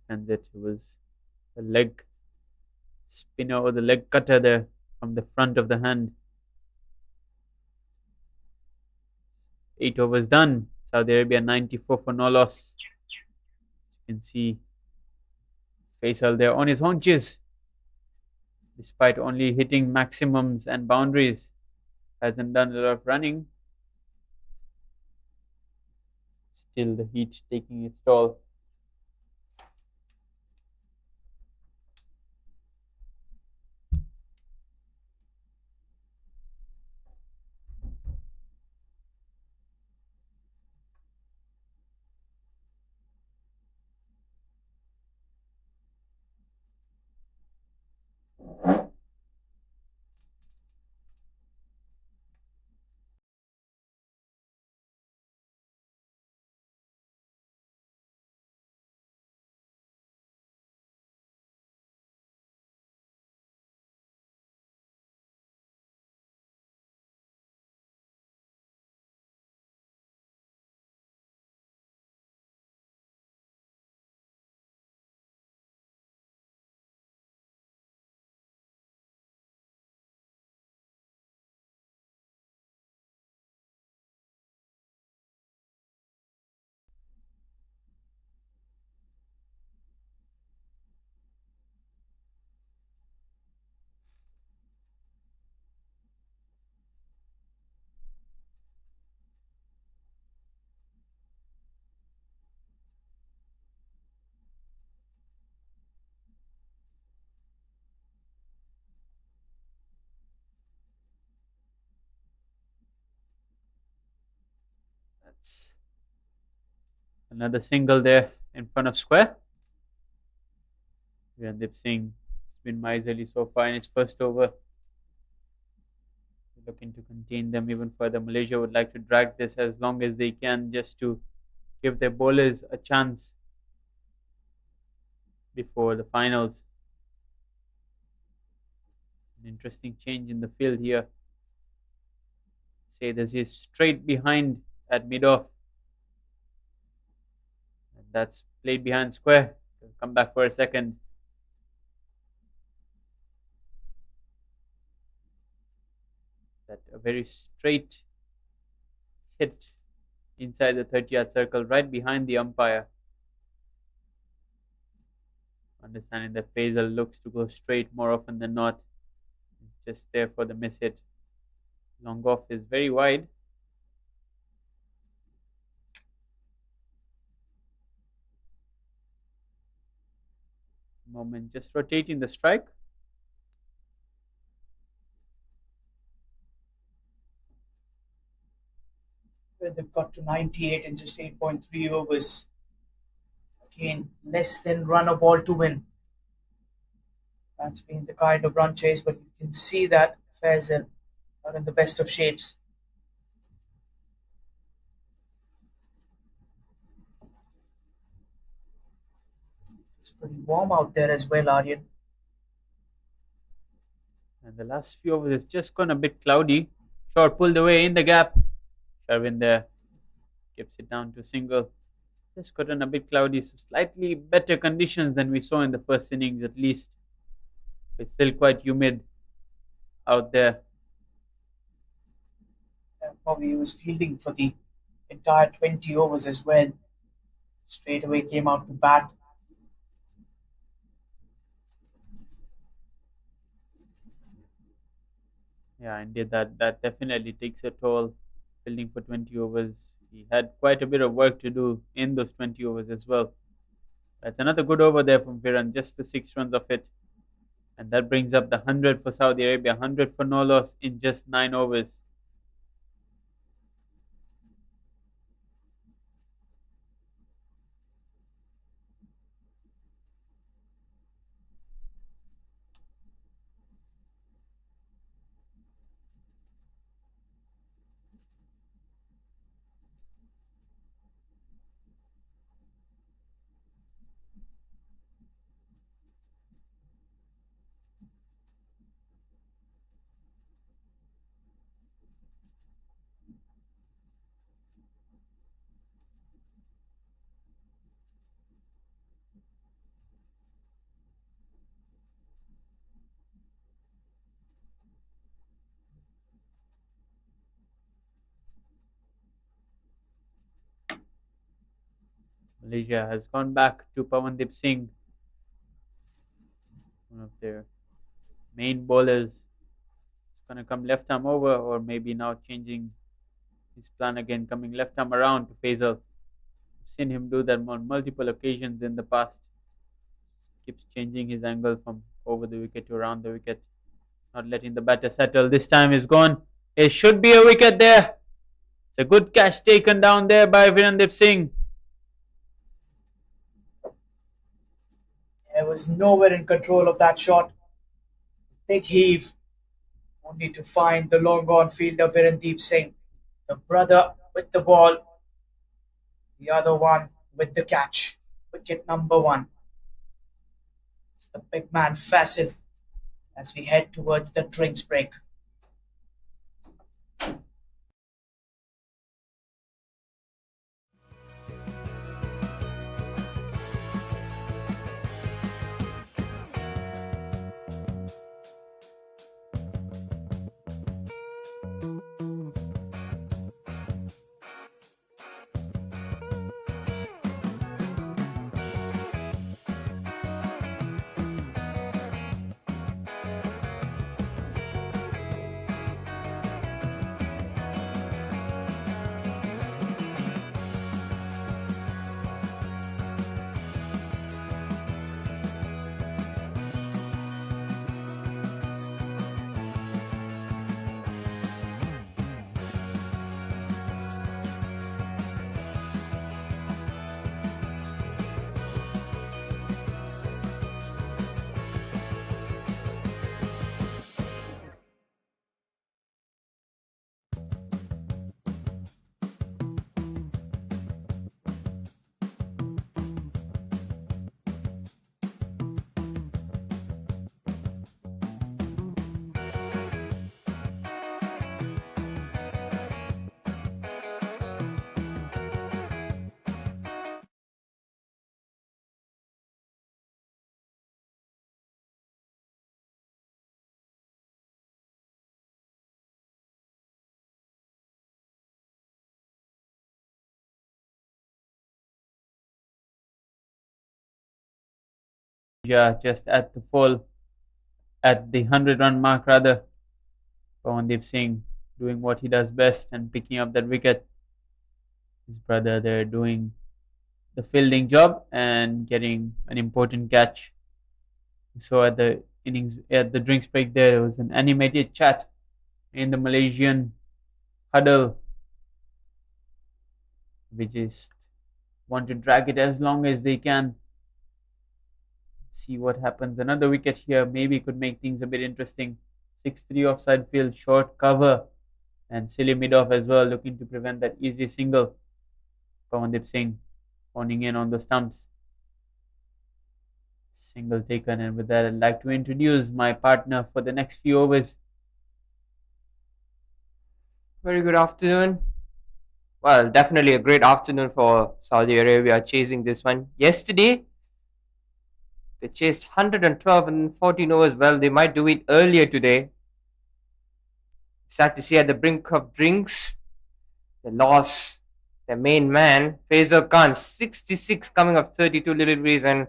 And it was the leg spinner or the leg cutter there from the front of the hand. 8 overs done. Saudi Arabia 94 for no loss. You can see Faisal there on his haunches. Despite only hitting maximums and boundaries, hasn't done a lot of running. Still the heat taking its toll. That's another single there in front of square. Virendip Singh has been miserly so far in his first over. Looking to contain them even further. Malaysia would like to drag this as long as they can just to give their bowlers a chance before the finals. An interesting change in the field here. Say this is straight behind at mid-off. And that's played behind square. Come back for a second. That a very straight hit inside the 30-yard circle, right behind the umpire. Understanding that Faisal looks to go straight more often than not. It's just there for the miss hit. Long off is very wide. Moment just rotating the strike. They've got to 98 in just 8.3 overs. Again, less than run a ball to win. That's been the kind of run chase, but you can see that Faisal are in the best of shapes. It's pretty warm out there as well, Aryan. And the last few overs it's just gone a bit cloudy. Short pulled away in the gap. Sharvin there keeps it down to a single. Just gotten a bit cloudy, so slightly better conditions than we saw in the first innings at least. It's still quite humid out there. And probably he was fielding for the entire 20 overs as well. Straight away came out to bat. Yeah, indeed, that definitely takes a toll. Fielding for 20 overs. He had quite a bit of work to do in those 20 overs as well. That's another good over there from Viran, just the 6 runs of it. And that brings up the 100 for Saudi Arabia, 100 for no loss in just 9 overs. Malaysia has gone back to Pawandip Singh, one of their main bowlers. It's going to come left arm over, or maybe now changing his plan again, coming left arm around to Faisal. We've seen him do that on multiple occasions in the past. Keeps changing his angle from over the wicket to around the wicket, not letting the batter settle. This time is gone. It should be a wicket there. It's a good catch taken down there by Virendip Singh. I was nowhere in control of that shot. Big heave. Only to find the long on fielder Virendeep Singh. The brother with the ball. The other one with the catch. Wicket number 1. It's the big man Faisal as we head towards the drinks break. Malaysia just at the 100-run mark rather. Pawandeep Singh doing what he does best and picking up that wicket. His brother there doing the fielding job and getting an important catch. So at the drinks break there was an animated chat in the Malaysian huddle. We just want to drag it as long as they can. See what happens. Another wicket here maybe could make things a bit interesting. 6-3 offside field, short cover, and silly mid-off as well, looking to prevent that easy single. Pawandeep Singh honing in on the stumps. Single taken, and with that I'd like to introduce my partner for the next few overs. Very good afternoon. Well, definitely a great afternoon for Saudi Arabia chasing this one. Yesterday, they chased 112 and 14 overs. Well, they might do it earlier today. Sad to see at the brink of drinks, they lost their main man, Faisal Khan, 66 coming off 32 deliveries, and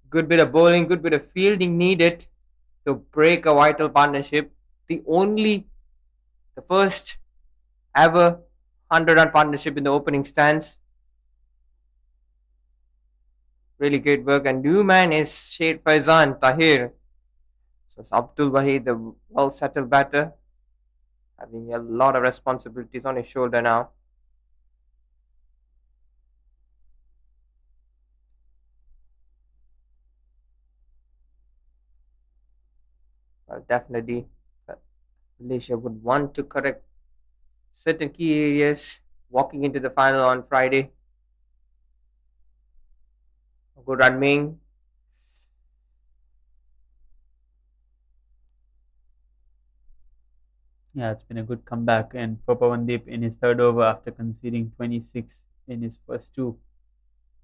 good bit of bowling, good bit of fielding needed to break a vital partnership. The first ever 100-run partnership in the opening stance. Really great work. And new man is Sheikh Faizan Tahir. So it's Abdul Wahid, the well-settled batter, having a lot of responsibilities on his shoulder now. Well, definitely Malaysia would want to correct certain key areas walking into the final on Friday. Good run, Ming. Yeah, it's been a good comeback, and for Pawandeep in his third over after conceding 26 in his first two,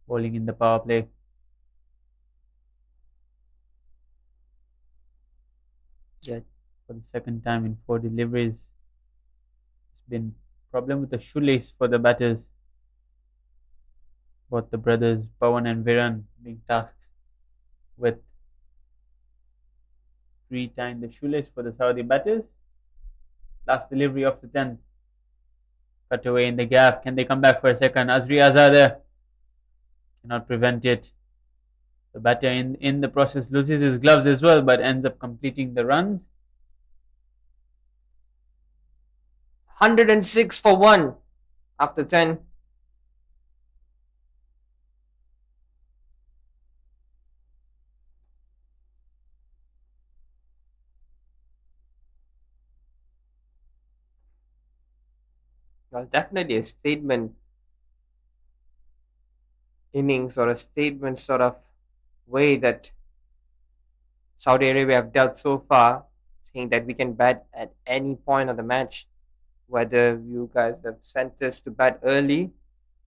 bowling in the power play. Yeah, for the second time in 4 deliveries. It's been a problem with the shoelace for the batters. Both the brothers Pawan and Viran being tasked with retying the shoelace for the Saudi batters. Last delivery of the 10th. Cut away in the gap. Can they come back for a second? Azri Azhar there. Cannot prevent it. The batter in the process loses his gloves as well, but ends up completing the runs. 106 for 1 after 10. Well, definitely a statement innings or a statement sort of way that Saudi Arabia have dealt so far, saying that we can bat at any point of the match, whether you guys have sent us to bat early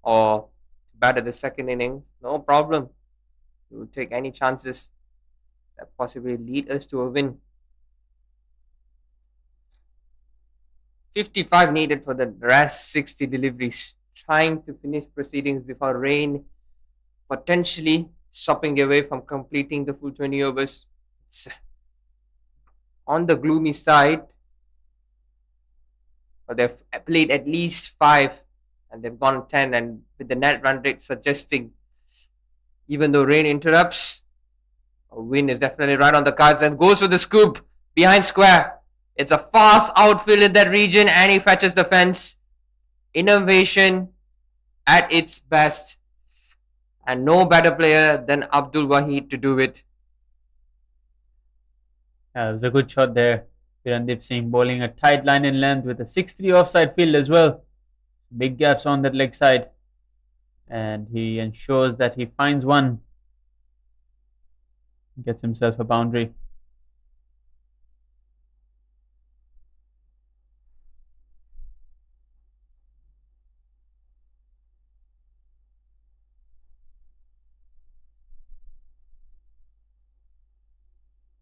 or to bat at the second inning, no problem. We will take any chances that possibly lead us to a win. 55 needed for the rest 60 deliveries, trying to finish proceedings before rain potentially stopping their way from completing the full 20 overs. It's on the gloomy side, but they've played at least 5 and they've gone 10, and with the net run rate suggesting, even though rain interrupts, a win is definitely right on the cards, and goes for the scoop behind square. It's a fast outfield in that region, and he fetches the fence. Innovation at its best, and no better player than Abdul Wahid to do it. Yeah, it was a good shot there. Virandeep Singh bowling a tight line in length with a 6-3 offside field as well. Big gaps on that leg side. And he ensures that he finds one. Gets himself a boundary.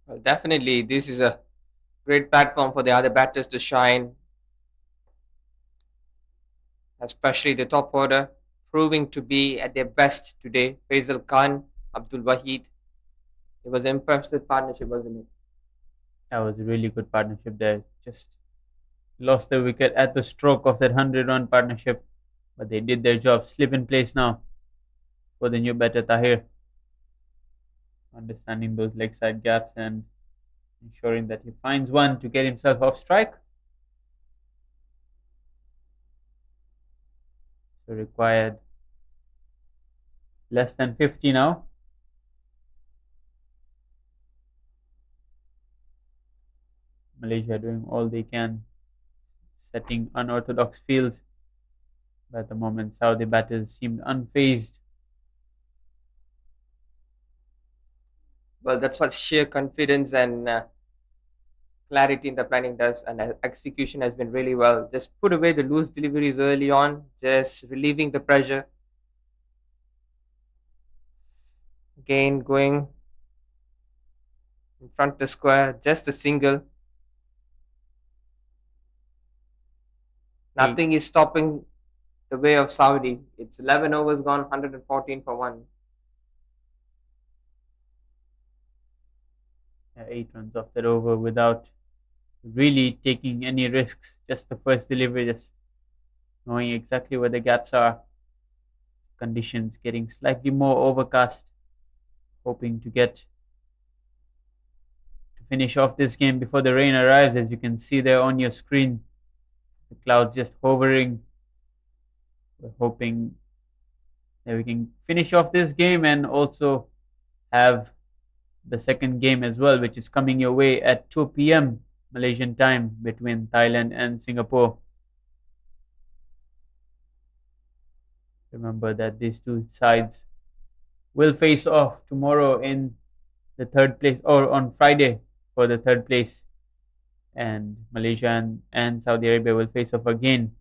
Well, definitely, this is a great platform for the other batters to shine, especially the top order, proving to be at their best today. Faisal Khan, Abdul Wahid, It was an impressive partnership, wasn't it? That was a really good partnership there. Just lost the wicket at the stroke of that 100-run partnership. But they did their job. Slip in place now for the new batter Tahir. Understanding those leg side gaps and ensuring that he finds one to get himself off strike. So required less than 50 now. Malaysia doing all they can, setting unorthodox fields. But at the moment, Saudi batters seemed unfazed. Well, that's what sheer confidence and clarity in the planning does, and execution has been really well. Just put away the loose deliveries early on, just relieving the pressure. Again, going in front of the square, just a single. Nothing is stopping the way of Saudi. It's 11 overs gone, 114 for 1. 8 runs off that over without really taking any risks. Just the first delivery, just knowing exactly where the gaps are. Conditions getting slightly more overcast. Hoping to finish off this game before the rain arrives, as you can see there on your screen. The clouds just hovering. We're hoping that we can finish off this game and also have the second game as well, which is coming your way at 2 p.m. Malaysian time between Thailand and Singapore. Remember that these two sides will face off tomorrow in the third place, or on Friday for the third place. And Malaysia and Saudi Arabia will face off again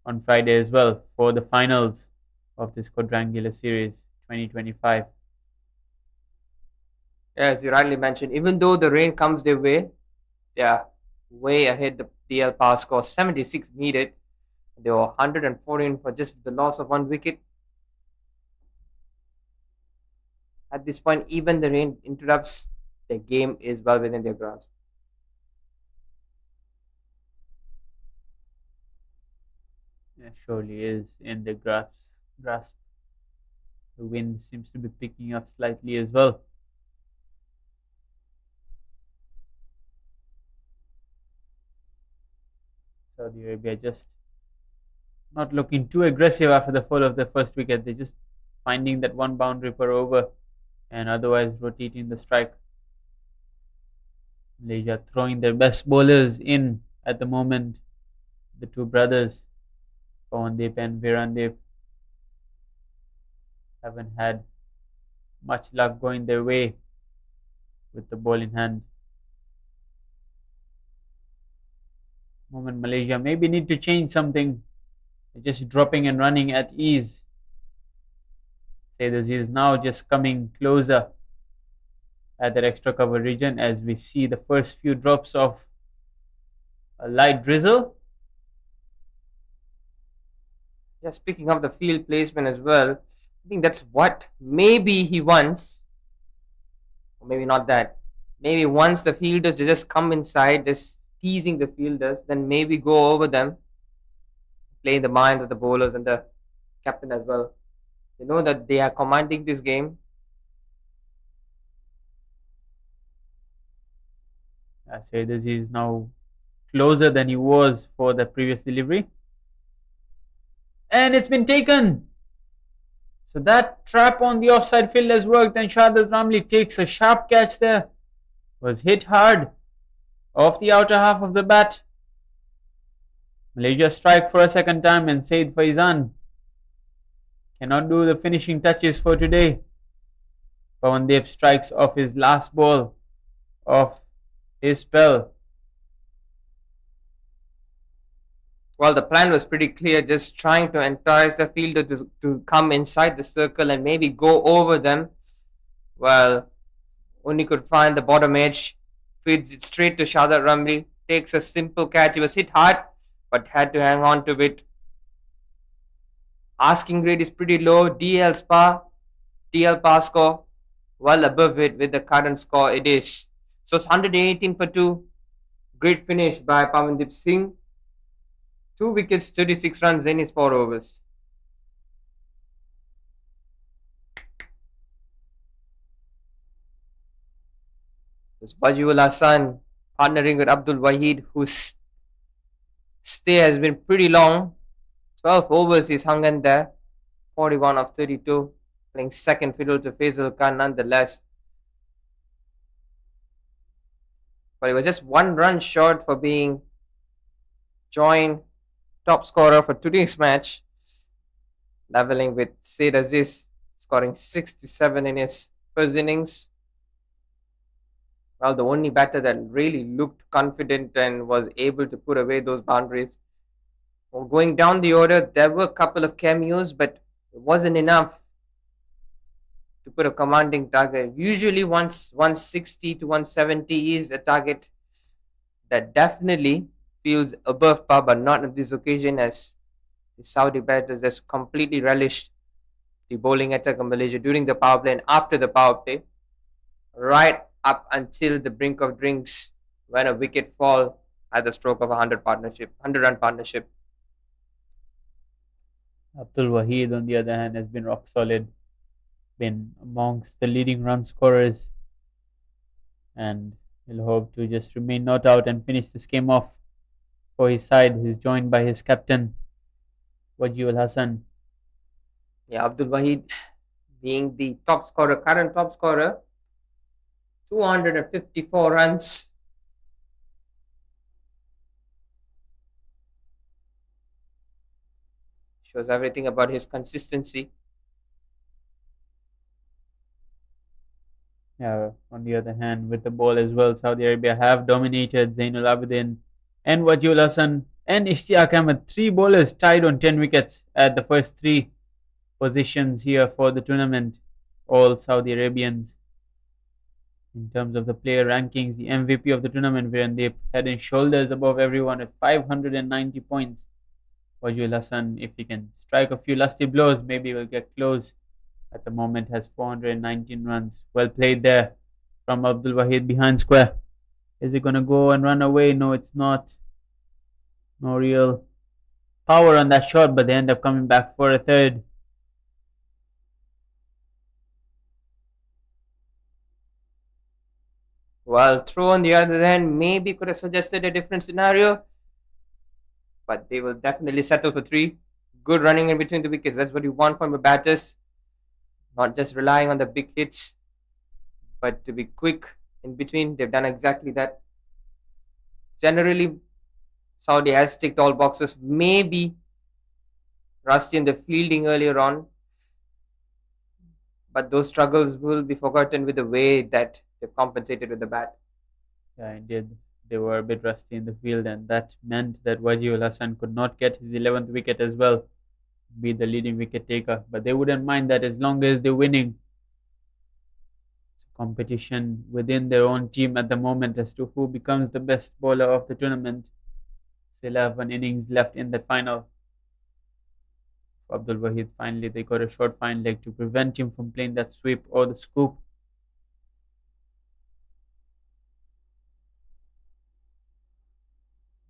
on Friday as well for the finals of this quadrangular series 2025. As you rightly mentioned, even though the rain comes their way, they are way ahead. The DL power score 76 needed. They were 114 for just the loss of 1 wicket. At this point, even the rain interrupts, the game is well within their grasp. Yeah, surely is in the grasp. The wind seems to be picking up slightly as well. Saudi Arabia just not looking too aggressive after the fall of the first wicket. They're just finding that one boundary per over and otherwise rotating the strike. Malaysia throwing their best bowlers in at the moment. The two brothers, Pawandip and Virandip, haven't had much luck going their way with the ball in hand. Moment Malaysia maybe need to change something. They're just dropping and running at ease. Sayyid is now just coming closer at that extra cover region as we see the first few drops of a light drizzle. Yeah, speaking of the field placement as well, I think that's what maybe he wants, or maybe not that. Maybe once the fielders just come inside, just teasing the fielders, then maybe go over them, play the minds of the bowlers and the captain as well. They know that they are commanding this game. Sayyid is now closer than he was for the previous delivery. And it's been taken. So that trap on the offside field has worked, and Shahid Ramli takes a sharp catch there. Was hit hard off the outer half of the bat. Malaysia strike for a second time, and Said Faizan cannot do the finishing touches for today. Pawandip strikes off his last ball of his spell. Well, the plan was pretty clear, just trying to entice the fielder to come inside the circle and maybe go over them. Well, only could find the bottom edge, feeds it straight to Shahid Ramli, takes a simple catch. He was hit hard, but had to hang on to it. Asking grade is pretty low. DL power score well above it with the current score it is. So it's 118 for 2. Great finish by Pavandip Singh. 2 wickets, 36 runs in his 4 overs. It's Wajul Hassan partnering with Abdul Wahid, whose stay has been pretty long. 12 overs he's hung in there. 41 of 32. Playing second fiddle to Faisal Khan nonetheless. But it was just 1 run short for being joint top scorer for today's match. Leveling with Said Aziz, scoring 67 in his first innings. Well, the only batter that really looked confident and was able to put away those boundaries. Well, going down the order, there were a couple of cameos, but it wasn't enough to put a commanding target. Usually, 160 to 170 is a target that definitely feels above par, but not on this occasion, as the Saudi batters just completely relished the bowling attack of Malaysia during the power play and after the power play, right up until the brink of drinks when a wicket fall at the stroke of a 100-run partnership. Abdul Wahid, on the other hand, has been rock solid, been amongst the leading run scorers, and he'll hope to just remain not out and finish this game off for his side. He's joined by his captain, Wajul Hassan. Yeah, Abdul Wahid being the top scorer, current top scorer, 254 runs. Shows everything about his consistency. Yeah, on the other hand, with the ball as well, Saudi Arabia have dominated. Zainul Abidin and Wajul Hassan and Ishtiaq Ahmed, 3 bowlers tied on 10 wickets at the first 3 positions here for the tournament. All Saudi Arabians. In terms of the player rankings, the MVP of the tournament, Virendeep, head and shoulders above everyone at 590 points. Wajul Hassan, if he can strike a few lusty blows, maybe will get close. At the moment has 419 runs. Well played there from Abdul Wahid behind square. Is he going to go and run away? No, it's not. No real power on that shot, but they end up coming back for a third. Well, True on the other hand maybe could have suggested a different scenario, but they will definitely settle for 3. Good running in between the wickets. That's what you want from the batters. Not just relying on the big hits, but to be quick in between. They've done exactly that. Generally, Saudi has ticked all boxes. Maybe rusty in the fielding earlier on, but those struggles will be forgotten with the way that they've compensated with the bat. Yeah, indeed. They were a bit rusty in the field, and that meant that Wajul Hassan could not get his 11th wicket as well, be the leading wicket taker. But they wouldn't mind that as long as they're winning. It's a competition within their own team at the moment as to who becomes the best bowler of the tournament. Still have an innings left in the final. For Abdul Wahid, finally they got a short fine leg to prevent him from playing that sweep or the scoop.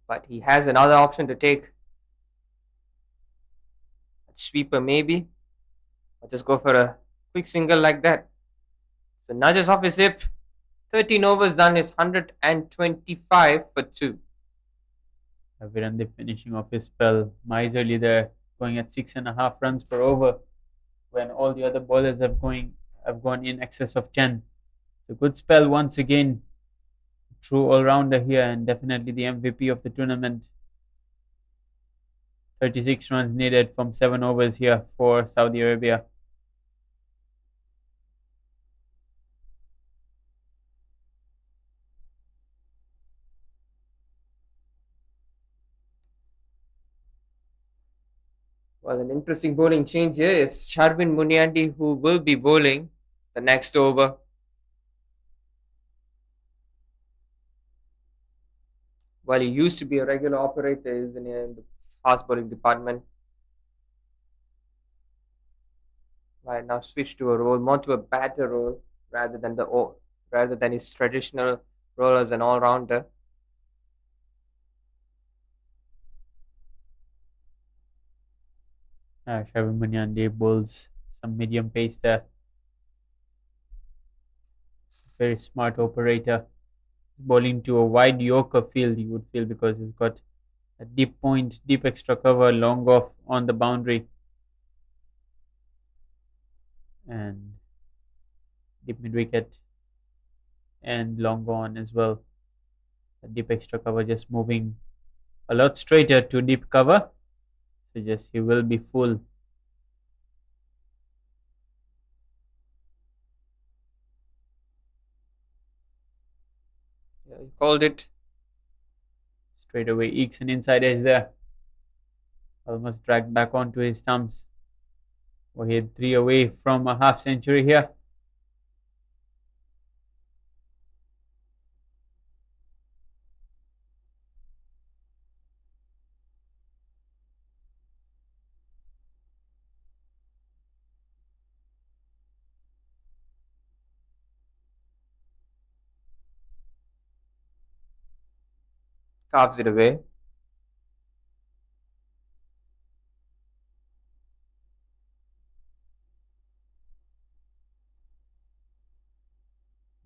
But he has another option to take. A sweeper maybe, or just go for a quick single like that. So nudges off his hip. 13 overs done is 125 for 2. Virendip finishing off his spell miserly there, going at 6.5 runs per over when all the other bowlers have gone in excess of 10. It's a good spell once again. True all-rounder here and definitely the MVP of the tournament. 36 runs needed from 7 overs here for Saudi Arabia. Well, an interesting bowling change here. It's Sharvin Muniandi who will be bowling the next over. Well, he used to be a regular operator in the fast bowling department. Right now, switched to a role, more to a batter role rather than rather than his traditional role as an all-rounder. Shavin Munyandi bowls some medium pace there. Very smart operator. Bowling to a wide Yorker field, you would feel, because he's got a deep point, deep extra cover, long off on the boundary, and deep mid wicket and long on as well. A deep extra cover just moving a lot straighter to deep cover. So just he will be full. Yeah, he called it. Straight away ekes an inside edge there. Almost dragged back onto his stumps. We had 3 away from a half century here. Carves it away.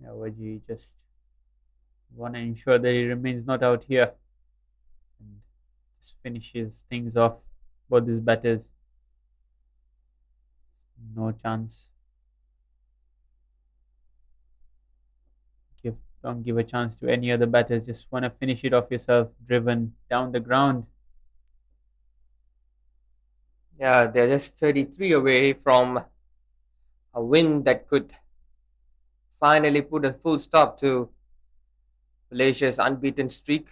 Yeah, Waji just want to ensure that he remains not out here and just finishes things off both his batters. No chance. Don't give a chance to any other batters. Just want to finish it off yourself. Driven down the ground. Yeah, they're just 33 away from a win that could finally put a full stop to Malaysia's unbeaten streak.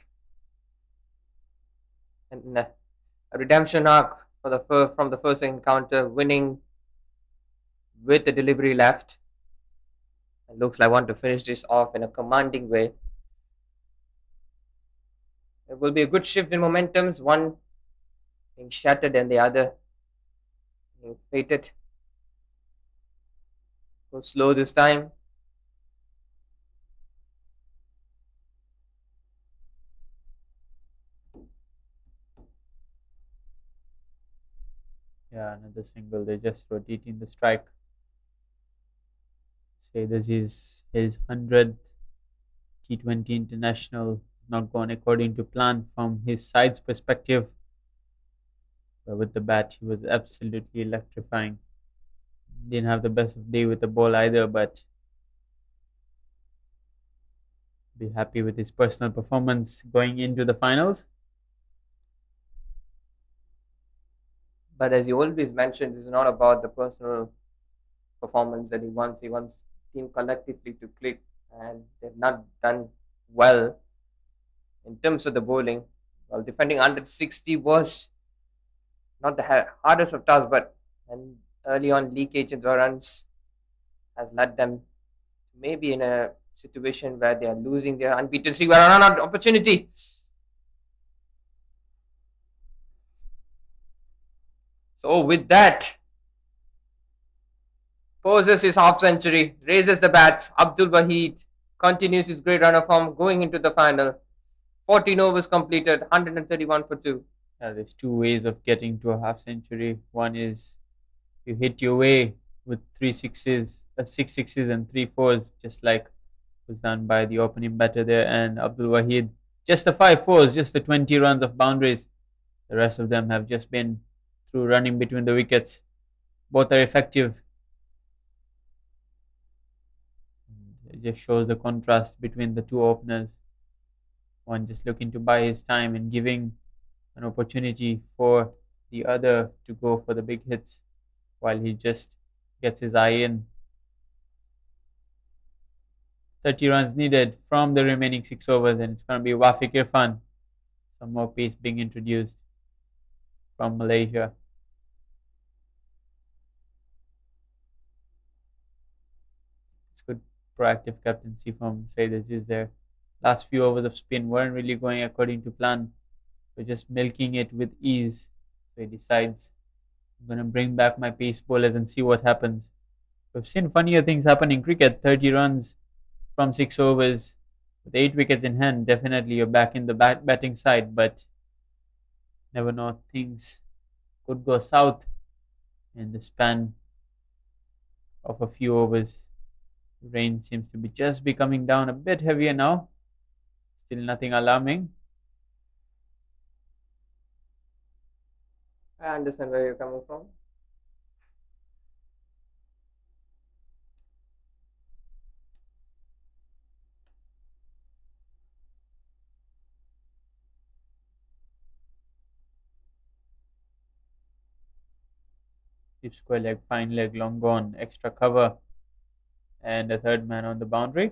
And a redemption arc for from the first encounter, winning with the delivery left. It looks like I want to finish this off in a commanding way. It will be a good shift in momentums, one being shattered and the other being fated. Go slow this time. Yeah, another single. They're just rotating the strike. Say this is his 100th T20 international. Not gone according to plan from his side's perspective. But with the bat, he was absolutely electrifying. Didn't have the best of day with the ball either, but be happy with his personal performance going into the finals. But as you always mentioned, it's not about the personal performance that he wants. He wants team collectively to click, and they've not done well in terms of the bowling. Well, defending 160 was not the hardest of tasks, but and early on leakage in the runs has led them maybe in a situation where they are losing their unbeaten streak. But another opportunity. So with that, poses his half century, raises the bats. Abdul Wahid continues his great run of form going into the final. 14 overs completed, 131 for 2. Yeah, there's 2 ways of getting to a half century. One is you hit your way with 6 sixes and 3 fours, just like was done by the opening batter there and Abdul Wahid. Just the 5 fours, just the 20 runs of boundaries. The rest of them have just been through running between the wickets. Both are effective. It just shows the contrast between the two openers. One just looking to buy his time and giving an opportunity for the other to go for the big hits while he just gets his eye in. 30 runs needed from the remaining 6 overs, and it's going to be Wafiq Irfan. Some more pace being introduced from Malaysia. It's good proactive captaincy from Saeed Aziz there. Last few overs of spin weren't really going according to plan. We're just milking it with ease. So he decides, I'm going to bring back my pace bowlers and see what happens. We've seen funnier things happen in cricket. 30 runs from 6 overs with 8 wickets in hand. Definitely you're back in the batting side, but never know, things could go south in the span of a few overs. Rain seems to be just be coming down a bit heavier now. Still nothing alarming. I understand where you're coming from. Deep square leg, fine leg, long gone, extra cover, and a third man on the boundary.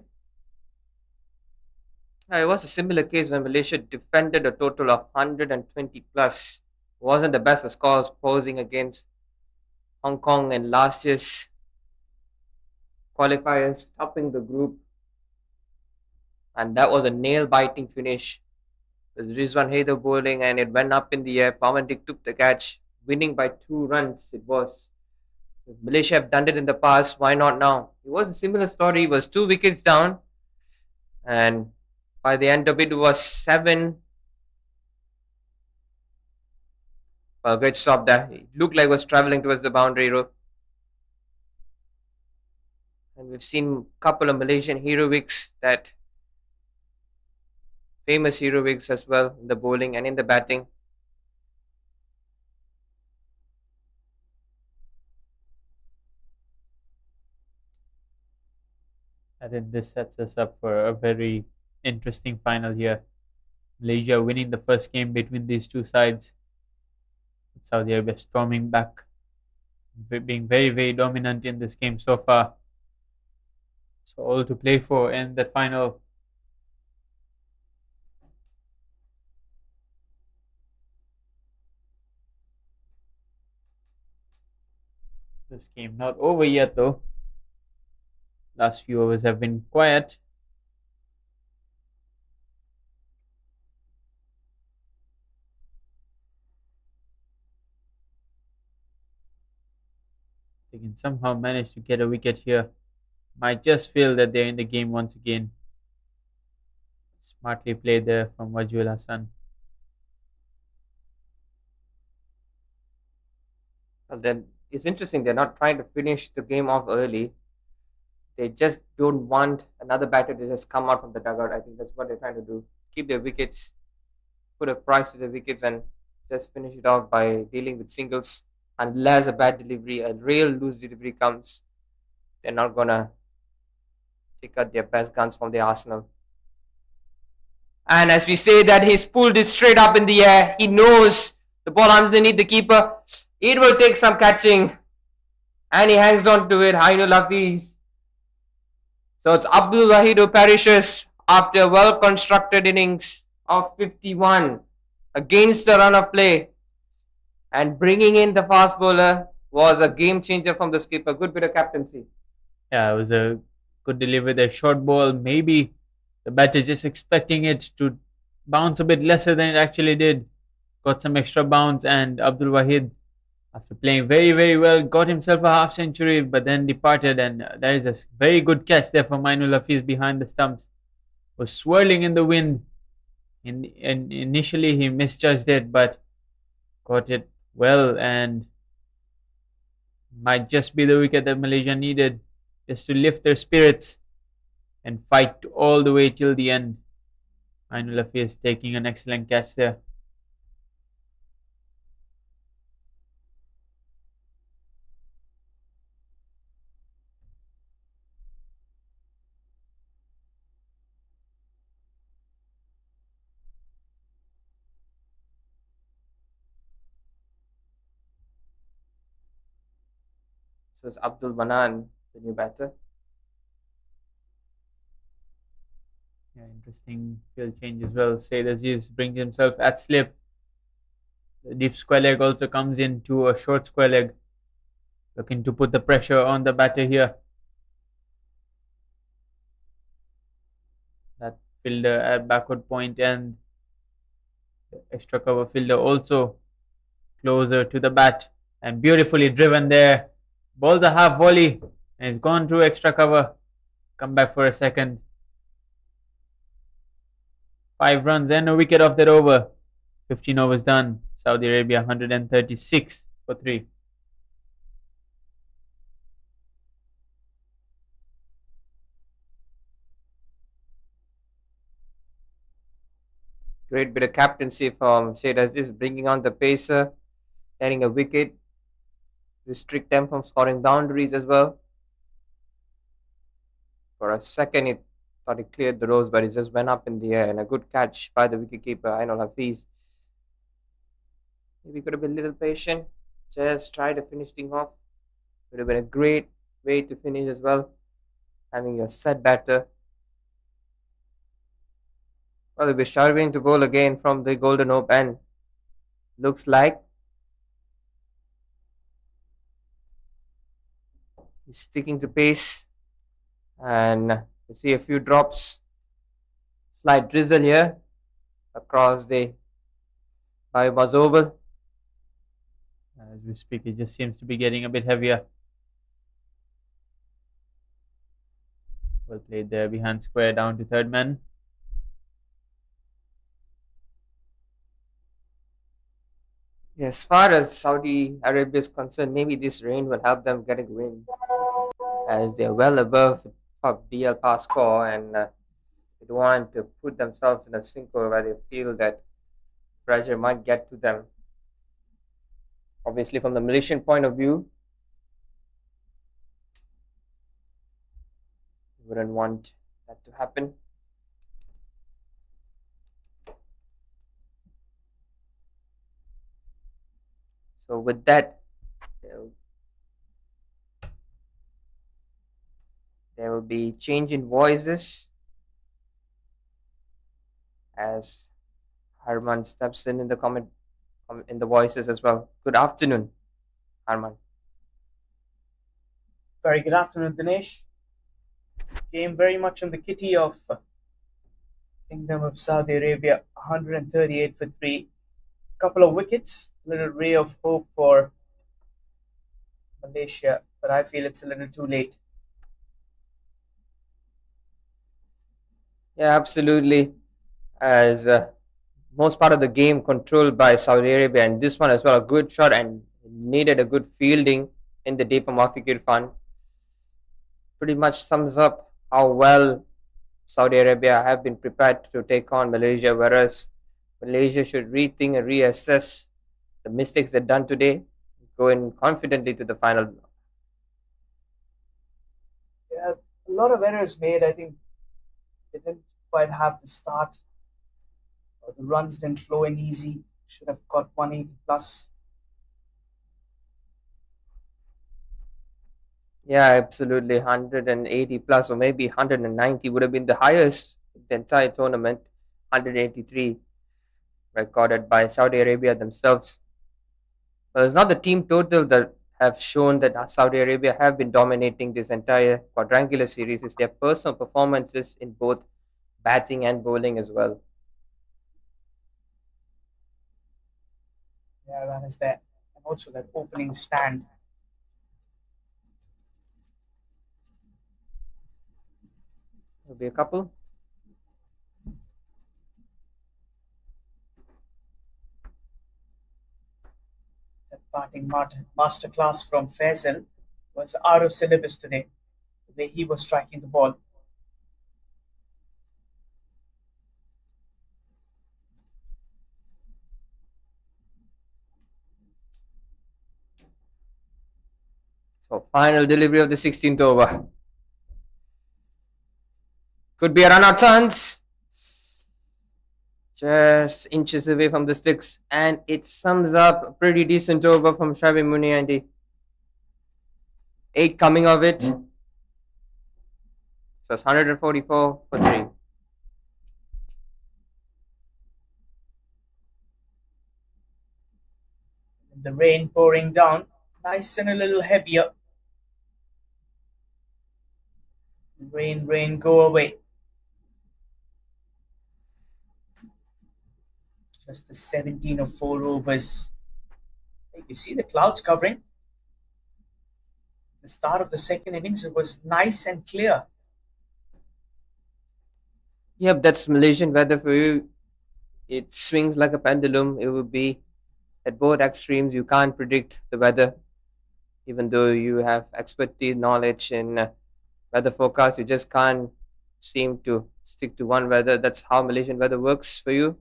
It was a similar case when Malaysia defended a total of 120 plus. Wasn't the best of scores posing against Hong Kong in last year's qualifiers, topping the group. And that was a nail biting finish. With Rizwan Haider bowling and it went up in the air. Pawantik took the catch, winning by 2 runs. It was. If Malaysia have done it in the past, why not now? It was a similar story. It was 2 wickets down. And by the end of it, it was 7. Well, great stop there. It looked like it was travelling towards the boundary row. And we've seen a couple of Malaysian heroics, that famous heroics as well, in the bowling and in the batting. I think this sets us up for a very interesting final here. Malaysia winning the first game between these two sides. Saudi Arabia storming back, being very, very dominant in this game so far. So all to play for in the final. This game not over yet though. Last few overs have been quiet. They can somehow manage to get a wicket here. Might just feel that they're in the game once again. Smartly played there from Wajul Hassan. Well, then it's interesting. They're not trying to finish the game off early. They just don't want another batter to just come out from the dugout. I think that's what they're trying to do. Keep their wickets, put a price to the wickets, and just finish it off by dealing with singles. Unless a bad delivery, a real loose delivery comes, they're not gonna take out their best guns from the arsenal. And as we say that, he's pulled it straight up in the air. He knows the ball underneath the keeper. It will take some catching. And he hangs on to it. Ainul Hafiz. So it's Abdul Wahid who perishes after a well-constructed innings of 51 against the run of play. And bringing in the fast bowler was a game changer from the skipper. Good bit of captaincy. Yeah, it was a good delivery there. Short ball. Maybe the batter just expecting it to bounce a bit lesser than it actually did. Got some extra bounce, and Abdul Wahid, after playing very, very well, got himself a half century, but then departed. And that is a very good catch there from Ainul Hafiz behind the stumps. Was swirling in the wind. Initially, he misjudged it, but got it well, and might just be the wicket that Malaysia needed just to lift their spirits and fight all the way till the end. Ainul Hafiz taking an excellent catch there. So it's Abdul Manan, the new batter. Yeah, interesting field change as well. Said Aziz brings himself at slip. The deep square leg also comes into a short square leg. Looking to put the pressure on the batter here. That fielder at backward point, and the extra cover fielder also closer to the bat, and beautifully driven there. Bowls a half volley. And he's gone through extra cover. Come back for a second. 5 runs and a wicket off that over. 15 overs done. Saudi Arabia 136 for 3. Great bit of captaincy from Shade Aziz, bringing on the pacer, getting a wicket, restrict them from scoring boundaries as well. For a second, it thought it cleared the rows, but it just went up in the air, and a good catch by the wicketkeeper, Ainul Hafiz. Maybe could have been a little patient, just try to finish things off. Would have been a great way to finish as well, having your set batter. Well, he'll be struggling to bowl again from the Golden Hope, and looks like he's sticking to pace. And you see a few drops, slight drizzle here across the BAYUEMAS oval. As we speak, it just seems to be getting a bit heavier. Well played there behind square down to third man. Yeah, as far as Saudi Arabia is concerned, maybe this rain will help them get a win, as they're well above BL pass score, and they don't want to put themselves in a sinkhole where they feel that pressure might get to them. Obviously, from the Malaysian point of view, you wouldn't want that to happen. So with that, there will be change in voices as Harman steps in the comment in the voices as well. Good afternoon, Harman. Very good afternoon, Dinesh. Game very much on the kitty of Kingdom of Saudi Arabia, 138 for 3. Couple of wickets, little ray of hope for Malaysia, but I feel it's a little too late. Yeah, absolutely. As most part of the game controlled by Saudi Arabia, and this one as well, a good shot and needed a good fielding in the day from Afiq Irfan. Pretty much sums up how well Saudi Arabia have been prepared to take on Malaysia, whereas Malaysia should rethink and reassess the mistakes they've done today, going confidently to the final. Yeah, a lot of errors made. I think they didn't quite have the start. The runs didn't flow in easy. Should have got 180 plus. Yeah, absolutely. 180 plus, or maybe 190 would have been the highest in the entire tournament. 183 recorded by Saudi Arabia themselves. But it's not the team total that have shown that Saudi Arabia have been dominating this entire quadrangular series. It's their personal performances in both batting and bowling as well. Yeah, that is there. And also that opening stand. There'll be a couple. That batting masterclass from Faisal was out of syllabus today. The way he was striking the ball. So final delivery of the 16th over. Could be a run-out chance. Just inches away from the sticks, and it sums up a pretty decent over from Shabi Muniandi. 8 coming of it. So it's 144 for 3. The rain pouring down, nice and a little heavier. Rain, go away. Just the 17 of 4 overs. You see the clouds covering. The start of the second innings, it was nice and clear. Yep, that's Malaysian weather for you. It swings like a pendulum. It will be at both extremes. You can't predict the weather, even though you have expertise, knowledge in weather forecast. You just can't seem to stick to one weather. That's how Malaysian weather works for you.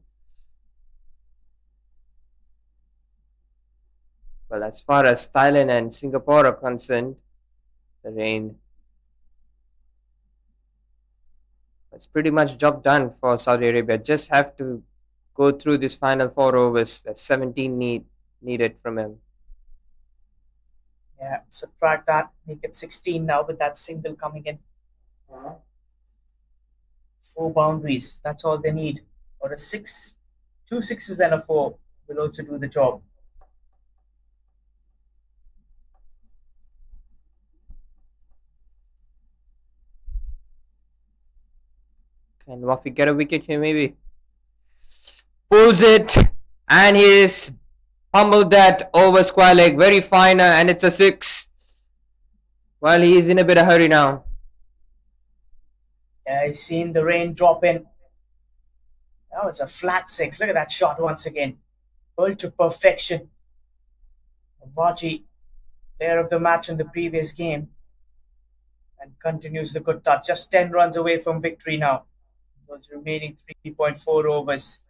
Well, as far as Thailand and Singapore are concerned, the rain. It's pretty much job done for Saudi Arabia. Just have to go through this final 4 overs. That's 17 needed from him. Yeah, subtract that, make it 16 now with that single coming in. 4 boundaries, that's all they need. Or a 6, 2 sixes and a 4 will also do the job. Can Wafi get a wicket here maybe? Pulls it, and he's pummeled that over square leg. Very fine, and it's a 6. Well, he's in a bit of hurry now. Yeah, he's seen the rain drop in. Now it's a flat 6. Look at that shot once again. Bowled to perfection. Vaji, player of the match in the previous game. And continues the good touch. Just 10 runs away from victory now. Those remaining 3.4 overs.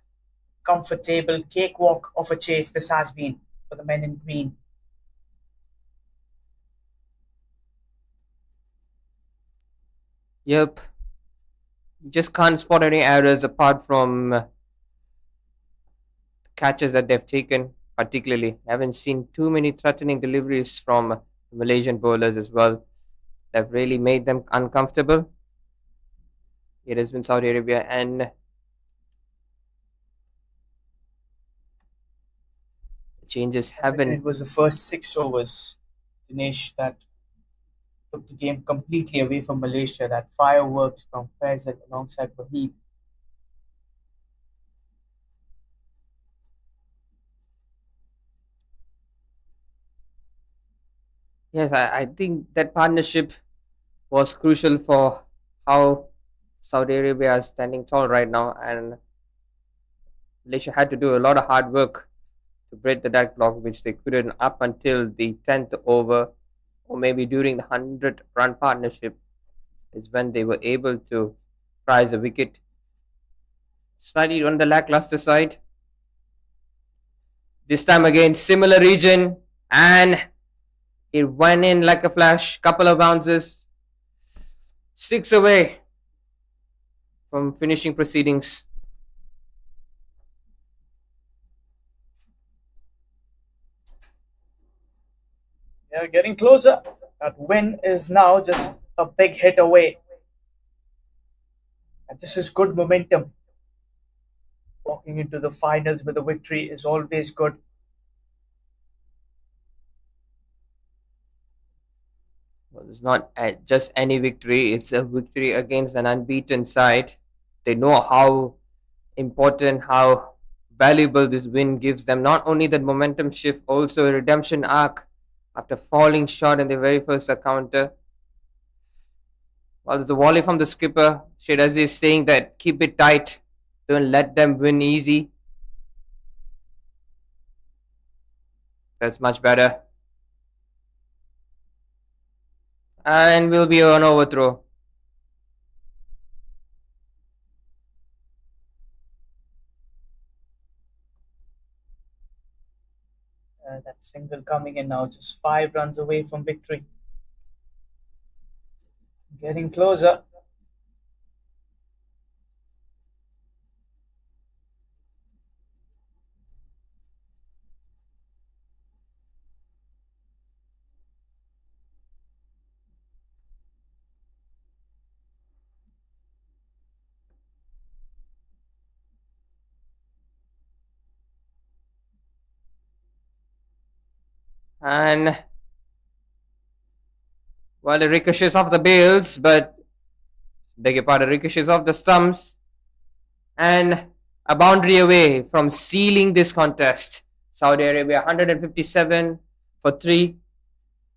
Comfortable cakewalk of a chase this has been for the men in green. Yep. You just can't spot any errors apart from catches that they've taken, particularly. I haven't seen too many threatening deliveries from Malaysian bowlers as well. They've really made them uncomfortable. It has been Saudi Arabia, and the changes haven't. It was the first 6 overs, Dinesh, that took the game completely away from Malaysia. That fireworks from Faisal alongside Wahid. Yes, I think that partnership was crucial for how Saudi Arabia is standing tall right now, and Malaysia had to do a lot of hard work to break the deadlock, which they couldn't up until the 10th over, or maybe during the 100-run partnership is when they were able to prize a wicket. Slightly on the lackluster side. This time again, similar region, and it went in like a flash. Couple of bounces. 6 away from finishing proceedings. Yeah, getting closer. That win is now just a big hit away. And this is good momentum. Walking into the finals with a victory is always good. Well, it's not just any victory, it's a victory against an unbeaten side. They know how important, how valuable this win gives them. Not only that momentum shift, also a redemption arc after falling short in the very first encounter. Well, there's a volley from the skipper. Shirazi is saying that keep it tight, don't let them win easy. That's much better. And will be an overthrow. That single coming in now, just 5 runs away from victory. Getting closer. And well, it ricochets off the bails, but beg your pardon, ricochets off the stumps, and a boundary away from sealing this contest. Saudi Arabia 157 for 3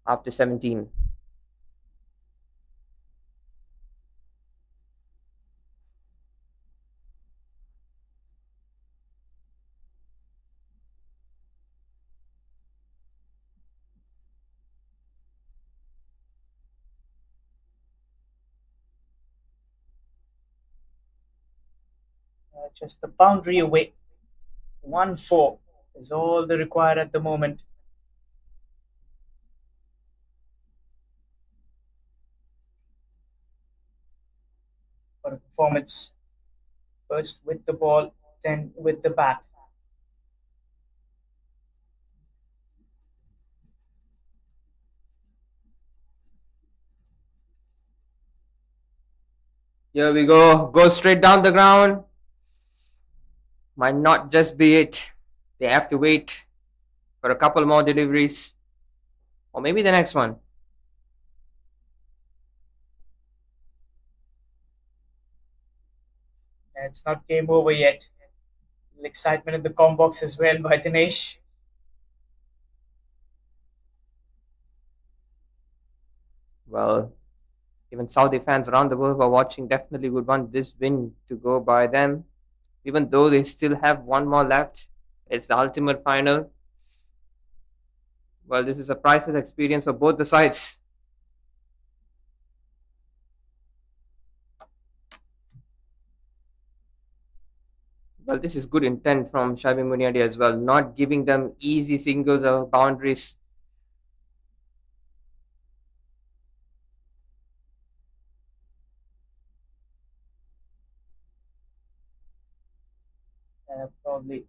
after 17. Just the boundary away. 1-4 is all they require at the moment. For a performance. First with the ball, then with the bat. Here we go. Go straight down the ground. Might not just be it. They have to wait for a couple more deliveries. Or maybe the next one. And it's not game over yet. Excitement in the com box as well by Dinesh. Well, even Saudi fans around the world who are watching definitely would want this win to go by them. Even though they still have one more left. It's the ultimate final. Well, this is a priceless experience for both the sides. Well, this is good intent from Shabi Muniadi as well, not giving them easy singles or boundaries. Probably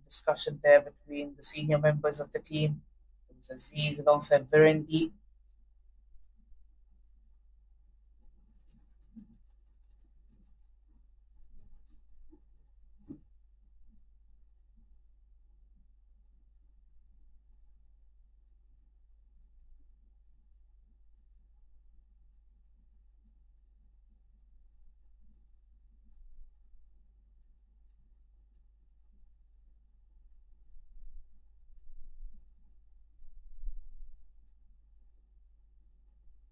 discussion there between the senior members of the team. It was Aziz alongside Virendi.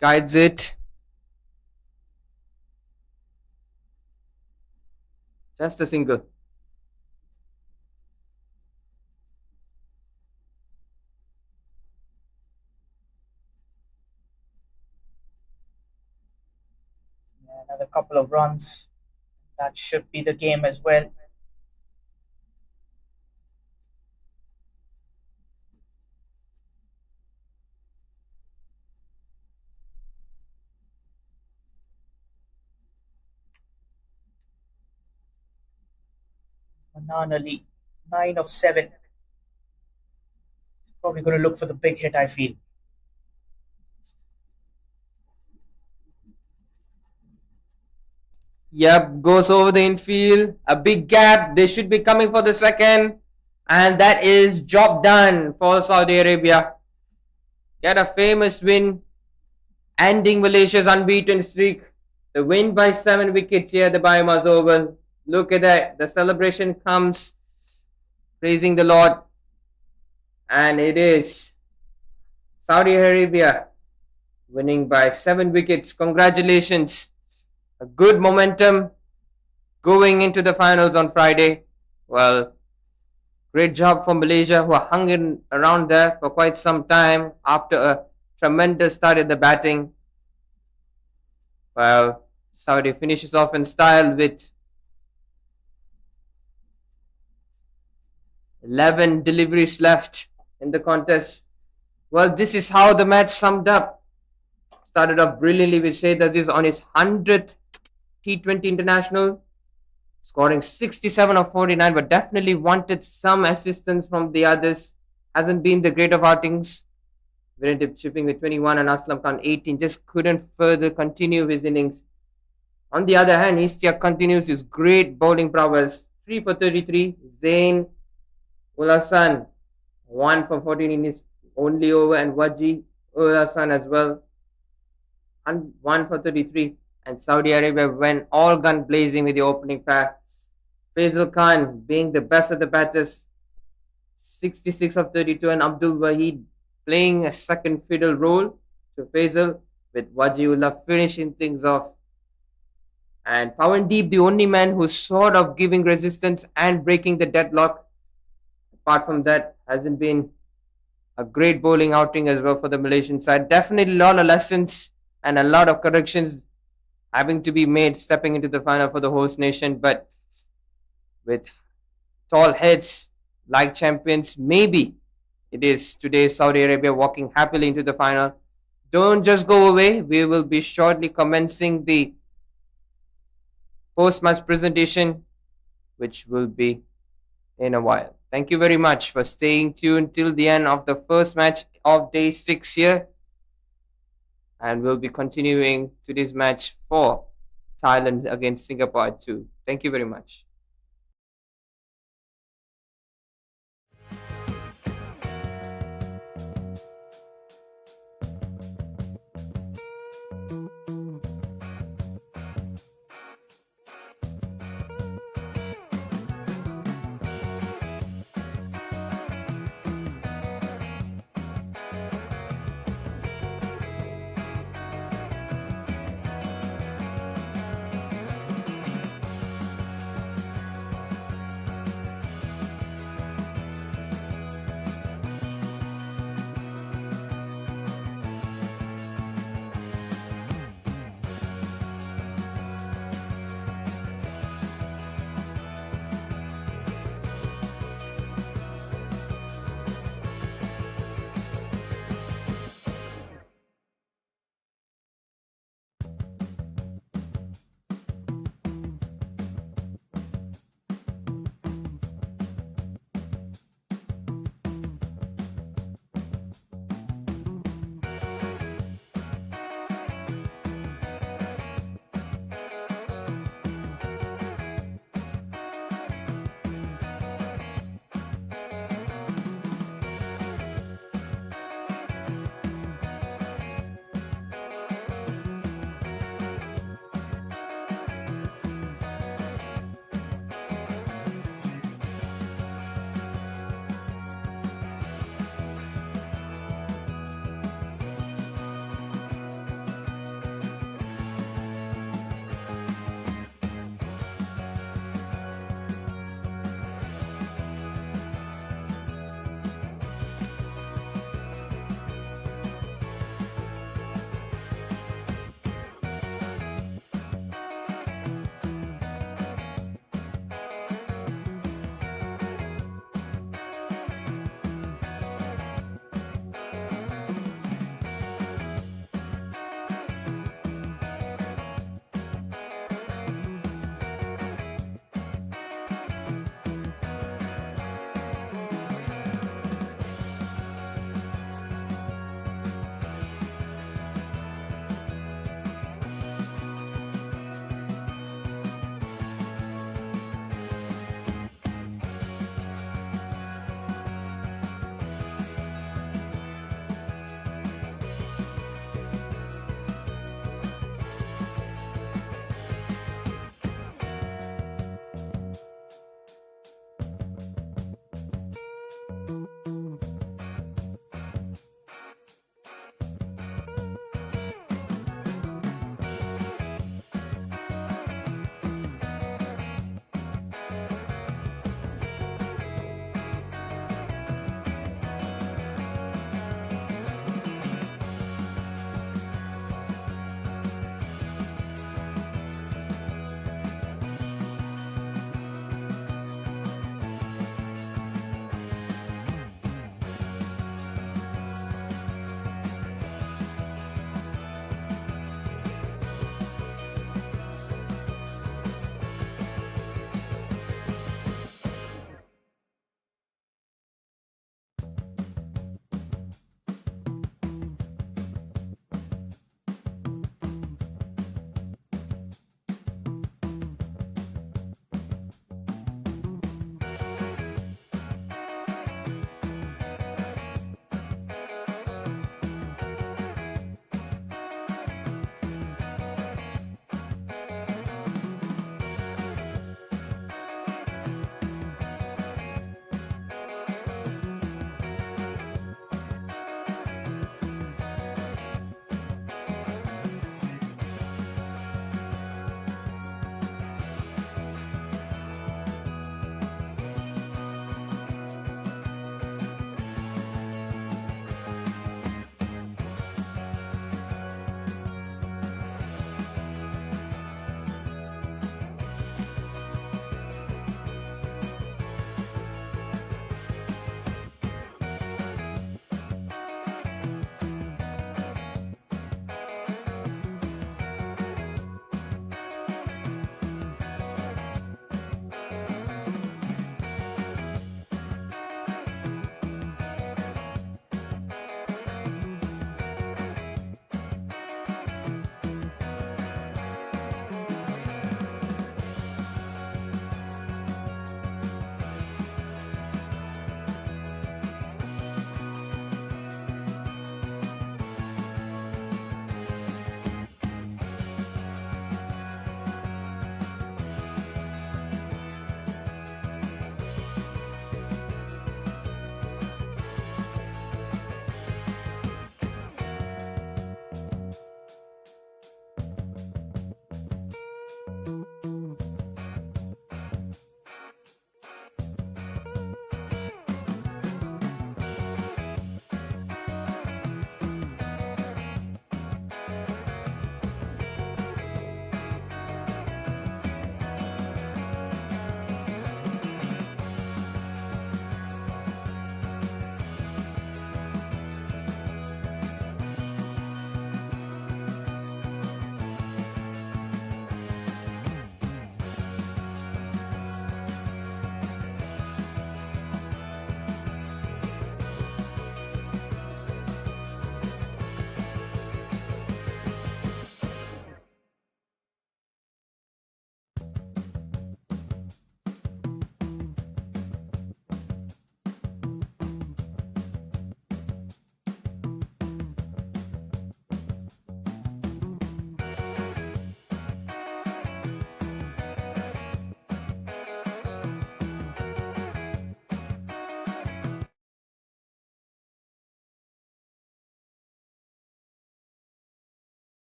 Guides it. Just a single. Another couple of runs. That should be the game as well. Manan Ali, 9 of 7. Probably going to look for the big hit, I feel. Yep, goes over the infield. A big gap. They should be coming for the second. And that is job done for Saudi Arabia. Get a famous win, ending Malaysia's unbeaten streak. The win by 7 wickets here at the BAYUEMAS Oval. Look at that. The celebration comes praising the Lord. And it is Saudi Arabia winning by 7 wickets. Congratulations. A good momentum going into the finals on Friday. Well, great job for Malaysia, who are hung in around there for quite some time after a tremendous start in the batting. Well, Saudi finishes off in style with 11 deliveries left in the contest. Well, this is how the match summed up. Started off brilliantly with Shahid Aziz on his 100th T20 international, scoring 67 of 49, but definitely wanted some assistance from the others. Hasn't been the great of outings. Virendip chipping with 21 and Aslam Khan 18, just couldn't further continue his innings. On the other hand, Ishtiaq continues his great bowling prowess. 3 for 33. Zain Ul Hassan 1 for 14 in his only over, and Waji Ul Hassan as well. And 1 for 33. And Saudi Arabia went all gun blazing with the opening pair. Faisal Khan being the best of the batters, 66 of 32, and Abdul Wahid playing a second fiddle role to Faisal, with Wajiullah finishing things off. And Pawandeep, the only man who's sort of giving resistance and breaking the deadlock. Apart from that, hasn't been a great bowling outing as well for the Malaysian side. Definitely a lot of lessons and a lot of corrections having to be made stepping into the final for the host nation. But with tall heads like champions. Maybe it is today Saudi Arabia walking happily into the final. Don't just go away. We will be shortly commencing the post-match presentation, which will be in a while. Thank you very much for staying tuned till the end of the first match of day 6 here. And we'll be continuing today's match for Thailand against Singapore at 2. Thank you very much.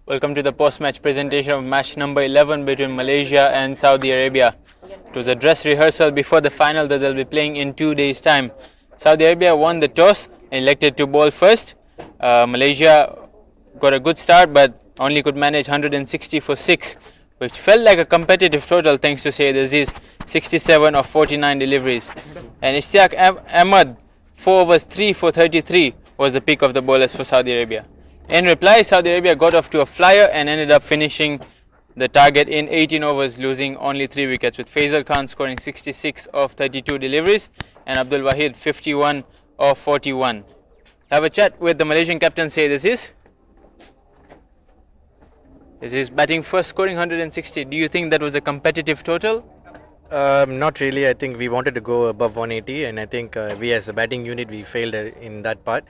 Welcome to the post-match presentation of match number 11 between Malaysia and Saudi Arabia. It was a dress rehearsal before the final that they'll be playing in 2 days' time. Saudi Arabia won the toss and elected to bowl first. Malaysia got a good start but only could manage 160 for 6, which felt like a competitive total thanks to Syed Aziz, 67 of 49 deliveries. And Ishtiaq Ahmed, 4 overs 3 for 33 was the pick of the bowlers for Saudi Arabia. In reply, Saudi Arabia got off to a flyer and ended up finishing the target in 18 overs, losing only 3 wickets, with Faisal Khan scoring 66 of 32 deliveries and Abdul Wahid 51 of 41. Have a chat with the Malaysian captain, Syed Aziz. Aziz batting first, scoring 160. Do you think that was a competitive total? Not really. I think we wanted to go above 180, and I think we as a batting unit we failed in that part.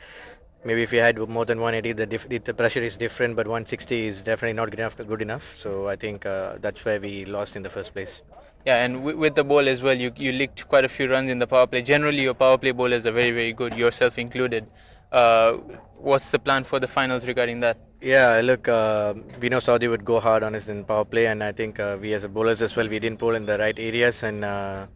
Maybe if we had more than 180, the pressure is different, but 160 is definitely not good enough. So I think that's where we lost in the first place. Yeah, and with the ball as well, you licked quite a few runs in the power play. Generally, your power play bowlers are very, very good, yourself included. What's the plan for the finals regarding that? Yeah, look, we know Saudi would go hard on us in power play, and I think we as a bowlers as well, we didn't bowl in the right areas, and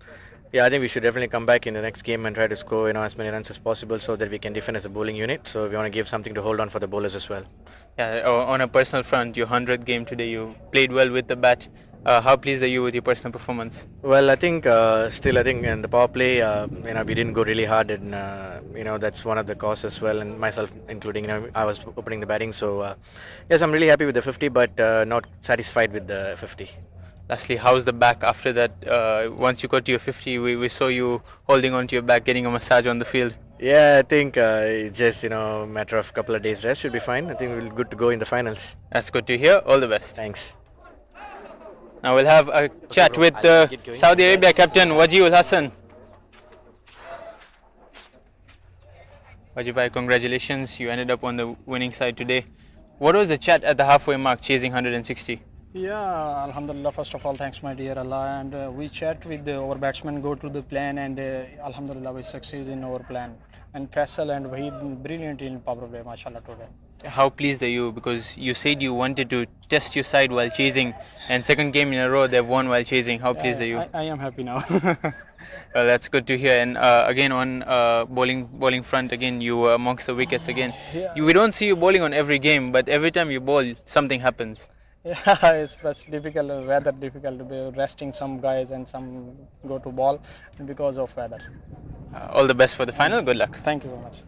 yeah, I think we should definitely come back in the next game and try to score as many runs as possible so that we can defend as a bowling unit. So we want to give something to hold on for the bowlers as well. Yeah, on a personal front, your 100th game today, you played well with the bat. How pleased are you with your personal performance? Well, I think still, I think in the power play, we didn't go really hard, and that's one of the causes as well, and myself including. I was opening the batting, so yes, I'm really happy with the 50, but not satisfied with the 50. Lastly, how's the back after that? Once you got to your 50, we saw you holding on to your back, getting a massage on the field. Yeah, I think it's just a matter of a couple of days rest should be fine. I think we're good to go in the finals. That's good to hear. All the best. Thanks. Now we'll have a chat with Saudi Arabia captain Wajih Hassan. Wajih bhai, congratulations. You ended up on the winning side today. What was the chat at the halfway mark, chasing 160? Yeah, Alhamdulillah, first of all, thanks my dear Allah, and we chat with our batsmen, go to the plan, and Alhamdulillah, we succeed in our plan. And Faisal and Wahid brilliant in power play, mashallah, today. How pleased are you? Because you said you wanted to test your side while chasing, and second game in a row they've won while chasing. How pleased are you? I am happy now. Well, that's good to hear. And again on bowling front, again you were amongst the wickets again. Yeah. We don't see you bowling on every game, but every time you bowl, something happens. Yeah, it's difficult, weather difficult to be resting some guys and some go to ball because of weather. All the best for the final. Good luck. Thank you very much.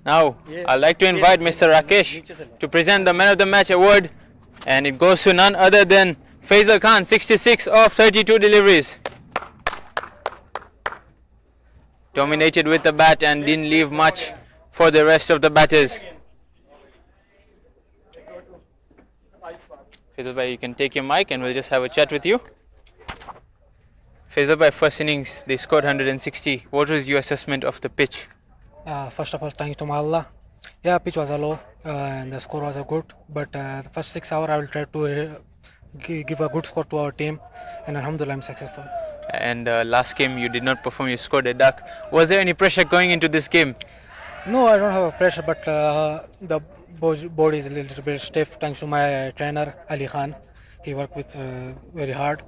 Now, I'd like to invite Mr. Rakesh to present the Man of the Match award, and it goes to none other than Faisal Khan, 66 of 32 deliveries. Dominated with the bat and didn't leave much for the rest of the batters. Faisal bhai, you can take your mic and we'll just have a chat with you. Faisal bhai, first innings, they scored 160. What was your assessment of the pitch? First of all, thanks to Allah. Yeah, pitch was low and the score was good. But the first 6 hours, I will try to give a good score to our team. And Alhamdulillah, I'm successful. And last game, you did not perform. You scored a duck. Was there any pressure going into this game? No, I don't have a pressure, but the body is a little bit stiff thanks to my trainer, Ali Khan. He worked with very hard.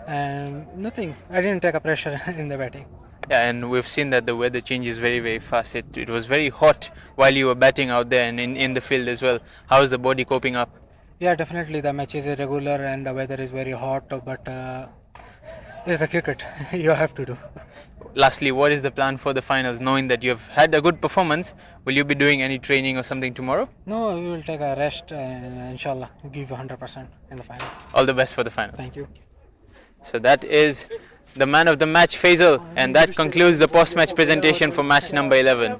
And nothing. I didn't take a pressure in the batting. Yeah, and we've seen that the weather changes very, very fast. It was very hot while you were batting out there and in the field as well. How is the body coping up? Yeah, definitely the match is irregular and the weather is very hot, but there's a cricket you have to do. Lastly, what is the plan for the finals? Knowing that you've had a good performance, will you be doing any training or something tomorrow? No, we will take a rest and inshallah give 100% in the final. All the best for the finals. Thank you. So that is the man of the match, Faisal, and that concludes the post-match presentation for match number 11.